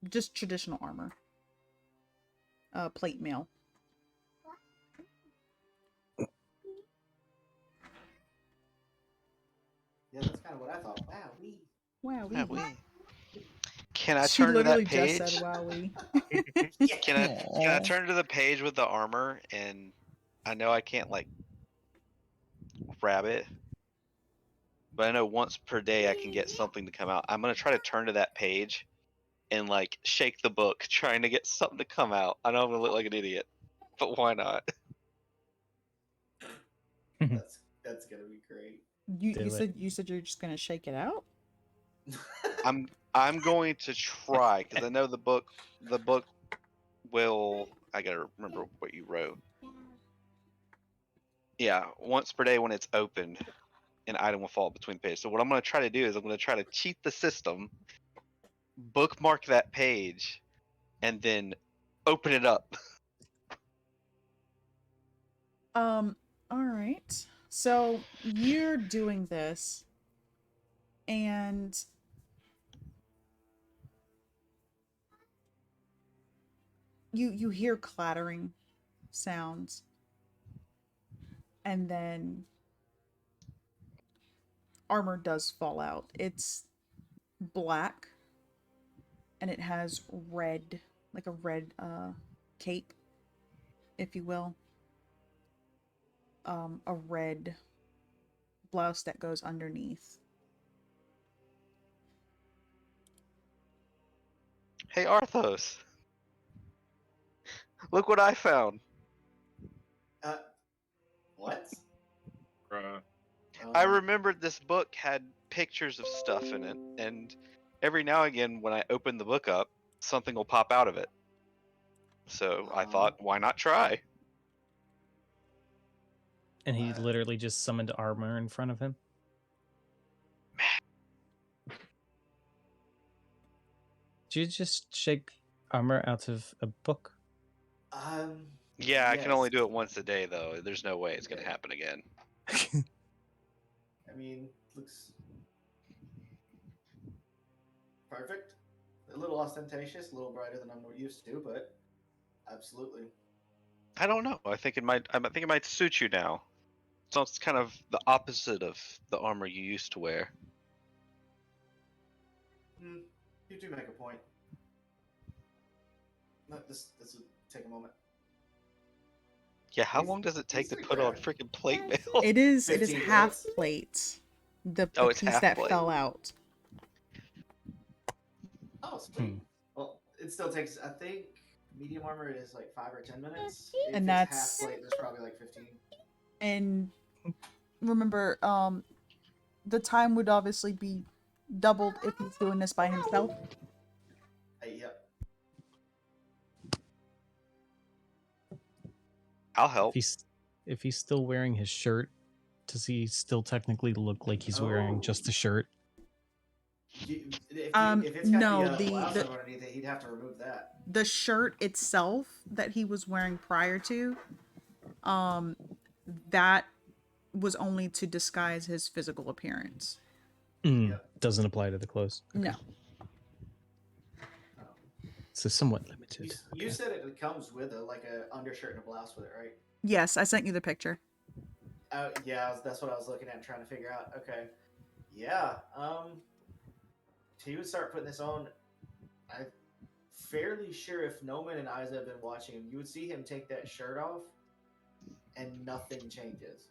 just traditional armor. Plate mail. Yeah, that's kind of what I thought. Wow, Wowee. Can I She turn to that literally just page? said wowee. yeah. Can I turn to the page with the armor and I know I can't like grab it, but I know once per day I can get something to come out. I'm gonna try to turn to that page and like shake the book, trying to get something to come out. I know I'm gonna look like an idiot, but why not? That's gonna be great. You said you're just gonna shake it out? I'm going to try because I know the book will. I gotta remember what you wrote. Yeah, once per day when it's opened, an item will fall between pages. So what I'm gonna try to do is I'm gonna try to cheat the system, bookmark that page, and then open it up. All right. So you're doing this, and you hear clattering sounds, and then armor does fall out. It's black, and it has red, like a red cape, if you will. A red blouse that goes underneath. Hey Arthos, look what I found. What? I remembered this book had pictures of stuff in it, and every now and again when I open the book up, something will pop out of it. So I thought, why not try? And he literally just summoned armor in front of him. Did you just shake armor out of a book? Yeah, I can only yes. do it once a day though. There's no way it's gonna happen again. I mean, looks perfect. A little ostentatious, a little brighter than I'm used to, but absolutely. I don't know. I think it might suit you now. So it's kind of the opposite of the armor you used to wear. You do make a point. This would take a moment. Yeah, how long does it take to put on freaking plate mail? It is 15 half minutes. plate. The it's piece half that plate. fell out. Oh, sweet. Well, it still takes. I think medium armor is like 5 or 10 minutes. If And it's that's- half plate, there's probably like 15. And remember, the time would obviously be doubled if he's doing this by himself. Yep. I'll help. If he's still wearing his shirt, does he still technically look like he's wearing just a shirt? If it's got no, the blouse underneath it, he'd have to remove that. The shirt itself that he was wearing prior to, that was only to disguise his physical appearance. Doesn't apply to the clothes. Okay. No. So somewhat limited. You said it comes with a undershirt and a blouse with it, right? Yes, I sent you the picture. Yeah, that's what I was looking at and trying to figure out. Okay. Yeah. He would start putting this on. I'm fairly sure if Noman and Isa have been watching him, you would see him take that shirt off, and nothing changes.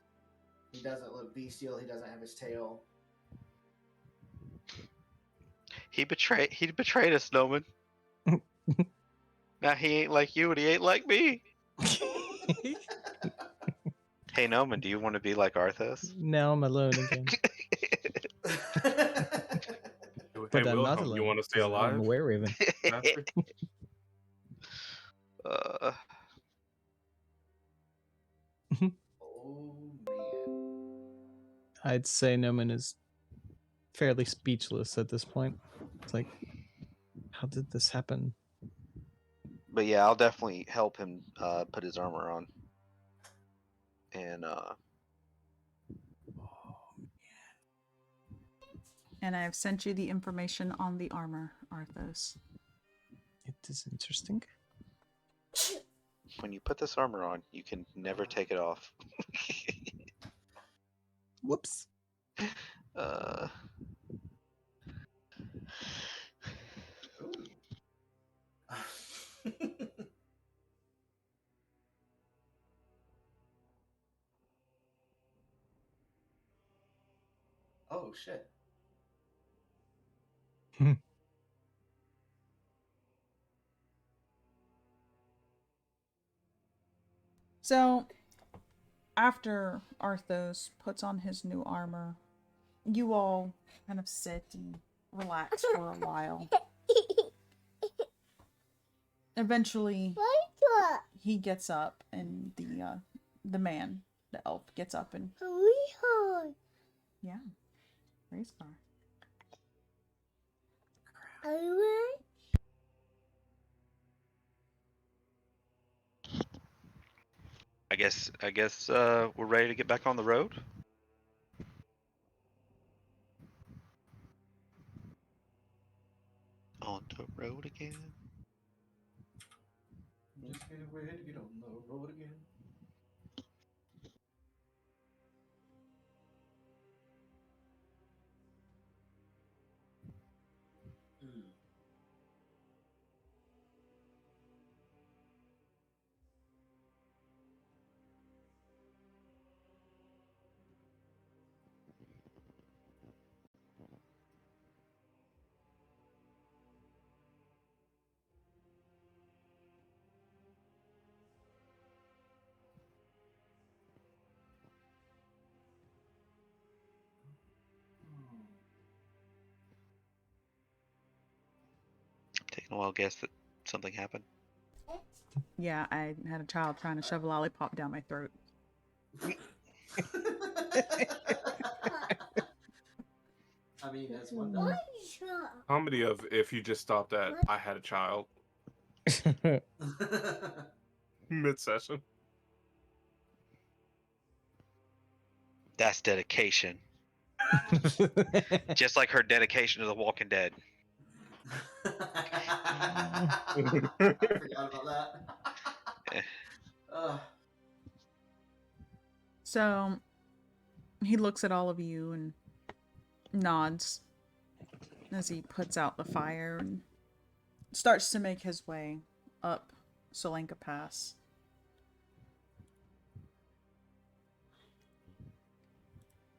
He doesn't look bestial. He doesn't have his tail. He betrayed us, Noman. Now he ain't like you and he ain't like me. Hey Noman, do you want to be like Arthos? Now I'm alone again. But I'm not alone. You want to stay alive? I'm a were-raven. Oh man. I'd say Noman is fairly speechless at this point. It's like, how did this happen? But yeah, I'll definitely help him put his armor on. And And I have sent you the information on the armor, Arthos. It is interesting. when you put this armor on, you can never take it off. Whoops. shit. So, after Arthos puts on his new armor, you all kind of sit and relax for a while. Eventually, he gets up, and the man, the elf, gets up and yeah, race car. I guess we're ready to get back on the road. On the road again. Just can't wait to get on the road again. Taking a wild guess that something happened. Yeah, I had a child trying to shove a lollipop down my throat. I mean, that's one does. Comedy of if you just stopped at I had a child mid-session. That's dedication. Just like her dedication to The Walking Dead. I forgot about that. So he looks at all of you and nods as he puts out the fire and starts to make his way up Solanka Pass.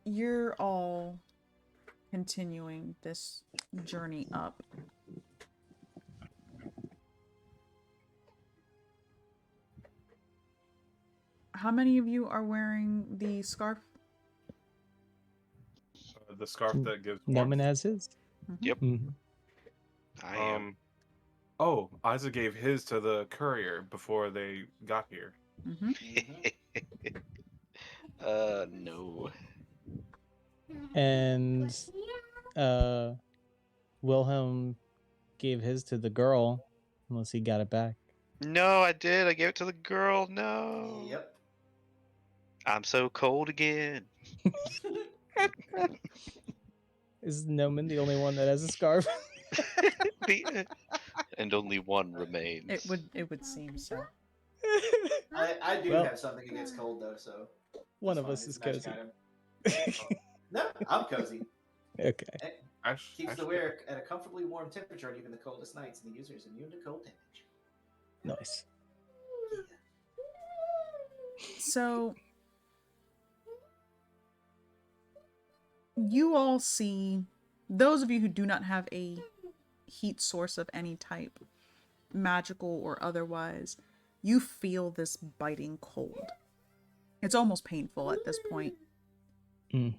You're all continuing this journey up. How many of you are wearing the scarf? The scarf that gives Noman warmth. has his. Yep. Mm-hmm. I am. Oh, Isaac gave his to the courier before they got here. Mm-hmm. No. And Wilhelm gave his to the girl, unless he got it back. No, I did. I gave it to the girl. No. Yep. I'm so cold again. Is Noman the only one that has a scarf? And only one remains. It would seem so. I do Well, have something against cold though, so one that's of fine. us It's is a magic cozy. item. No, I'm cozy. Okay. It keeps the Actually, wearer at a comfortably warm temperature on even the coldest nights, and the user is immune to cold damage. Nice. So you all see, those of you who do not have a heat source of any type, magical or otherwise, you feel this biting cold. It's almost painful at this point. Mm.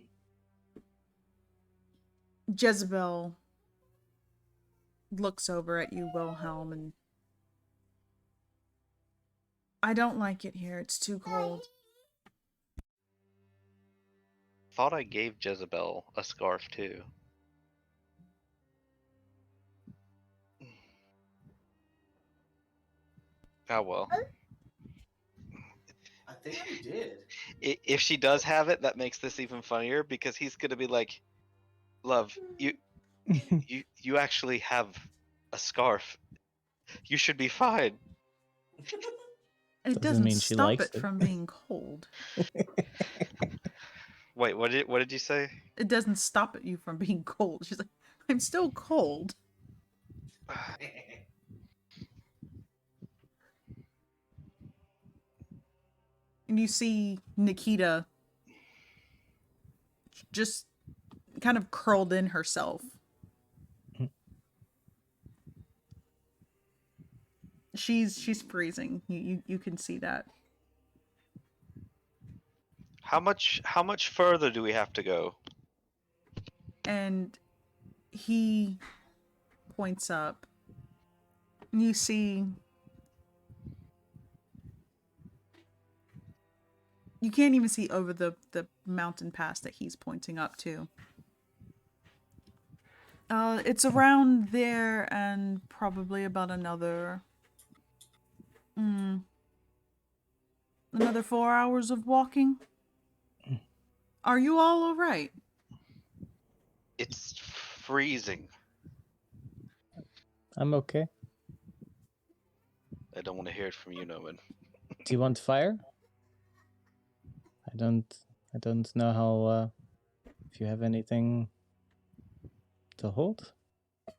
Jezebel looks over at you, Wilhelm, and I don't like it here. It's too cold. Thought I gave Jezebel a scarf too. Oh well. I think you did. If she does have it, that makes this even funnier because he's gonna be like, "Love, you actually have a scarf. You should be fine." It Doesn't doesn't mean she stop likes it it. from being cold. Wait, what did you say? It doesn't stop you from being cold. She's like, I'm still cold. And you see Nikita just kind of curled in herself. She's freezing. You can see that. How much further do we have to go? And he points up. You see, you can't even see over the mountain pass that he's pointing up to. It's around there and probably about another 4 hours of walking. Are you all right? It's freezing. I'm okay. I don't want to hear it from you, Noman. Do you want fire? I don't know how if you have anything to hold. I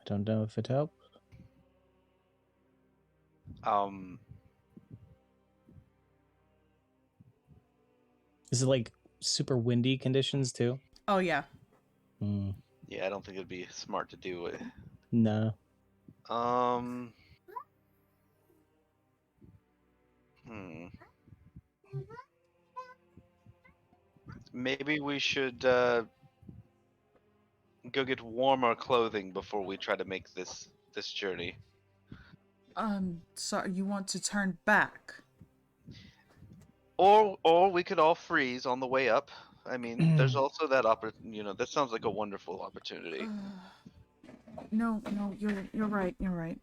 don't know if it helps. Is it like super windy conditions too? Oh yeah. Yeah, I don't think it'd be smart to do it. No. Maybe we should go get warmer clothing before we try to make this journey. Sorry, you want to turn back? Or we could all freeze on the way up. I mean, there's also that that sounds like a wonderful opportunity. No, you're right. You're right.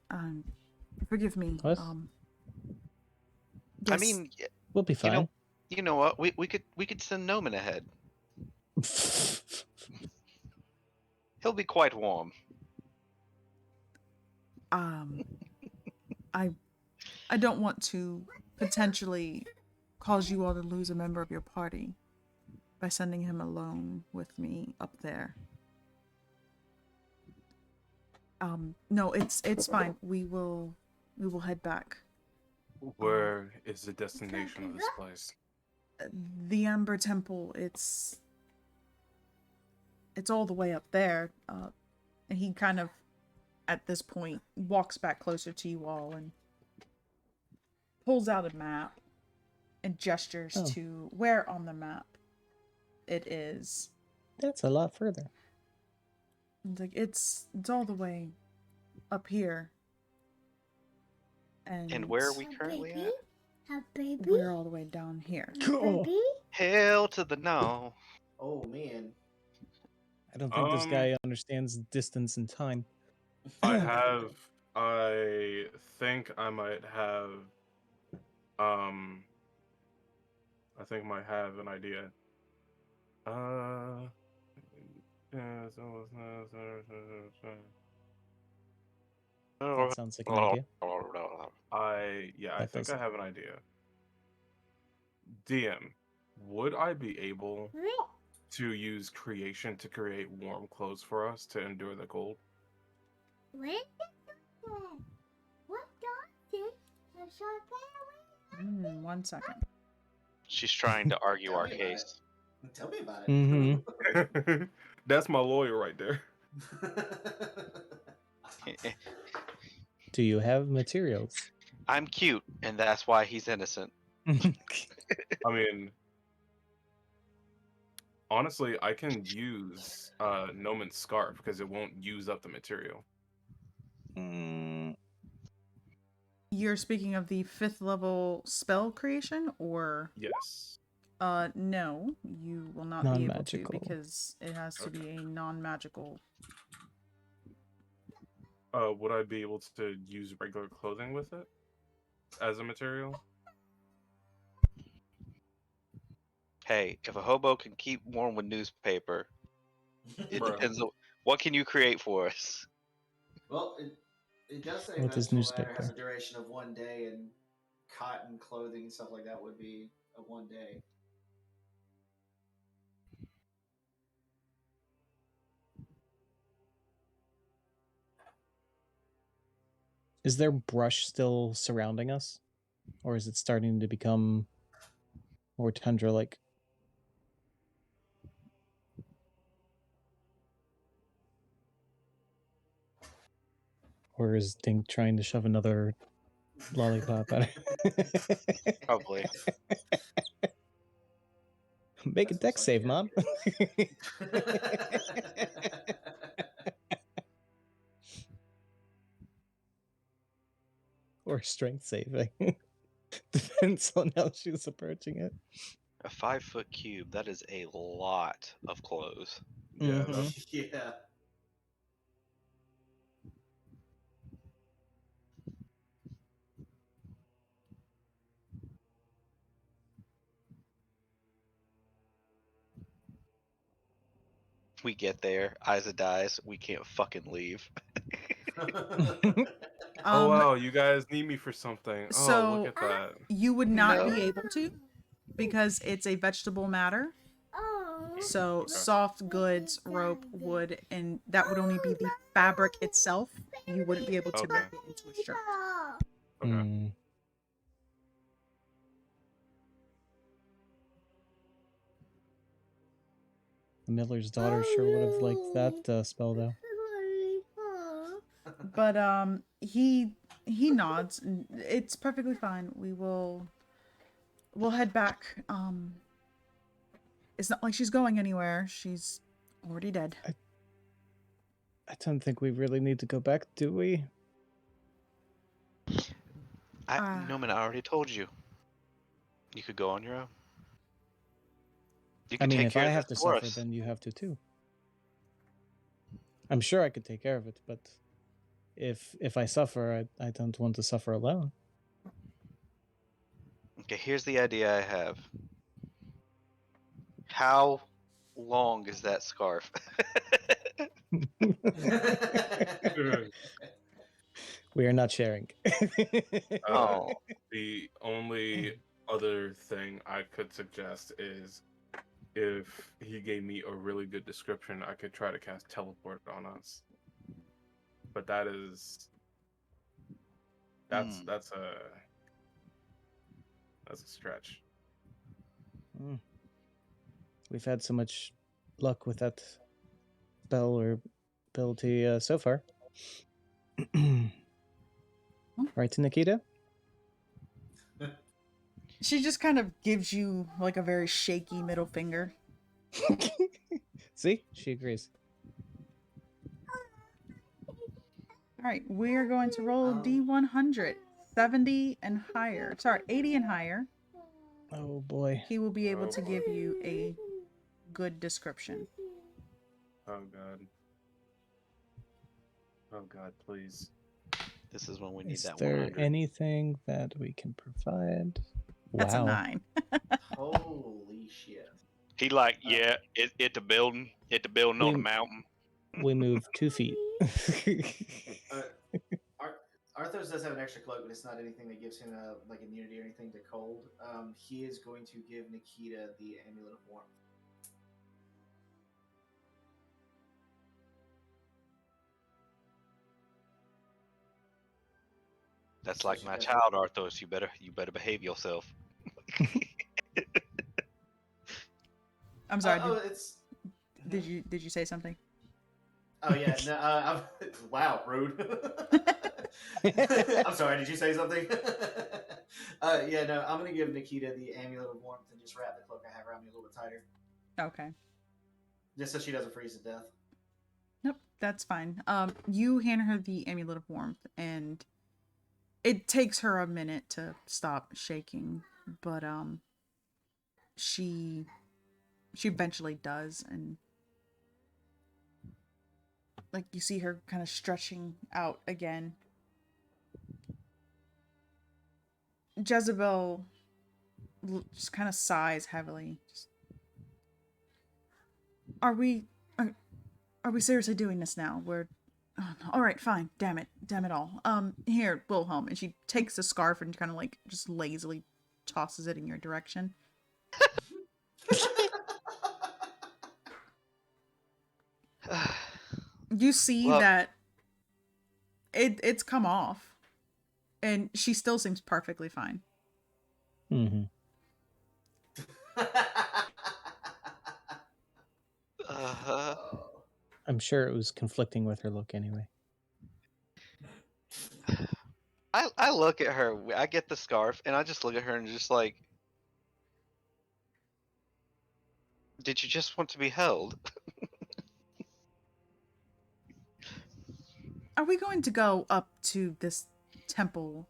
Forgive me. What? Yes. I mean, We'll be fine. You know what? We could send Noman ahead. He'll be quite warm. I don't want to potentially cause you all to lose a member of your party by sending him alone with me up there. No, it's fine. We will head back. Where is the destination of this place? The Amber Temple. It's all the way up there. And he kind of, at this point, walks back closer to you all and pulls out a map and gestures to where on the map it is. That's a lot further. Like it's all the way up here. And where are we currently at? We're all the way down here. Hell to the no. Oh man. I don't think this guy understands distance and time. I think I might have an idea. That sounds like an idea. I think I have an idea. DM, would I be able to use creation to create warm clothes for us to endure the cold? One second. She's trying to argue our case. Tell me about it. Mm-hmm. That's my lawyer right there. Do you have materials? I'm cute, and that's why he's innocent. I mean, honestly, I can use Noman's scarf because it won't use up the material. You're speaking of the 5th level spell creation, or? Yes. No, you will not be able to because it has to be a non-magical. Would I be able to use regular clothing with it as a material? Hey, if a hobo can keep warm with newspaper, it depends on what can you create for us. Well, it does say What is vegetable matter newspaper? has a duration of 1 day, and cotton clothing and stuff like that would be a 1 day. Is there brush still surrounding us? Or is it starting to become more tundra-like? Or is Dink trying to shove another lollipop at her? Probably. Make a That's deck most save, likely Mom. Or strength saving. Depends on how she's approaching it. A 5-foot cube. That is a lot of clothes. Yeah, Mhm. that's Yeah. We get there, Isa dies, we can't fucking leave. Oh Um, wow, you guys need me for something. Oh, look so at that. you would not No. be able to because it's a vegetable matter. So Okay. soft goods, rope, wood, and that would only be the fabric itself. You wouldn't be able to Okay. make it into a shirt. Okay. Mm. The miller's daughter sure would have liked that spell, though. But he nods. And it's perfectly fine. We'll head back. It's not like she's going anywhere. She's already dead. I don't think we really need to go back, do we? Noman, I already told you. You could go on your own. You I could mean, take if care I of have this to for suffer, us. then you have to too. I'm sure I could take care of it, but if I suffer, I don't want to suffer alone. Okay, here's the idea I have. How long is that scarf? We are not sharing. Oh. The only other thing I could suggest is if he gave me a really good description, I could try to cast teleport on us. But that's Hmm. a stretch. Mm. We've had so much luck with that spell or ability so far. Right, Nikita? She just kind of gives you like a very shaky middle finger. See? She agrees. All right, we are going to roll D100, 70 and higher. Sorry, 80 and higher. Oh boy. He will be able to boy. give you a good description. Oh god. Oh god, please. This is when we need Is that there 100. anything that we can provide? That's a Wow. 9. Holy shit. He like, yeah, it the building on the We- mountain. We move 2 feet. Arthos does have an extra cloak, but it's not anything that gives him like immunity or anything to cold. He is going to give Nikita the amulet of warmth. That's So like she my does- child, Arthos. You better behave yourself. I'm sorry. It's. Did you say something? Oh yeah, no. Wow, rude. I'm sorry. Did you say something? Yeah, no. I'm gonna give Nikita the amulet of warmth and just wrap the cloak I have around me a little bit tighter, Okay. just so she doesn't freeze to death. Nope, that's fine. You hand her the amulet of warmth, and it takes her a minute to stop shaking, but she eventually does, and like you see her kind of stretching out again. Jezebel just kind of sighs heavily. Just, are we seriously doing this now? We're all right, fine. Damn it all. Here, Wilhelm, and she takes the scarf and kind of like just lazily tosses it in your direction. You see Well, that it's come off, and she still seems perfectly fine. Mm-hmm. uh, I'm sure it was conflicting with her look anyway. I look at her. I get the scarf, and I just look at her and just like, did you just want to be held? Are we going to go up to this temple?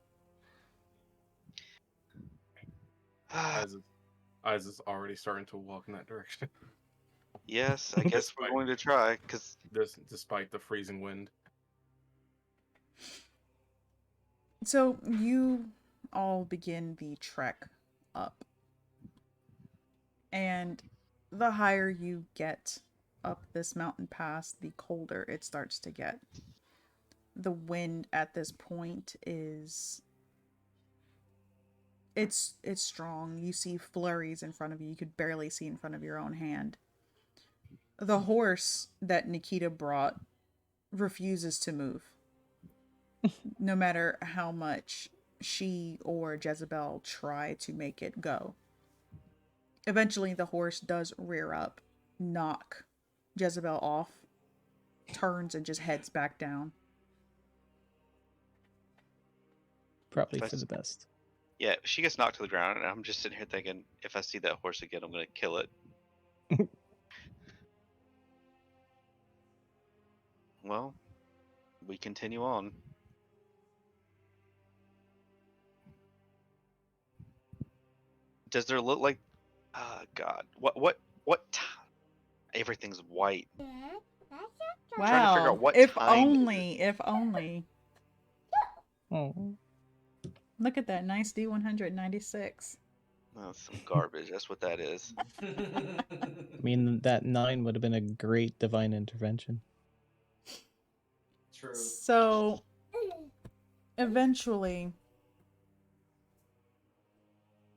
Eyes is already starting to walk in that direction. Yes, I guess we're going to try. Cause Despite the freezing wind. So you all begin the trek up. And the higher you get up this mountain pass, the colder it starts to get. The wind at this point is it's strong. You see flurries in front of you. You could barely see in front of your own hand. The horse that Nikita brought refuses to move. No matter how much she or Jezebel try to make it go. Eventually the horse does rear up, knock Jezebel off, turns and just heads back down. Probably for the best. yeah, she gets knocked to the ground, and I'm just sitting here thinking, if I see that horse again, I'm gonna kill it. Well, we continue on. Does there look like? God, everything's white. Wow. Trying to figure out what if time is only, if only. Oh. Look at that nice D196. That's some garbage. That's what that is. I mean, that 9 would have been a great divine intervention. True. So, eventually,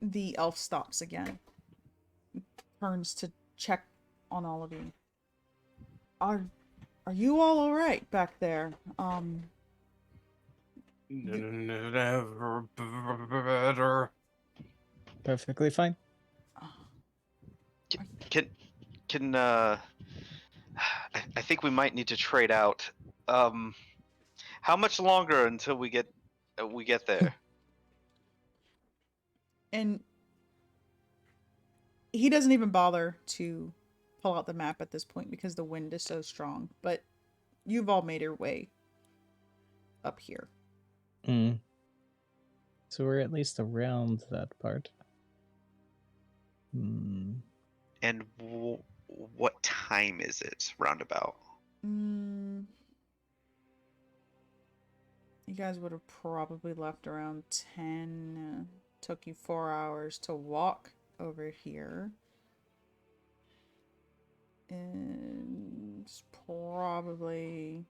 the elf stops again. Turns to check on all of you. Are you all right back there? Never better. Perfectly fine. Can I think we might need to trade out. How much longer until we get there? And he doesn't even bother to pull out the map at this point because the wind is so strong. But you've all made your way up here. So we're at least around that part. And what time is it, roundabout? You guys would have probably left around 10. Took you 4 hours to walk over here. And it's probably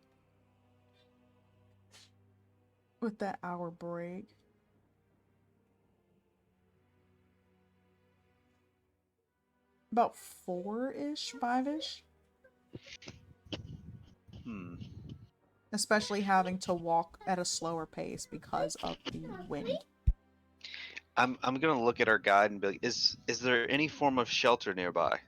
with that hour break. About 4-ish, 5-ish. Especially having to walk at a slower pace because of the wind. I'm gonna look at our guide and be like, is there any form of shelter nearby?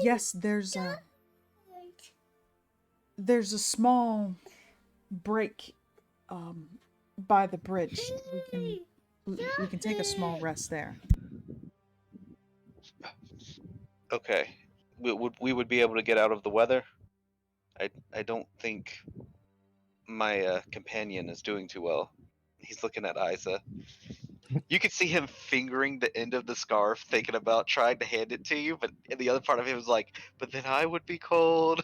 Yes, there's a small break by the bridge. We can take a small rest there. Okay, we would be able to get out of the weather. I don't think my companion is doing too well. He's looking at Isa. You could see him fingering the end of the scarf, thinking about trying to hand it to you, but the other part of him was like, but then I would be cold.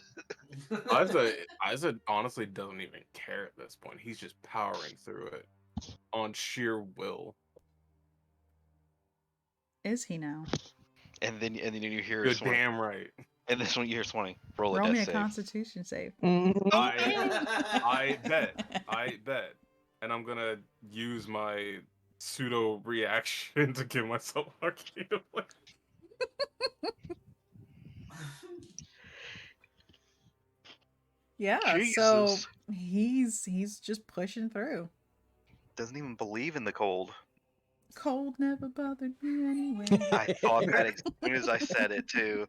Isa honestly doesn't even care at this point. He's just powering through it on sheer will. Is he now? And then you hear You're damn right. And this one you hear Swanee roll me a death save. Constitution save. I bet. And I'm gonna use my pseudo reaction to give myself Arcana Blade. Yeah, Jesus. so he's just pushing through. Doesn't even believe in the cold. Cold never bothered me anyway. I thought that as soon as I said it too.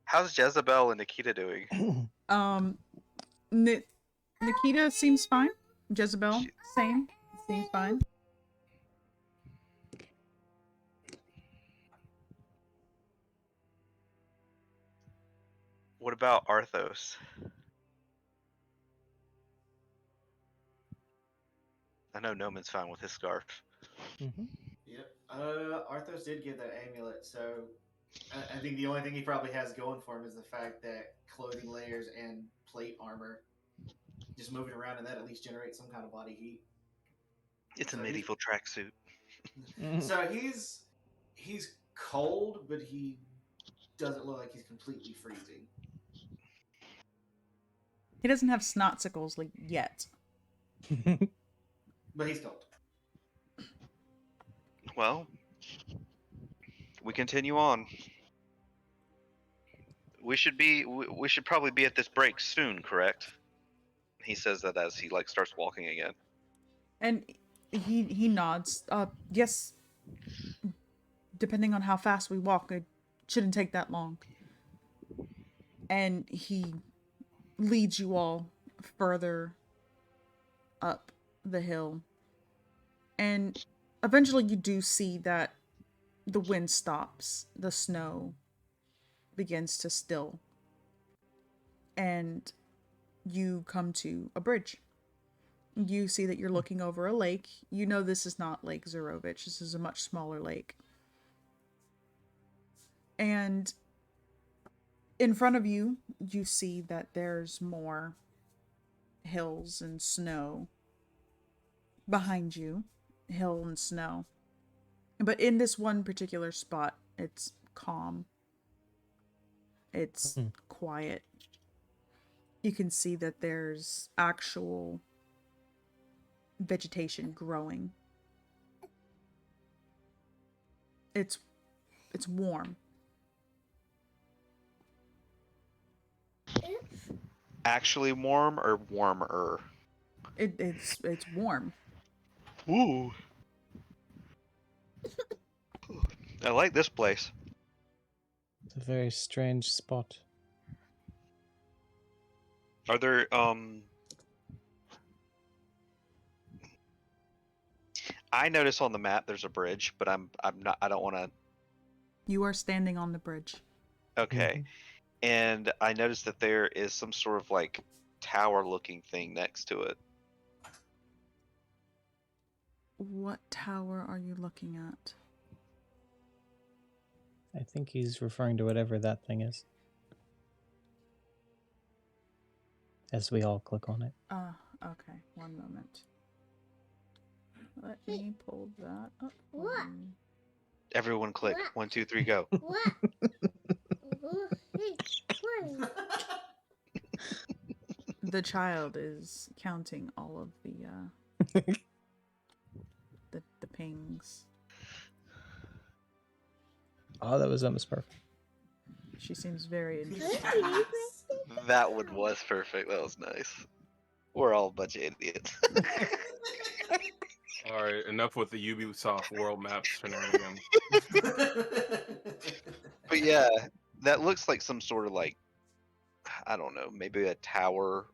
How's Jezebel and Nikita doing? Nikita seems fine. Jezebel, She- same. Seems fine. What about Arthos? I know Noman's fine with his scarf. Mm-hmm. Yep. Arthos did give that amulet, so I think the only thing he probably has going for him is the fact that clothing layers and plate armor, just moving around in that at least generates some kind of body heat. It's a So medieval tracksuit. So he's cold, but he doesn't look like he's completely freezing. He doesn't have snotsicles like yet. But he's cold. Well, we continue on. We should probably be at this break soon, correct? He says that as he like starts walking again. And he nods. Yes. Depending on how fast we walk, it shouldn't take that long. And he leads you all further up the hill. And eventually you do see that the wind stops, the snow begins to still, and you come to a bridge. You see that you're looking over a lake. You know this is not Lake Zarovich. This is a much smaller lake. And in front of you, you see that there's more hills and snow. Behind you, hill and snow. But in this one particular spot, it's calm. It's quiet. You can see that there's actual vegetation growing. It's warm. Actually warm or warmer? It's warm. Ooh. I like this place. It's a very strange spot. Are there I notice on the map there's a bridge, but I don't want to. You are standing on the bridge. Okay. And I noticed that there is some sort of like tower looking thing next to it. What tower are you looking at? I think he's referring to whatever that thing is. As we all click on it. Okay. One moment. Let me pull that up. Everyone click. 1, 2, 3, go. The child is counting all of the the pings. Oh, that was almost perfect. She seems very interested. That one was perfect. That was nice. We're all a bunch of idiots. All right, enough with the Ubisoft world maps shenanigans. But yeah, that looks like some sort of like, I don't know, maybe a tower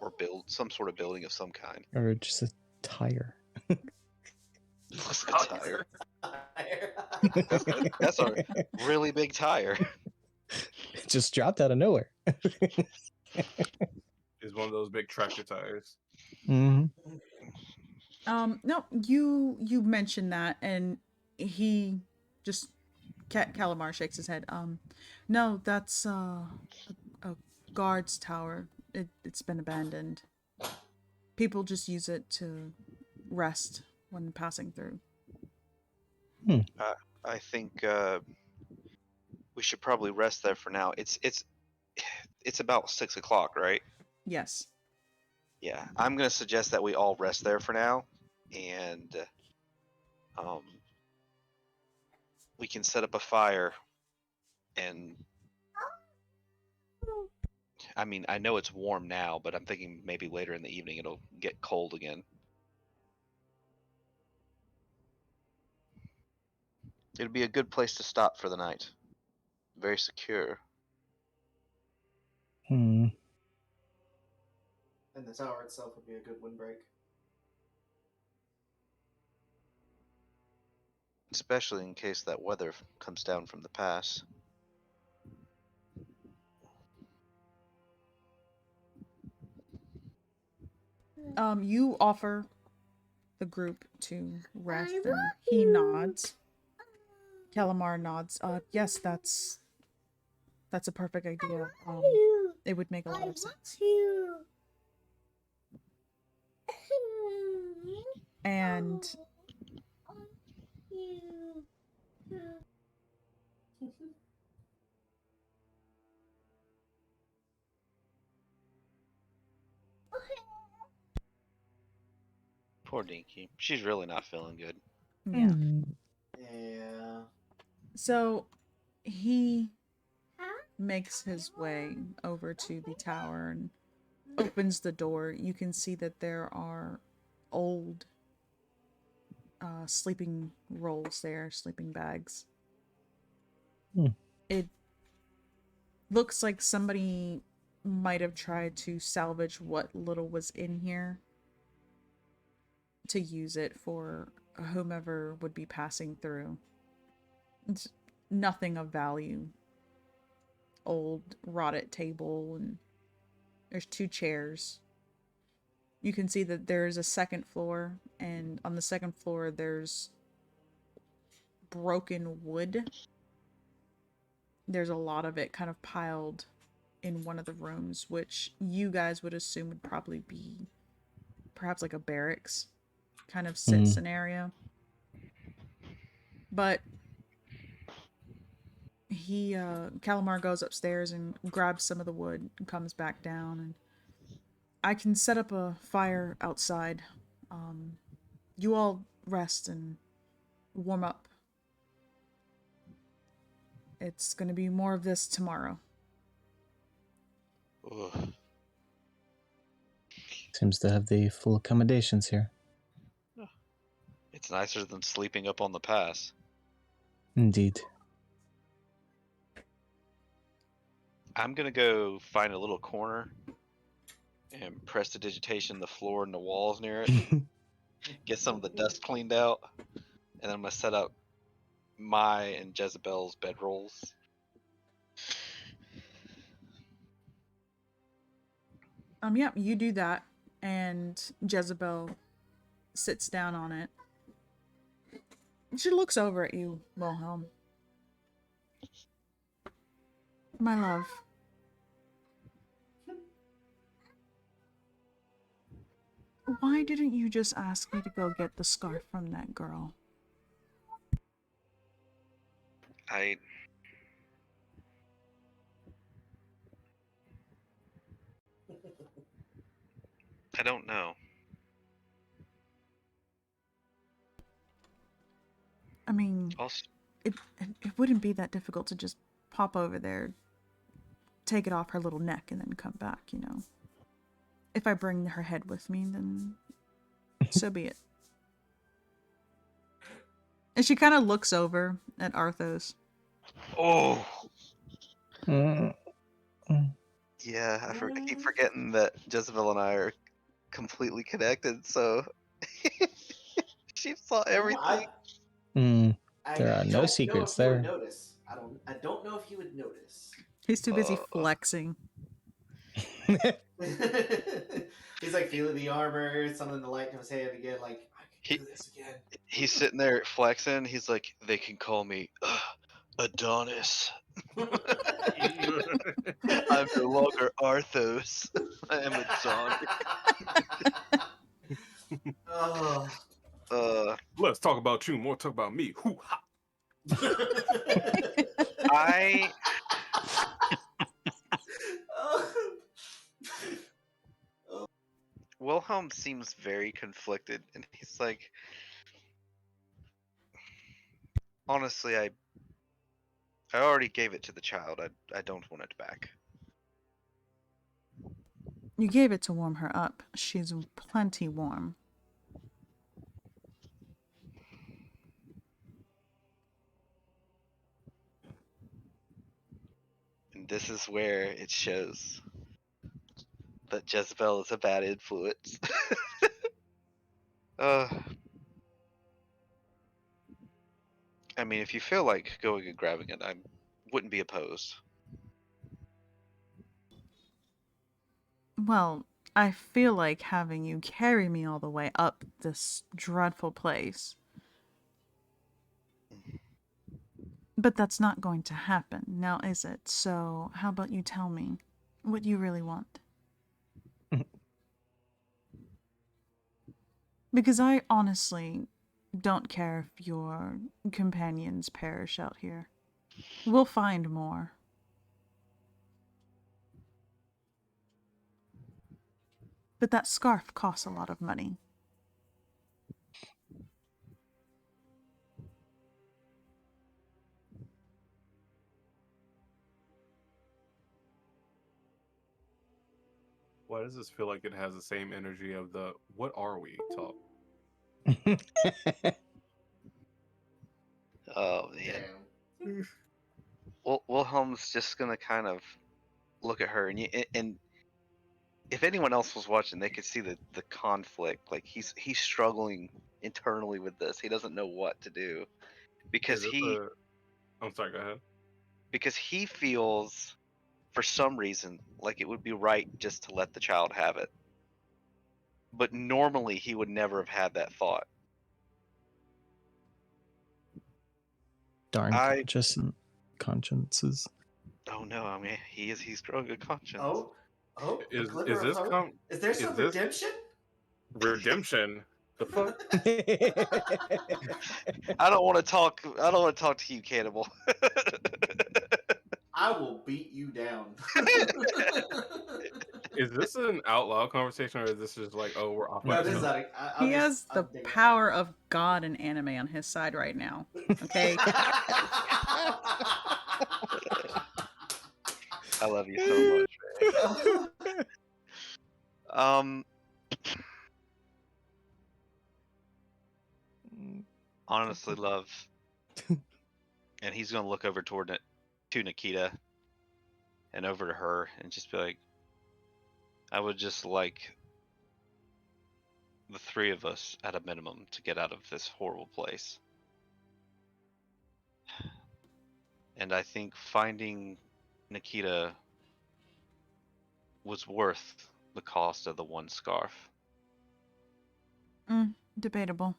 or some sort of building of some kind. Or just a tire. Looks like a tire. That's a really big tire. It just dropped out of nowhere. Is one of those big tractor tires. Mm-hmm. No, you mentioned that, and he just Calamar shakes his head. No, that's a guard's tower. It's been abandoned. People just use it to rest when passing through. I think we should probably rest there for now. It's about 6 o'clock, right? Yes. Yeah, I'm gonna suggest that we all rest there for now, and we can set up a fire. And I mean, I know it's warm now, but I'm thinking maybe later in the evening it'll get cold again. It'd be a good place to stop for the night. Very secure. Hmm. And the tower itself would be a good windbreak. Especially in case that weather comes down from the pass. You offer the group to rest, and he nods. Calamar nods. Yes, that's a perfect idea. It would make a lot of sense. And Poor Dinky. She's really not feeling good. yeah. Yeah. So he makes his way over to the tower and opens the door. You can see that there are old sleeping rolls there, sleeping bags. It looks like somebody might have tried to salvage what little was in here to use it for whomever would be passing through. It's nothing of value. Old rotted table, and there's 2 chairs. You can see that there's a second floor, and on the second floor there's broken wood. There's a lot of it kind of piled in one of the rooms, which you guys would assume would probably be perhaps like a barracks kind of scenario. But Calamar goes upstairs and grabs some of the wood and comes back down, and I can set up a fire outside. You all rest and warm up. It's going to be more of this tomorrow. Ugh. Seems to have the full accommodations here. It's nicer than sleeping up on the pass. Indeed. I'm gonna go find a little corner and prestidigitation the floor and the walls near it. Get some of the dust cleaned out, and then I'm gonna set up my and Jezebel's bedrolls. Yeah, you do that, and Jezebel sits down on it. She looks over at you, Wilhelm. My love. Why didn't you just ask me to go get the scarf from that girl? I don't know. I mean, it wouldn't be that difficult to just pop over there, take it off her little neck, and then come back, you know. If I bring her head with me, then so be it. And she kind of looks over at Arthos. Oh. Mm. Yeah, I keep forgetting that Jezebel and I are completely connected, so she saw everything. There are no secrets there. Notice. I don't know if he would notice. He's too busy flexing. He's like feeling the armor, something to light his hand again, like, I can do this again. He's sitting there flexing. He's like, they can call me Adonis. I'm no longer Arthos. I am Adonis. Let's talk about you, more talk about me. Hoo-ha. Wilhelm seems very conflicted, and he's like, honestly, I already gave it to the child. I don't want it back. You gave it to warm her up. She's plenty warm. And this is where it shows. that Jezebel is a bad influence. uh, I mean, if you feel like going and grabbing it, I wouldn't be opposed. Well, I feel like having you carry me all the way up this dreadful place. But that's not going to happen, now is it? So, how about you tell me what you really want? Because I honestly don't care if your companions perish out here. We'll find more. But that scarf costs a lot of money. Why does this feel like it has the same energy of the "What are we?" talk? Oh man. Damn. Wilhelm's just gonna kind of look at her, and if anyone else was watching, they could see the conflict. Like he's struggling internally with this. He doesn't know what to do because I'm sorry. Go ahead. because he feels for some reason like it would be right just to let the child have it. But normally he would never have had that thought. Darn consciences. Oh no, I mean he's growing a conscience. Oh, a Is glimmer this of hope. Is there some this redemption? redemption? The fuck? I don't want to talk to you, Cannibal. I will beat you down. Is this an out loud conversation, or is this just like, oh, we're off No, by this is ourselves? not. He has the power of God and anime on his side right now. Okay? I love you so much, man. Honestly, love. And he's gonna look over to Nikita and over to her and just be like, I would just like the three of us at a minimum to get out of this horrible place. And I think finding Nikita was worth the cost of the one scarf. Debatable.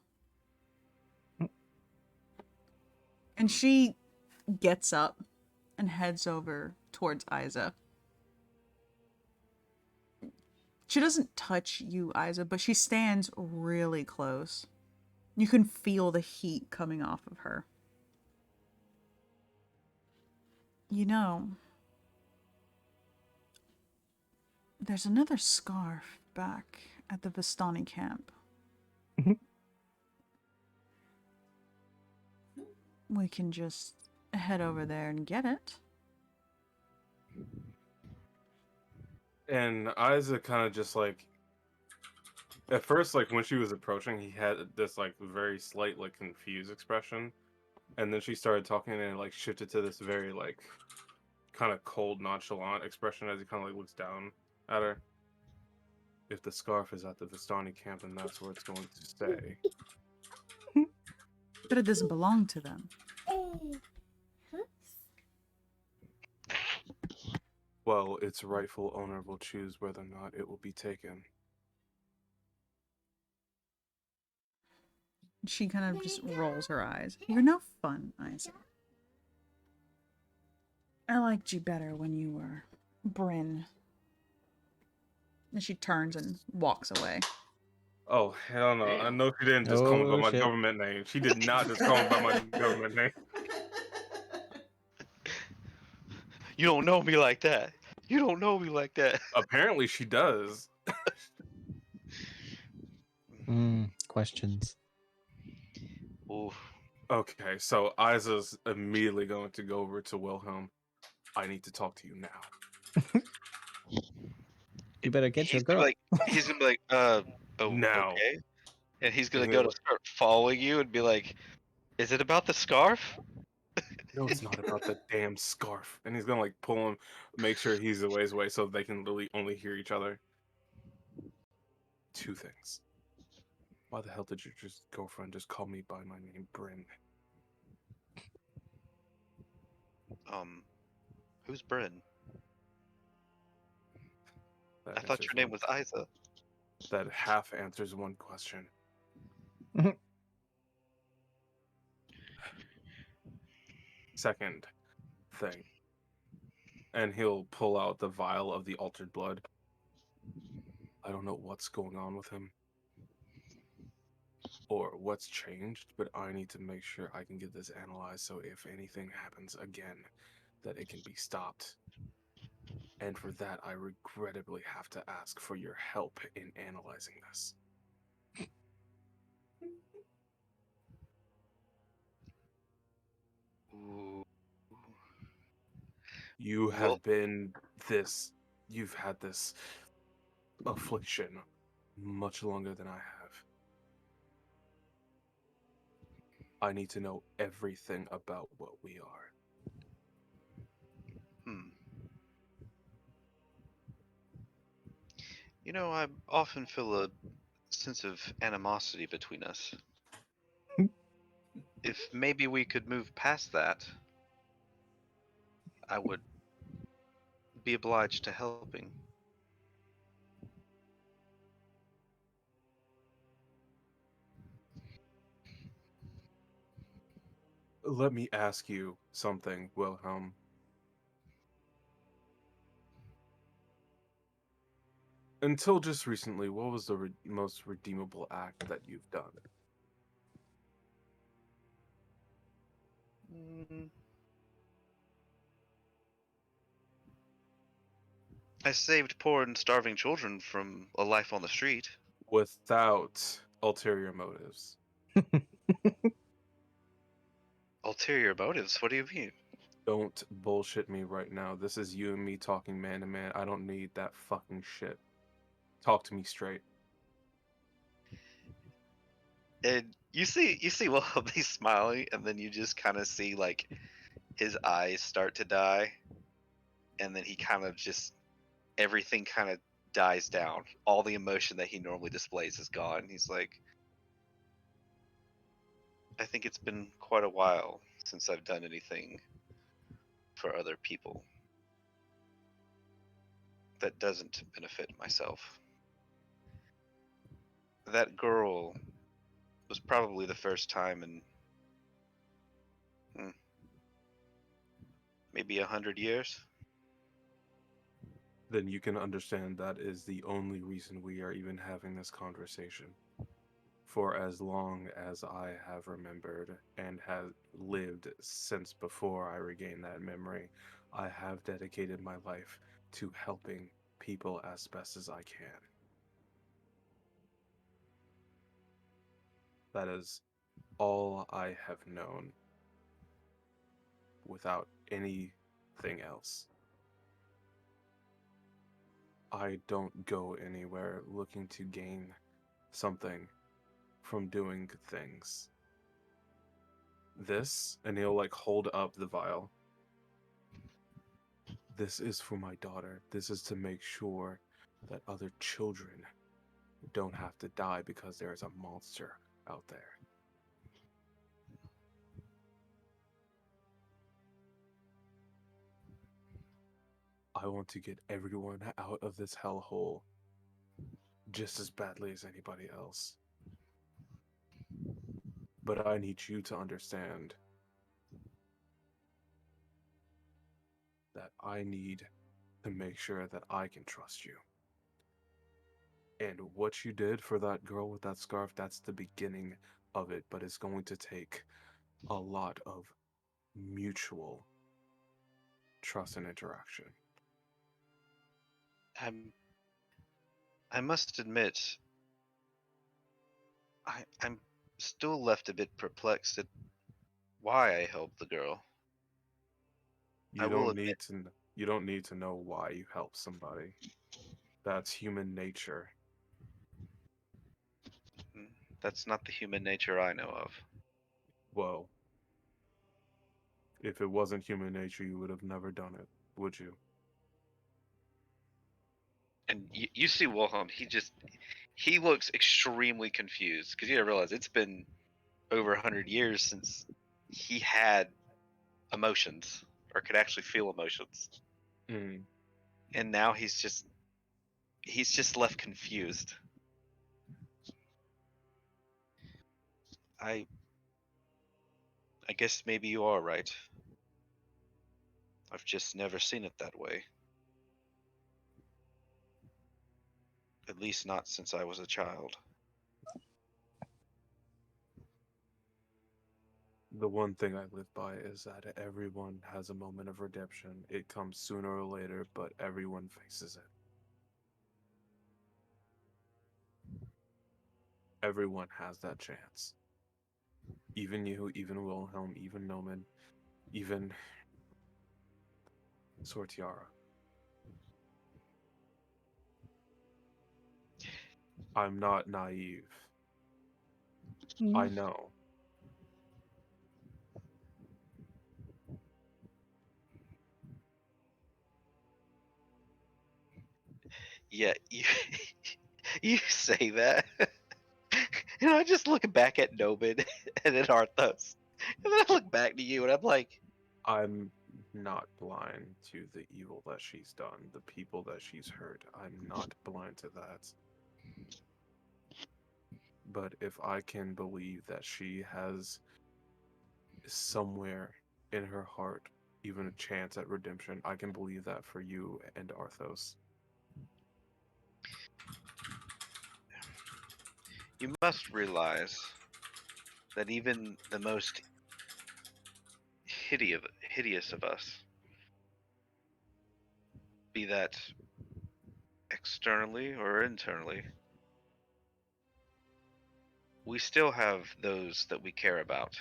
And she gets up and heads over towards Isa. She doesn't touch you, Isa, but she stands really close. You can feel the heat coming off of her. You know, there's another scarf back at the Vistani camp. We can just head over there and get it. And Isaac kind of just like, at first, like when she was approaching, he had this like very slight, like confused expression, and then she started talking and it like shifted to this very like kind of cold, nonchalant expression as he kind of like looks down at her. If the scarf is at the Vistani camp, and that's where it's going to stay. But it doesn't belong to them. Well, its rightful owner will choose whether or not it will be taken. She kind of just rolls her eyes. You're no fun, Isaac. I liked you better when you were Bryn. And she turns and walks away. Oh, hell no. I know she didn't just call me by my government name. She did not just call me by my government name. You don't know me like that. You don't know me like that. Apparently she does. Questions. Ooh. Okay, so Isa's immediately going to go over to Wilhelm. I need to talk to you now. You better get your girl. He's gonna be like, oh, now. okay. And he's gonna go to start following you and be like, is it about the scarf? No, it's not about the damn scarf. And he's gonna like pull him, make sure he's a ways away so they can really only hear each other. Two things. Why the hell did your girlfriend just call me by my name, Bryn? Who's Bryn? That I thought answers your name one. was Isa. That half answers one question. Second thing. And he'll pull out the vial of the altered blood. I don't know what's going on with him or what's changed, but I need to make sure I can get this analyzed so if anything happens again, that it can be stopped. And for that, I regrettably have to ask for your help in analyzing this. Ooh. You Well, have you've had this affliction much longer than I have. I need to know everything about what we are. You know, I often feel a sense of animosity between us. If maybe we could move past that, I would be obliged to helping. Let me ask you something, Wilhelm. Until just recently, what was the most redeemable act that you've done? Mm, I saved poor and starving children from a life on the street. Without ulterior motives. Ulterior motives? What do you mean? Don't bullshit me right now. This is you and me talking man to man. I don't need that fucking shit. Talk to me straight. And you see Willoughby smiling, and then you just kind of see like his eyes start to die, and then he kind of just everything kind of dies down. All the emotion that he normally displays is gone. He's like, I think it's been quite a while since I've done anything for other people that doesn't benefit myself. That girl was probably the first time in maybe 100 years. Then you can understand that is the only reason we are even having this conversation. For as long as I have remembered and have lived since before I regained that memory, I have dedicated my life to helping people as best as I can. That is all I have known without anything else. I don't go anywhere looking to gain something from doing things. This, and he'll like hold up the vial. This is for my daughter. This is to make sure that other children don't have to die because there is a monster out there. I want to get everyone out of this hellhole just as badly as anybody else. But I need you to understand that I need to make sure that I can trust you. And what you did for that girl with that scarf, that's the beginning of it, but it's going to take a lot of mutual trust and interaction. I must admit, I'm still left a bit perplexed at why I helped the girl. I You will don't admit, need to you don't need to know why you help somebody. That's human nature. that's not the human nature I know of. Well, if it wasn't human nature, you would have never done it, would you? And you see Wilhelm, he looks extremely confused because you gotta realize it's been over 100 years since he had emotions or could actually feel emotions, and now he's just left confused. I guess maybe you are right. I've just never seen it that way. At least not since I was a child. The one thing I live by is that everyone has a moment of redemption. It comes sooner or later, but everyone faces it. Everyone has that chance. Even you, even Wilhelm, even Noman, even Sortiara. I'm not naive. I know. Yeah, you say that, and I just look back at Noman and at Arthos, and then I look back to you, and I'm like, I'm not blind to the evil that she's done, the people that she's hurt. I'm not blind to that. But if I can believe that she has somewhere in her heart even a chance at redemption, I can believe that for you and Arthos. you must realize that even the most hideous of us, be that externally or internally, we still have those that we care about.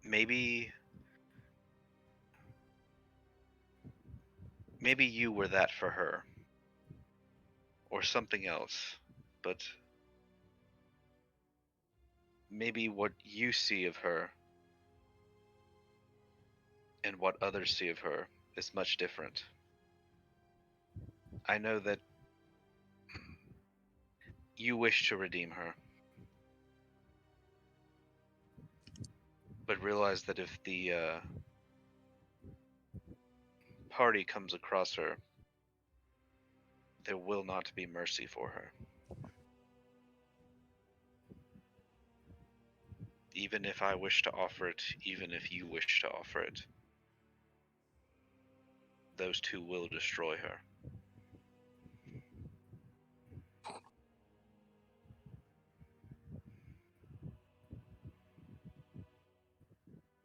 Maybe you were that for her, or something else, but maybe what you see of her and what others see of her is much different. I know that you wish to redeem her, but realize that if the party comes across her, there will not be mercy for her. Even if I wish to offer it, even if you wish to offer it, those two will destroy her.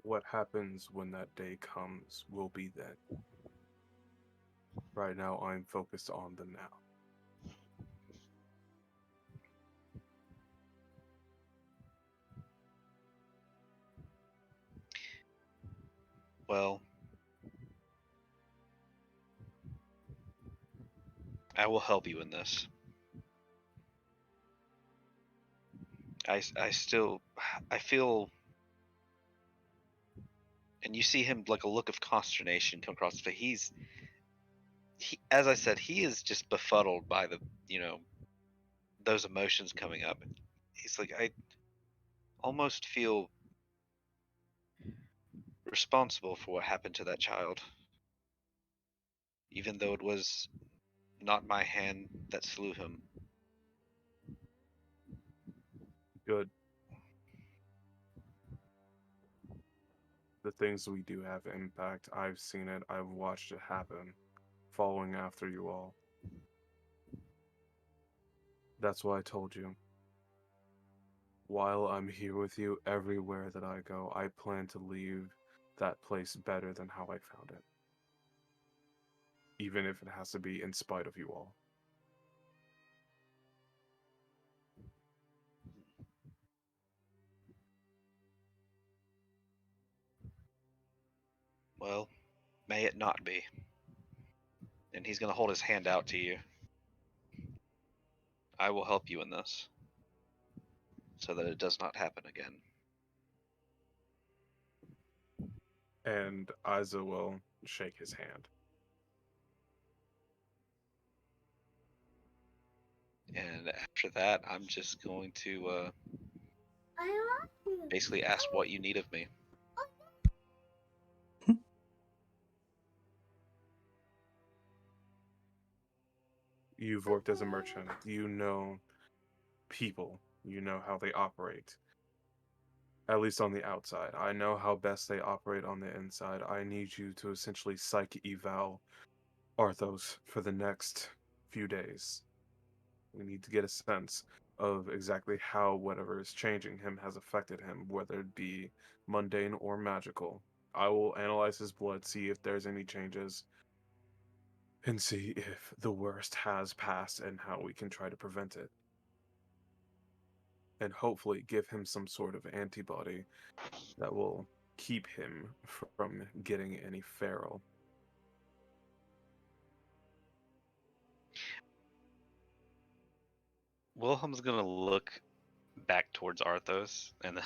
What happens when that day comes will be then. Right now, I'm focused on the now. Well, I will help you in this. I feel, and you see him like a look of consternation come across his face. As I said, he is just befuddled by those emotions coming up. He's like, I almost feel responsible for what happened to that child, even though it was not my hand that slew him. Good. The things we do have impact. I've seen it. I've watched it happen. Following after you all. That's why I told you. While I'm here with you, everywhere that I go, I plan to leave that place better than how I found it. Even if it has to be in spite of you all. Well, may it not be. And he's going to hold his hand out to you. I will help you in this, so that it does not happen again. And Isa will shake his hand. And after that, I'm just going to basically ask what you need of me. You've worked as a merchant. You know people. You know how they operate. At least on the outside. I know how best they operate on the inside. I need you to essentially psych eval Arthos for the next few days. We need to get a sense of exactly how whatever is changing him has affected him, whether it be mundane or magical. I will analyze his blood, see if there's any changes, and see if the worst has passed and how we can try to prevent it. And hopefully give him some sort of antibody that will keep him from getting any feral. Wilhelm's gonna look back towards Arthos and then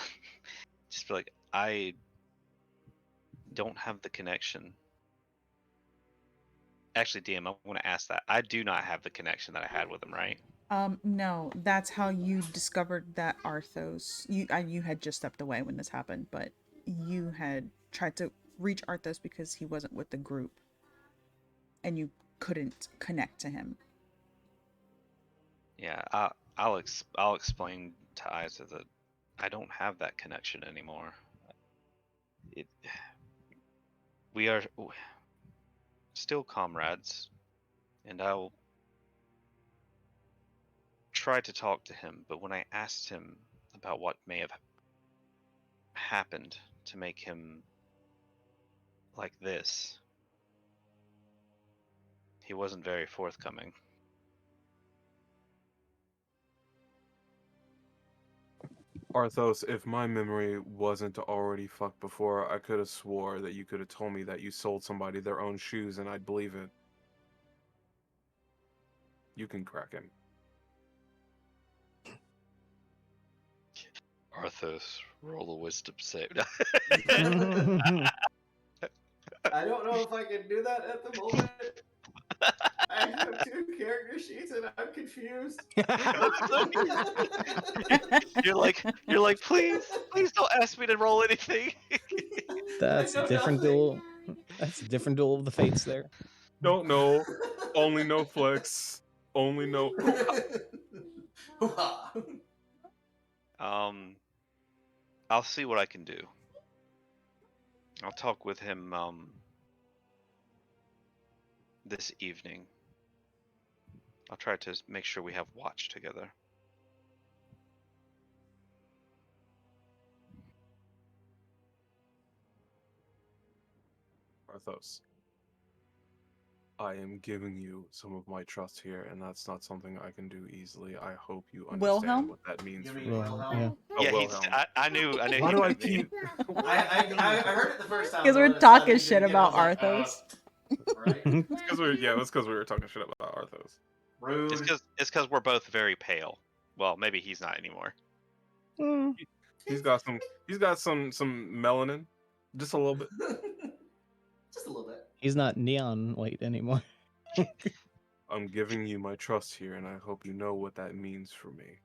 just be like, I don't have the connection. Actually, DM, I want to ask that. I do not have the connection that I had with him, right? No, that's how you discovered that Arthos. You had just stepped away when this happened, but you had tried to reach Arthos because he wasn't with the group, and you couldn't connect to him. Yeah, I'll explain to Isa that I don't have that connection anymore. We are still comrades, and I'll try to talk to him, but when I asked him about what may have happened to make him like this, he wasn't very forthcoming. Arthos, if my memory wasn't already fucked before, I could have swore that you could have told me that you sold somebody their own shoes and I'd believe it. You can crack him. Arthos, roll a wisdom save. I don't know if I can do that at the moment. I have 2 character sheets and I'm confused. You're like, please don't ask me to roll anything. That's a different duel. That's a different duel of the fates there. Don't know. Only no flex. Only no. I'll see what I can do. I'll talk with him this evening. I'll try to make sure we have watch together. Arthos, I am giving you some of my trust here, and that's not something I can do easily. I hope you understand Wilhelm? what that means You for mean me. Wilhelm? Yeah. Oh, Yeah, Wilhelm. I knew. Why he do I knew me. keep? I heard it the first time. Because but we're when it suddenly talking shit didn't get it, about I was like, Arthos. right? It's because we were talking shit about Arthos. Rude. It's because we're both very pale. Well, maybe he's not anymore. Mm. He's got some melanin, just a little bit. Just a little bit. He's not neon white anymore. I'm giving you my trust here, and I hope you know what that means for me.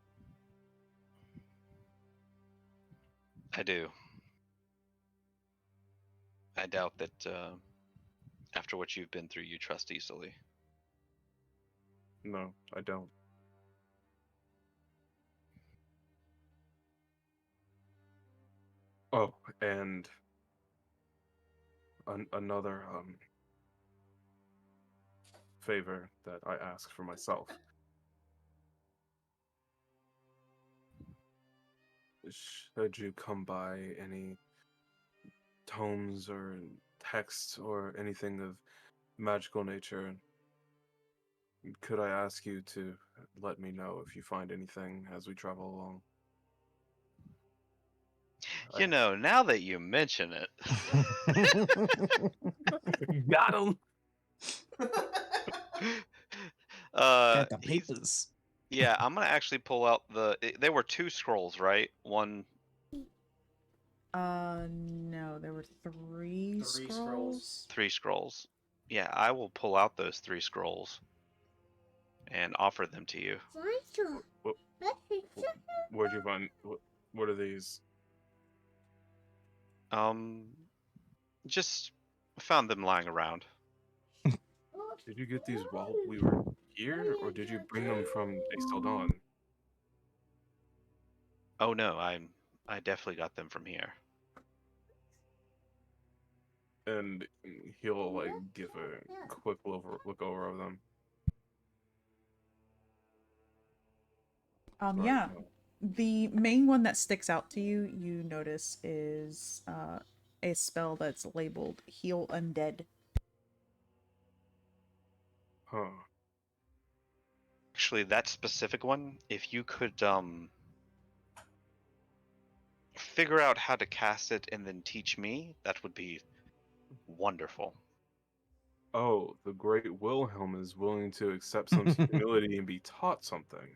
I do. I doubt that after what you've been through, you trust easily. No, I don't. Oh, and another favor that I ask for myself. Should you come by any tomes or texts or anything of magical nature, could I ask you to let me know if you find anything as we travel along? You know, now that you mention it, Got him. Got the he's papers. yeah. I'm gonna actually pull out there were 2 scrolls, right? One No, there were three Three scrolls. 3 scrolls. Yeah, I will pull out those 3 scrolls and offer them to you. What, where'd you find? What are these? Just found them lying around. Did you get these while we were here, or did you bring them from A Still Dawn? Oh no, I definitely got them from here. And he'll like give a quick look over of them. Right. Yeah. The main one that sticks out to you, you notice, is a spell that's labeled Heal Undead. Huh. Actually, that specific one, if you could figure out how to cast it and then teach me, that would be wonderful. Oh, the great Wilhelm is willing to accept some humility and be taught something.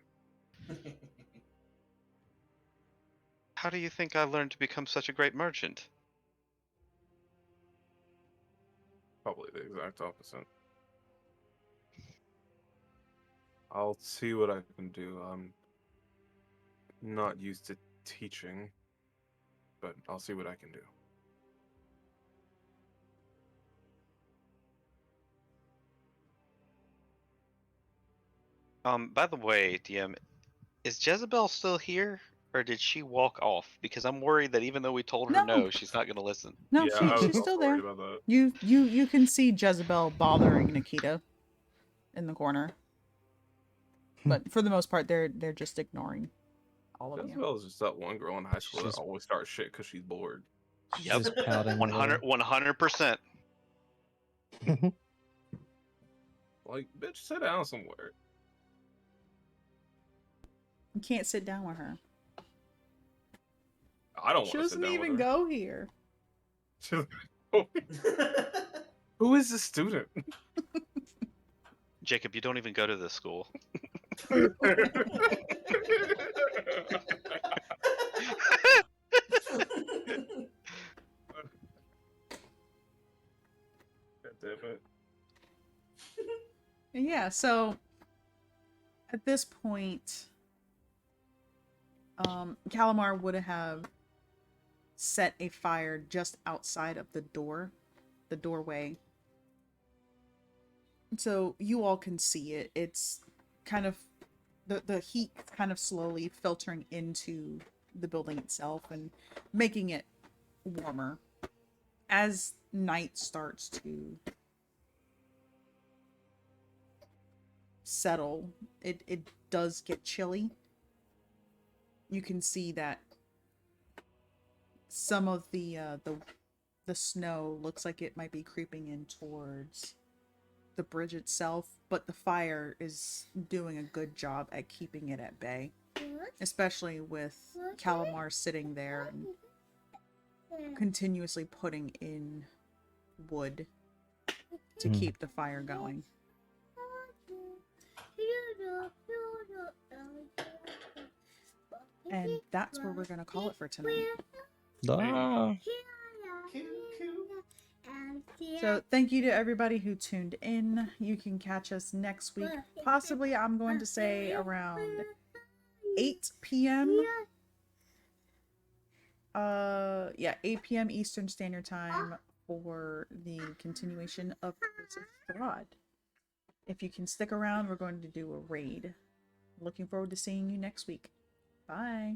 How do you think I learned to become such a great merchant? Probably the exact opposite. I'll see what I can do. I'm not used to teaching, but I'll see what I can do. By the way, DM, is Jezebel still here? Or did she walk off? Because I'm worried that even though we told her No. no, she's not gonna listen. No, Yeah, I she's was still worried there. about that. You can see Jezebel bothering Nikita in the corner. But for the most part, they're just ignoring all of you. Jezebel is just that one girl in high school that She's- always starts shit because she's bored. She's Yep. just pouting. 100%. Like, bitch, sit down somewhere. You can't sit down with her. I don't She want to sit doesn't down even with her. go here. Who is this student? Jacob, you don't even go to this school. God damn it. Yeah, so at this point, Calamar would have set a fire just outside of the doorway. So you all can see it. It's kind of the heat kind of slowly filtering into the building itself and making it warmer. As night starts to settle, it does get chilly. You can see that some of the snow looks like it might be creeping in towards the bridge itself, but the fire is doing a good job at keeping it at bay, especially with Calamar sitting there and continuously putting in wood to keep the fire going. And that's where we're gonna call it for tonight. Ah. So thank you to everybody who tuned in. You can catch us next week. Possibly, I'm going to say around 8 p.m. 8 p.m. Eastern Standard Time for the continuation of Curse of Strahd. If you can stick around, we're going to do a raid. Looking forward to seeing you next week. Bye.